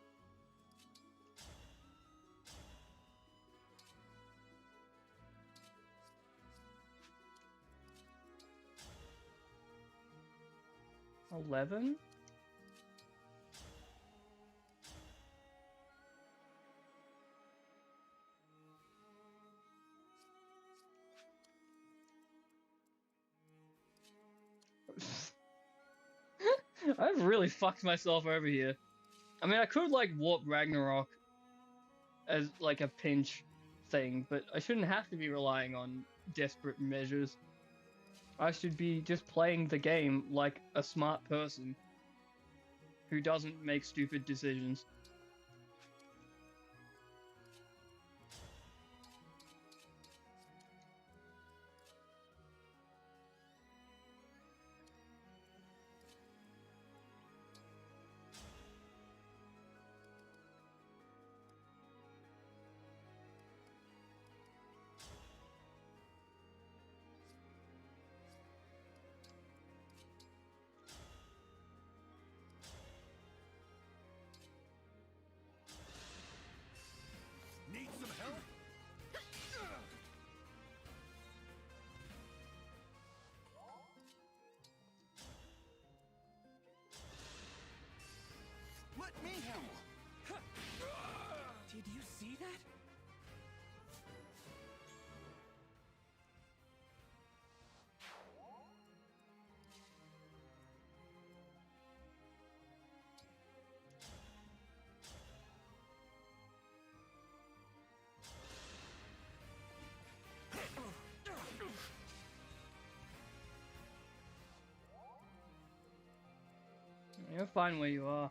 $11? I've really fucked myself over here. I mean, I could, like, warp Ragnarok as, like, a pinch thing, but I shouldn't have to be relying on desperate measures. I should be just playing the game like a smart person who doesn't make stupid decisions. Need some help? Let me help. Did you see that? You're fine where you are.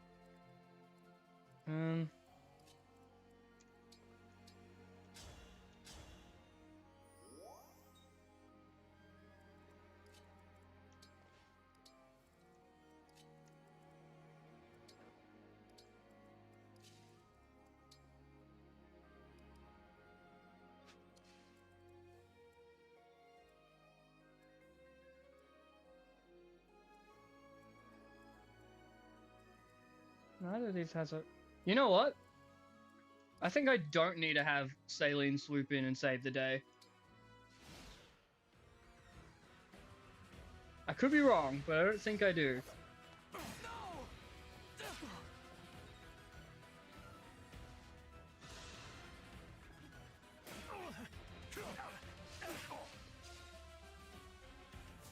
Neither of these has a... You know what? I think I don't need to have Saline swoop in and save the day. I could be wrong, but I don't think I do.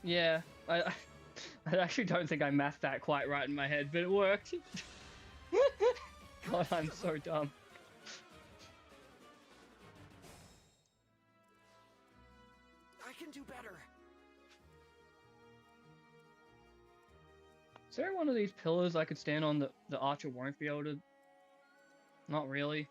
Yeah, I actually don't think I mathed that quite right in my head, but it worked. God, I'm so dumb. I can do better. Is there one of these pillars I could stand on that the archer won't be able to? Not really.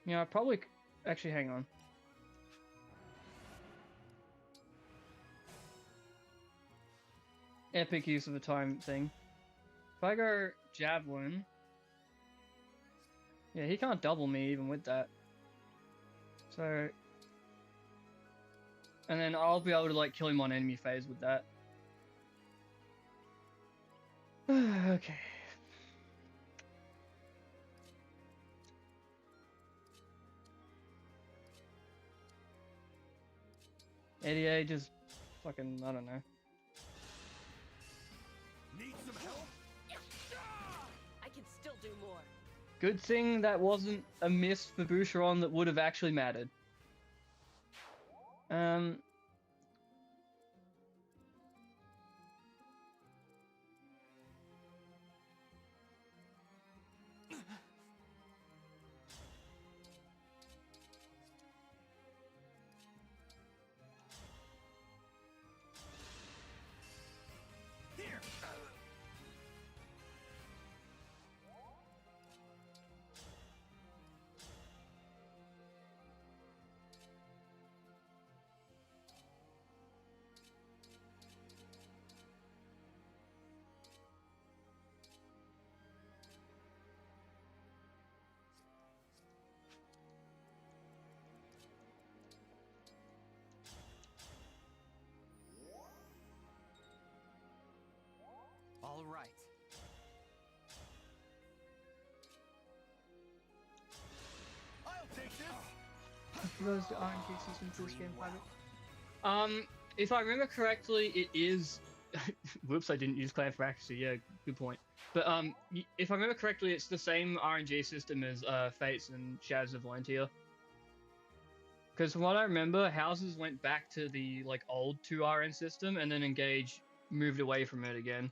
Yeah, I probably... Actually, hang on. Epic use of a time thing. If I go javelin... Yeah, he can't double me even with that. So... And then I'll be able to, like, kill him on enemy phase with that. Okay. ADA just fucking, I don't know. Need some help? I can still do more. Good thing that wasn't a miss for Boucheron that would have actually mattered. Here. 'All right. I'll take this. Those RNG system for this game private. If I remember correctly, it is. Whoops, I didn't use clan for accuracy. Yeah, good point. But if I remember correctly, it's the same RNG system as Fates and Shadows of Valentia. Because from what I remember, houses went back to the like old 2RN system, and then Engage moved away from it again.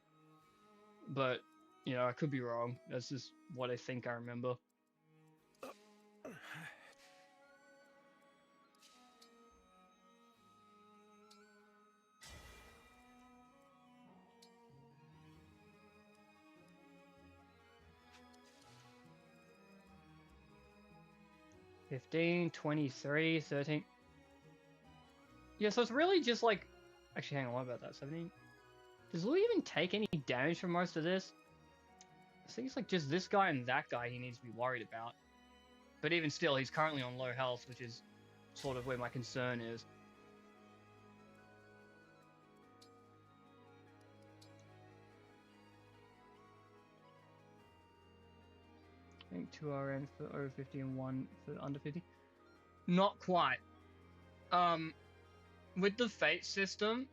But you know, I could be wrong. That's just what I think I remember. 15, 23, 13. Yeah, so it's really just like... Actually, hang on, what about that? 17? Does Louis even take any damage from most of this? I think it's like just this guy and that guy he needs to be worried about. But even still, he's currently on low health, which is sort of where my concern is. I think 2RN for over 50 and 1 for under 50. Not quite. With the Fate system,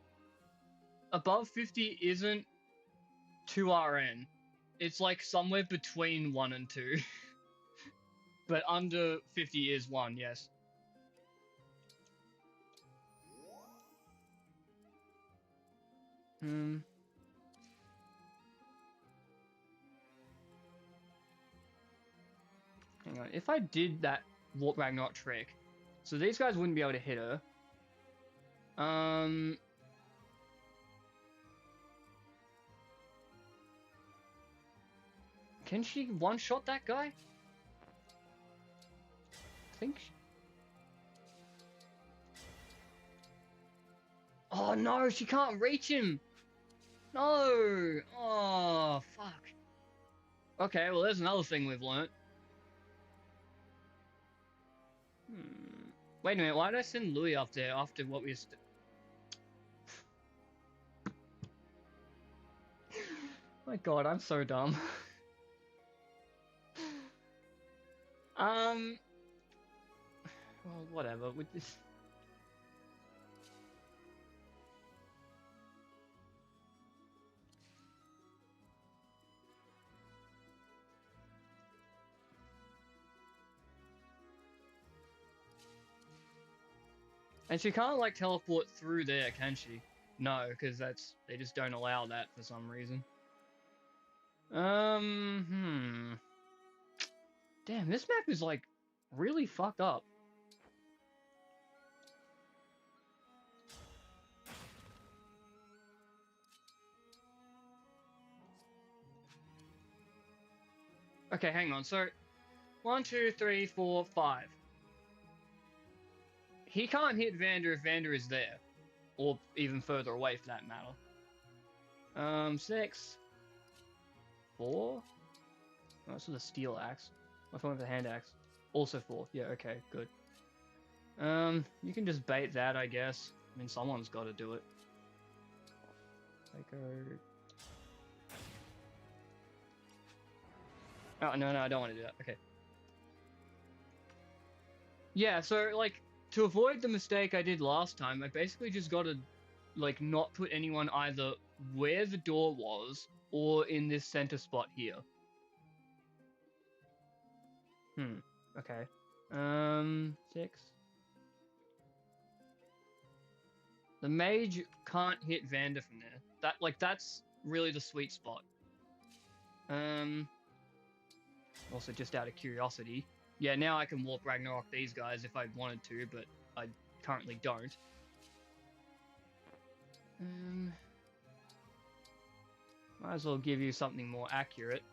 above 50 isn't 2RN. It's like somewhere between 1 and 2. But under 50 is 1, yes. Hang on, if I did that Warp Ragnarok trick, so these guys wouldn't be able to hit her. Can she one-shot that guy? I think she... Oh no, she can't reach him! No! Oh, fuck. Okay, well there's another thing we've learnt. Wait a minute, why did I send Louis up there after what we... My god, I'm so dumb. Well, whatever. With this... And she can't, like, teleport through there, can she? No, because that's... They just don't allow that for some reason. Damn, this map is, like, really fucked up. Okay, hang on. So, 1, 2, 3, 4, 5. He can't hit Vander if Vander is there. Or even further away, for that matter. 6. 4? Oh, that's with a steel axe. I thought with a hand axe. Also 4. Yeah, okay, good. You can just bait that, I guess. I mean, someone's got to do it. I go... Oh, no, I don't want to do that. Okay. Yeah, so, like, to avoid the mistake I did last time, I basically just got to, like, not put anyone either where the door was or in this center spot here. Okay. 6. The mage can't hit Vander from there. That's really the sweet spot. Also, just out of curiosity. Yeah, now I can warp Ragnarok these guys if I wanted to, but I currently don't. Might as well give you something more accurate.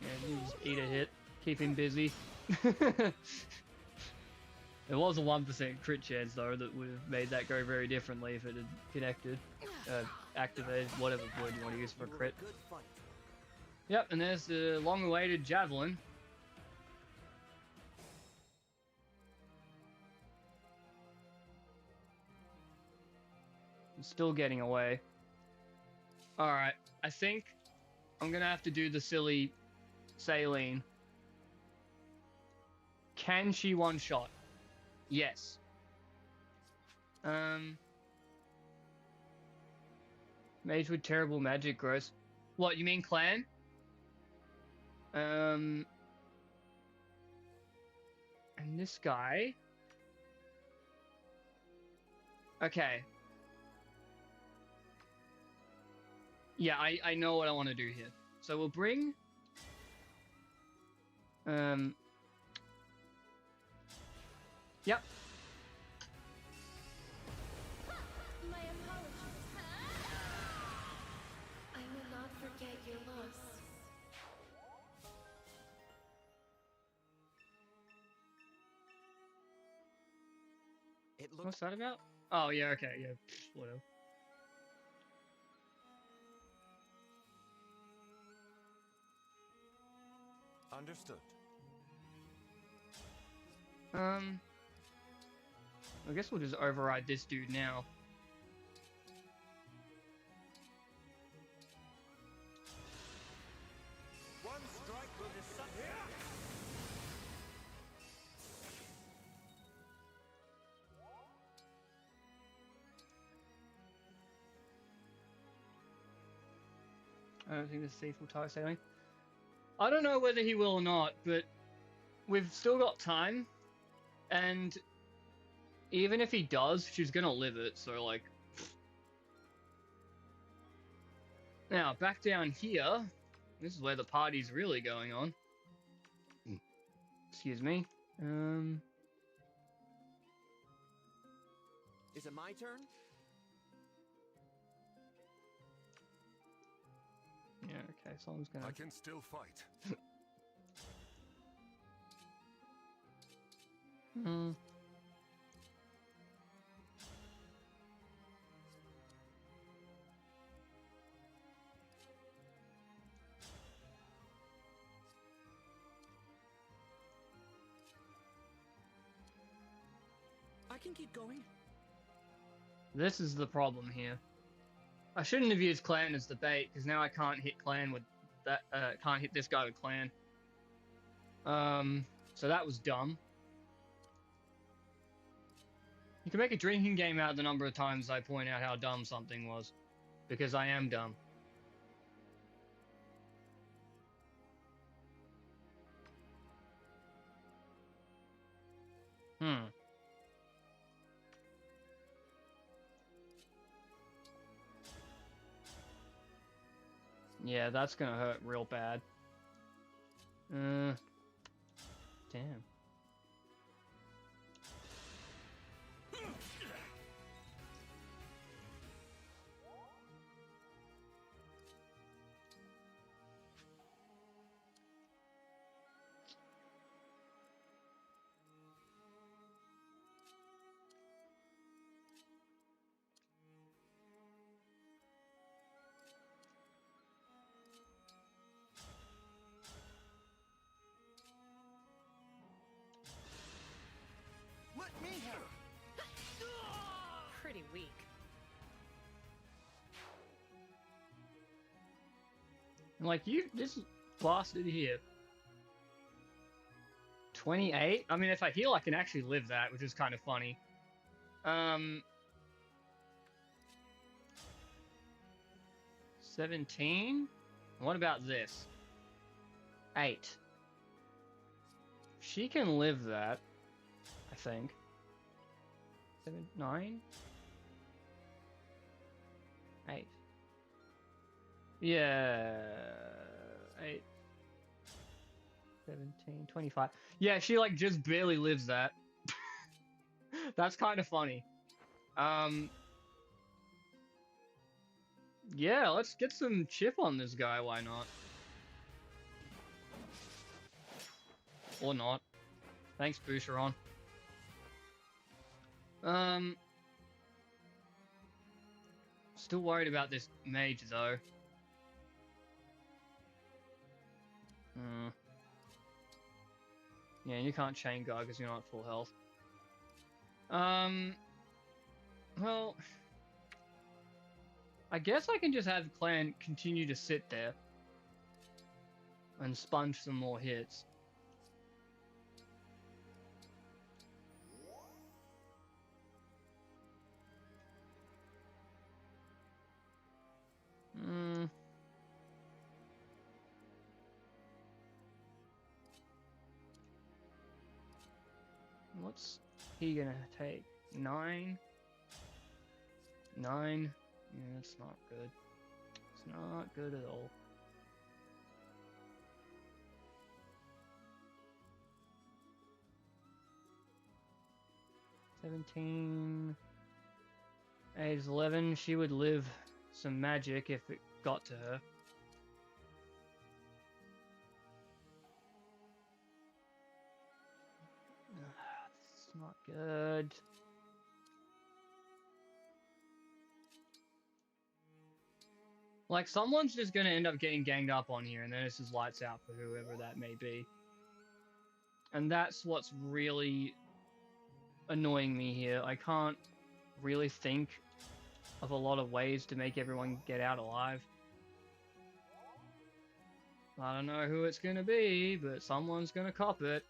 Yeah, you just eat a hit. Keep him busy. There was a 1% crit chance though that would have made that go very differently if it had connected, activated, whatever word you want to use for crit. Yep, and there's the long-awaited javelin. I'm still getting away. Alright, I think I'm gonna have to do the silly saline. Can she one-shot? Yes. Mage with terrible magic, gross. What, you mean clan? And this guy... Okay. Yeah, I know what I want to do here. So we'll bring... Yep. My apologies. I will not forget your loss. It What's looks that about? Oh, yeah, okay, yeah, whatever. Understood. I guess we'll just override this dude now. One strike will decide. I don't think this thief will target sailing. I don't know whether he will or not, but we've still got time, and even if he does, she's gonna live it, so like... Now, back down here, this is where the party's really going on. Excuse me. Is it my turn? Yeah, okay, someone's gonna... I can still fight. I can keep going. This is the problem here. I shouldn't have used clan as the bait, because now I can't hit clan with that. Can't hit this guy with clan. So that was dumb. You can make a drinking game out of the number of times I point out how dumb something was, because I am dumb. Yeah, that's gonna hurt real bad. Damn. Let me have it. Pretty weak. Like, this bastard here. 28? I mean, if I heal, I can actually live that, which is kind of funny. 17? What about this? 8. She can live that, I think. 7, 9? 8. Yeah, 8, 17, 25. Yeah, she like just barely lives that. That's kind of funny. Yeah, let's get some chip on this guy, why not? Or not. Thanks, Boucheron. Still worried about this mage, though. Yeah, you can't chain guard because you're not at full health. Well, I guess I can just have clan continue to sit there and sponge some more hits. What's he gonna take? 9? 9? Yeah, that's not good. It's not good at all. "17... age 11, she would live some magic if it got to her. It's not good. Like, someone's just gonna end up getting ganged up on here, and then it's just lights out for whoever that may be. And that's what's really annoying me here. I can't really think of a lot of ways to make everyone get out alive. I don't know who it's gonna be, but someone's gonna cop it.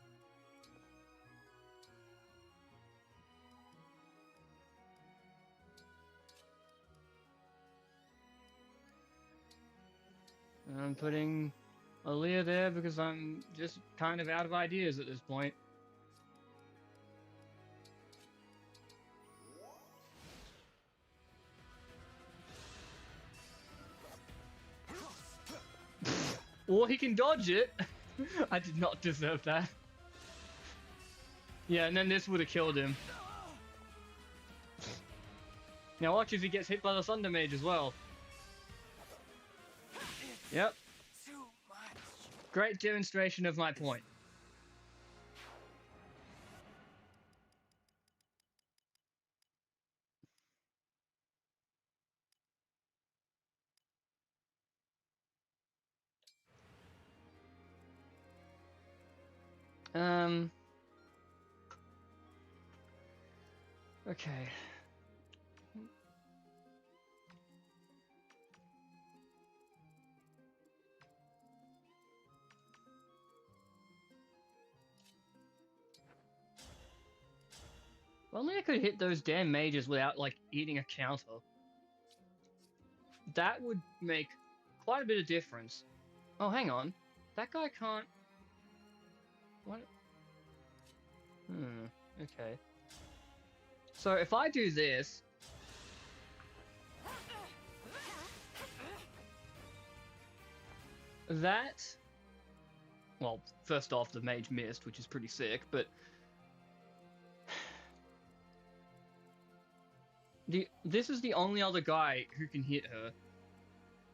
And I'm putting Aaliyah there because I'm just kind of out of ideas at this point. Or he can dodge it. I did not deserve that. Yeah, and then this would have killed him. Now watch if he gets hit by the Thunder Mage as well. Yep. Great demonstration of my point. Okay. If only I could hit those damn mages without, like, eating a counter. That would make quite a bit of difference. Oh, hang on. That guy can't... What? Okay. So if I do this... That... Well, first off, the mage missed, which is pretty sick, but... This is the only other guy who can hit her.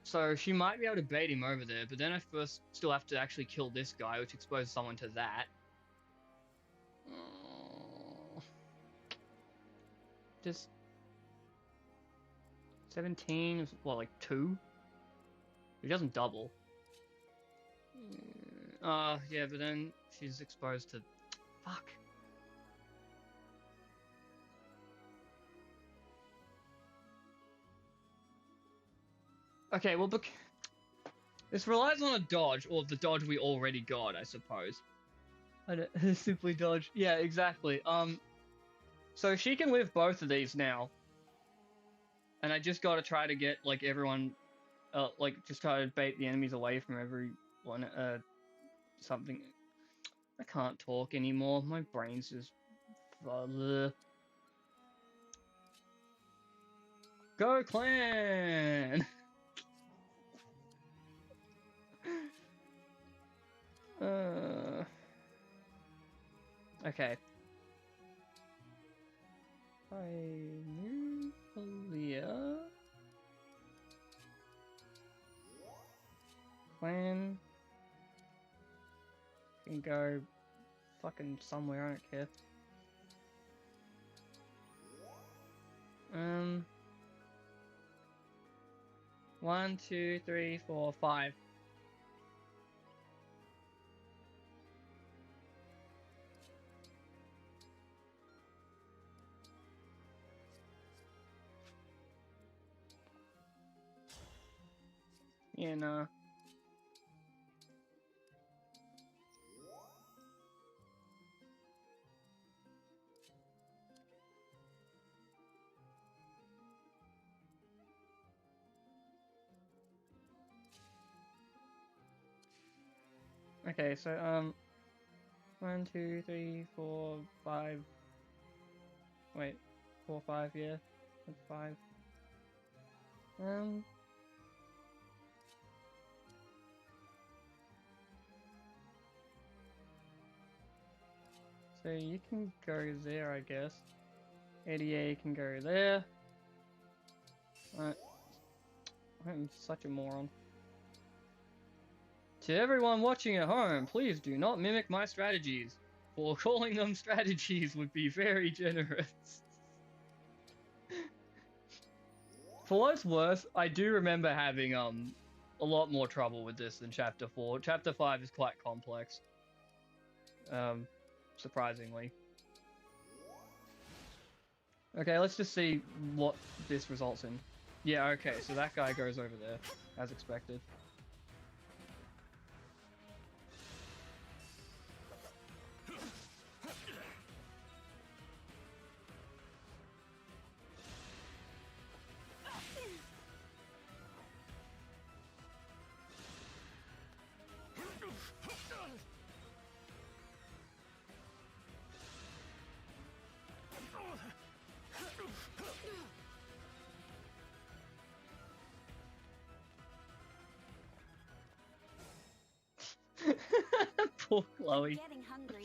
So she might be able to bait him over there, but then I first still have to actually kill this guy, which exposes someone to that. Just 17 is what, like 2? He doesn't double. Yeah, but then she's exposed to... Fuck. Okay, well, this relies on a dodge, or the dodge we already got, I suppose. I don't, simply dodge. Yeah, exactly. So she can live both of these now. And I just gotta try to get, like, everyone, like, just try to bait the enemies away from everyone, something. I can't talk anymore. My brain's just... Go clan! Okay. I move Aaliyah. Clan can go fucking somewhere, I don't care. 1, 2, 3, 4, 5. Yeah, no. Okay, so, 1, 2, 3, 4, 5. Wait, 4, 5, yeah. That's 5. So you can go there, I guess. 88 can go there. I'm such a moron. To everyone watching at home, please do not mimic my strategies, for calling them strategies would be very generous. For what it's worth, I do remember having a lot more trouble with this than Chapter 4. Chapter 5 is quite complex. Surprisingly. Okay, let's just see what this results in. Yeah, okay, so that guy goes over there, as expected. Poor Chloe. Getting hungry.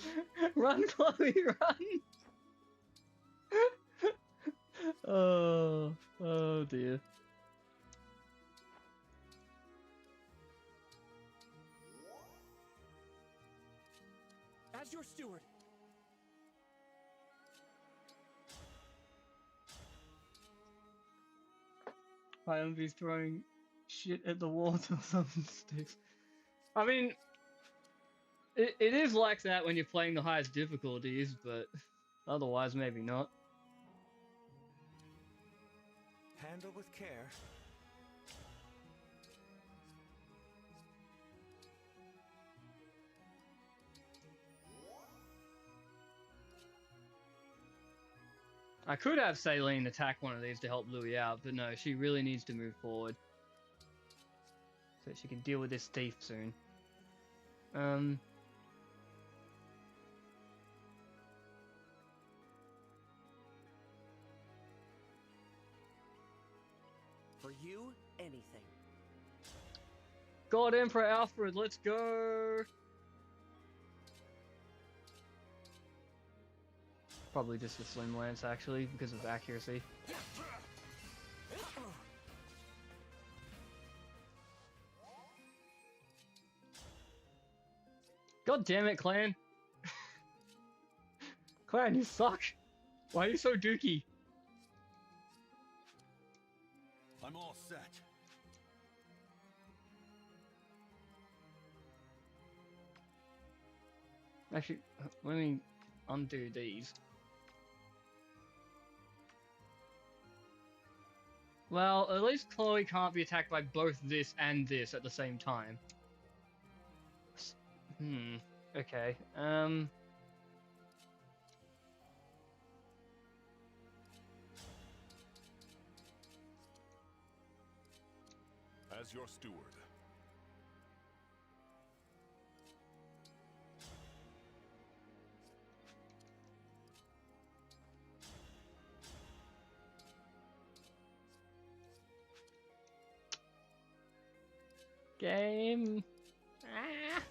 Run, Chloe, run! Oh dear. As your steward. Iambi's throwing shit at the wall till something sticks. I mean, it is like that when you're playing the highest difficulties, but otherwise maybe not. Handle with care. I could have Saline attack one of these to help Louis out, but no, she really needs to move forward. So she can deal with this thief soon. For you, anything. God Emperor Alfred, let's go! Probably just the Slim Lance, actually, because of accuracy. God damn it, Clan! Clan, you suck! Why are you so dookie? I'm all set. Actually, let me undo these. Well, at least Chloe can't be attacked by both this and this at the same time. Okay, As your steward. game. Ah.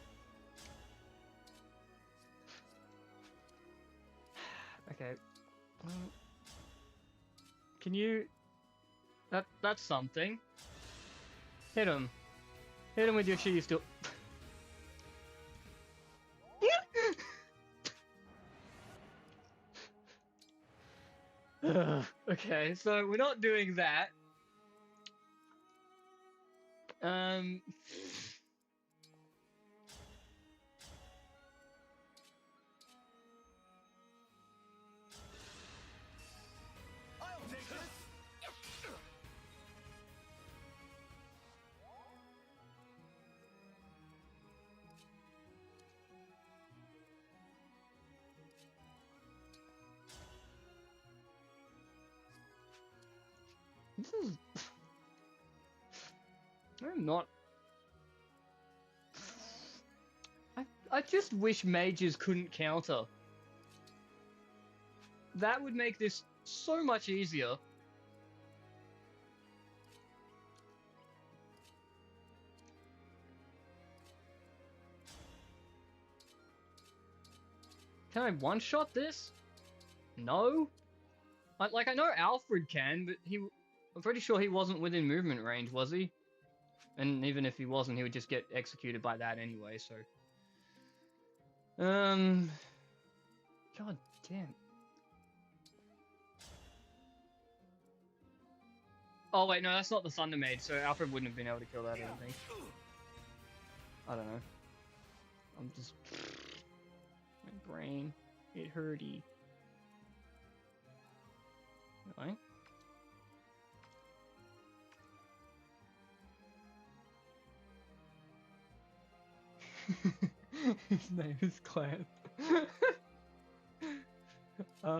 Okay. Can you... That's something. Hit him. Hit him with your shitty still. Okay, so we're not doing that. I'll take this. This is... I'm not... I just wish mages couldn't counter. That would make this so much easier. Can I one-shot this? No? Like, I know Alfred can, but I'm pretty sure he wasn't within movement range, was he? And even if he wasn't, he would just get executed by that anyway, so... God damn. Oh wait, no, that's not the Thunder Maid, so Alfred wouldn't have been able to kill that or anything. I don't know. I'm just... My brain. It hurty. Really? His name is Clan. I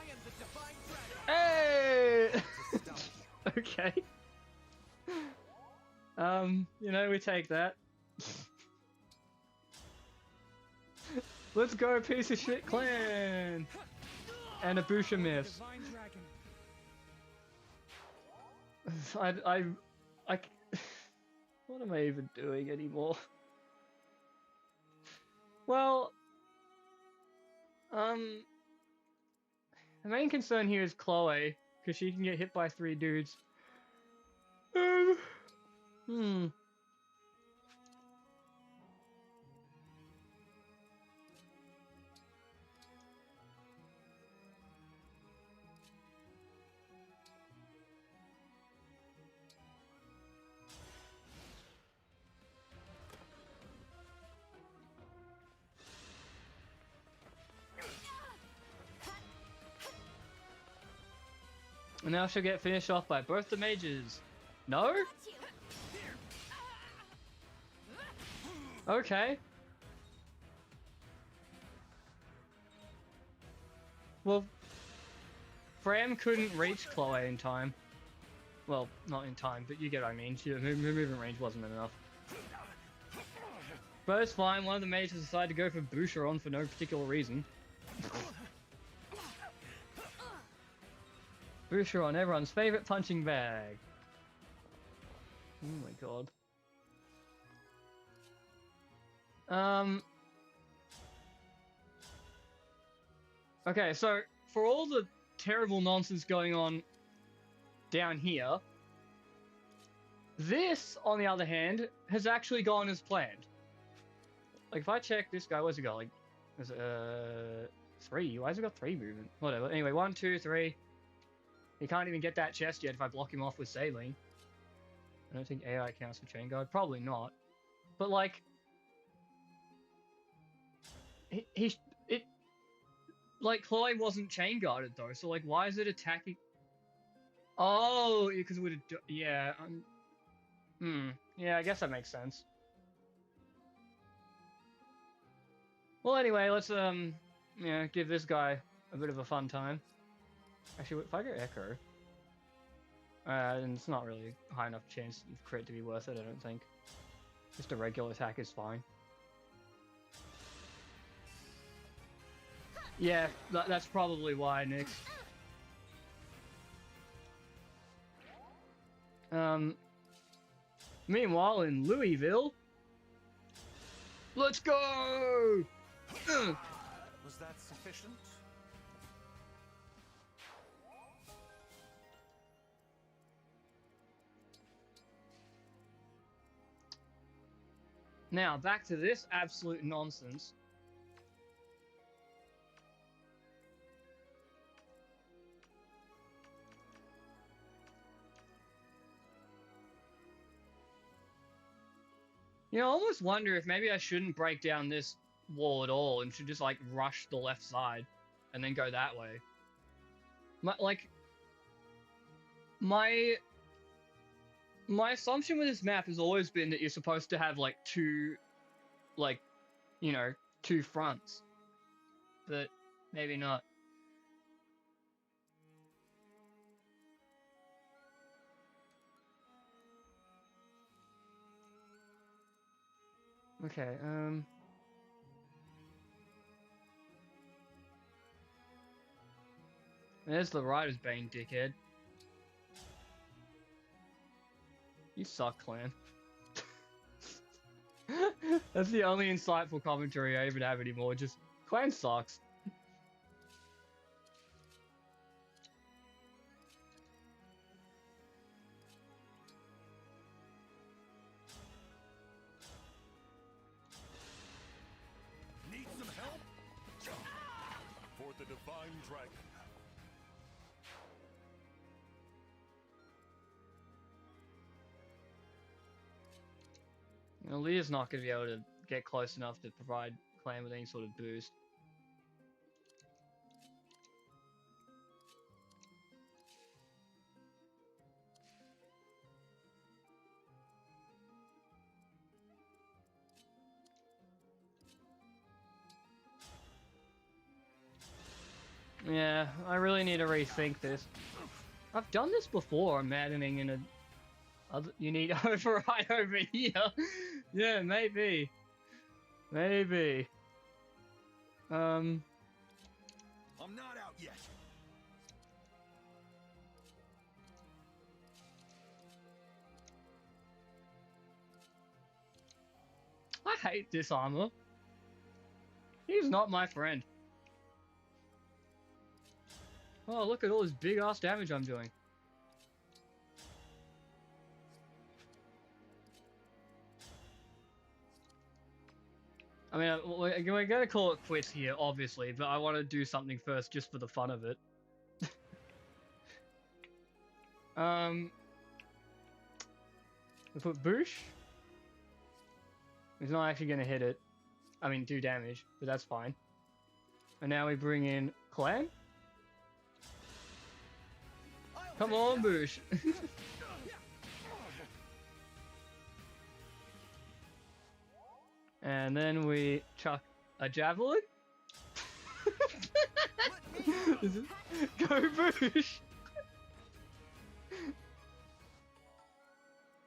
am the divine dragon. Hey! Okay. You know, we take that. Let's go, piece of shit clan! And a Busha miss. Divine dragon. What am I even doing anymore? Well, the main concern here is Chloe, because she can get hit by 3 dudes. And now she'll get finished off by both the mages. No? Got you. Okay. Well, Fram couldn't reach Chloe in time. Well, not in time, but you get what I mean. Her movement range wasn't enough. But it's fine, one of the mages decided to go for Boucheron for no particular reason. Boucheron, everyone's favorite punching bag. Oh my god. Okay, so for all the terrible nonsense going on down here, this, on the other hand, has actually gone as planned. Like, if I check this guy, where's he got? Like, there's 3. Why has he got 3 movement? Whatever. Anyway, 1, 2, 3. He can't even get that chest yet if I block him off with Saline. I don't think AI counts for Chain Guard. Probably not. But, like, like, Chloe wasn't chain guarded though, so like, why is it attacking? Oh, because it would have, yeah, yeah, I guess that makes sense. Well, anyway, let's, yeah, give this guy a bit of a fun time. Actually, if I go Echo, and it's not really a high enough chance for it to be worth it, I don't think. Just a regular attack is fine. Yeah, that's probably why, Nix. Meanwhile, in Louisville... Let's go! Was that sufficient? Now, back to this absolute nonsense. You know, I almost wonder if maybe I shouldn't break down this wall at all and should just, like, rush the left side and then go that way. My assumption with this map has always been that you're supposed to have, like, two fronts. But maybe not. Okay, there's the Rider's Bane, dickhead. You suck, clan. That's the only insightful commentary I even have anymore, just, clan sucks. Need some help? For the Divine Dragon. You know, Leah's not going to be able to get close enough to provide Clan with any sort of boost. Yeah, I really need to rethink this. I've done this before, maddening in a... You need override over here. Yeah, maybe. Maybe. I'm not out yet. I hate this armor. He's not my friend. Oh, look at all this big ass damage I'm doing. I mean, we're gonna call it quits here, obviously, but I want to do something first just for the fun of it. We put Boosh. He's not actually gonna hit it. I mean, do damage, but that's fine. And now we bring in Clan. I'll Come on, Bush. And then we chuck a javelin. Go Bush.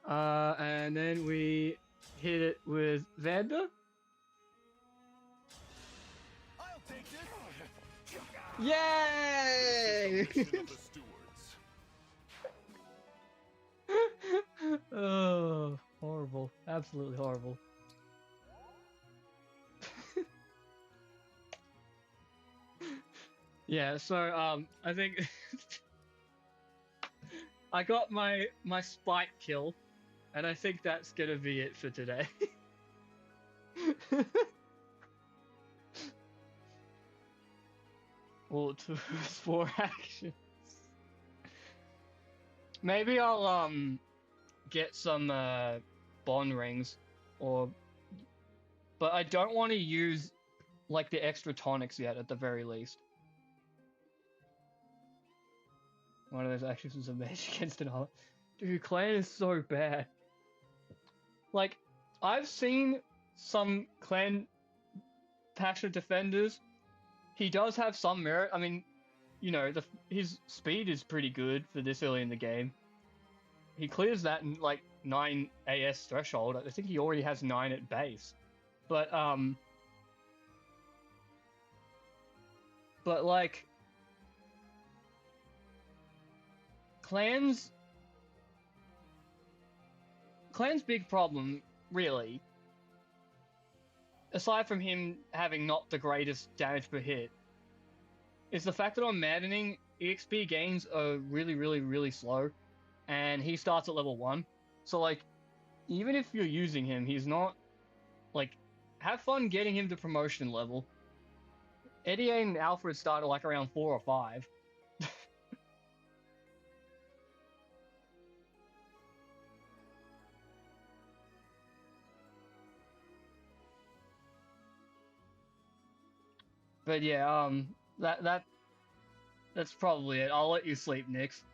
And then we hit it with Vander. I'll take this. Yay! Mission of the stewards. Oh, horrible. Absolutely horrible. Yeah, so I think I got my spike kill, and I think that's gonna be it for today. Well, two, 4 actions. Maybe I'll get some bond rings, but I don't want to use like the extra tonics yet. At the very least, one of those actions was a mage against an armor. Dude, clan is so bad. Like, I've seen some clan passionate defenders. He does have some merit. I mean, you know, his speed is pretty good for this early in the game. He clears that in like 9 AS threshold. I think he already has 9 at base. But like Clan's big problem, really, aside from him having not the greatest damage per hit, is the fact that on Maddening, EXP gains are really, really, really slow, and he starts at level 1. So, like, even if you're using him, he's not, like, have fun getting him to promotion level. Eddie and Alfred start at, like, around 4 or 5. But yeah, that's probably it. I'll let you sleep, Nix.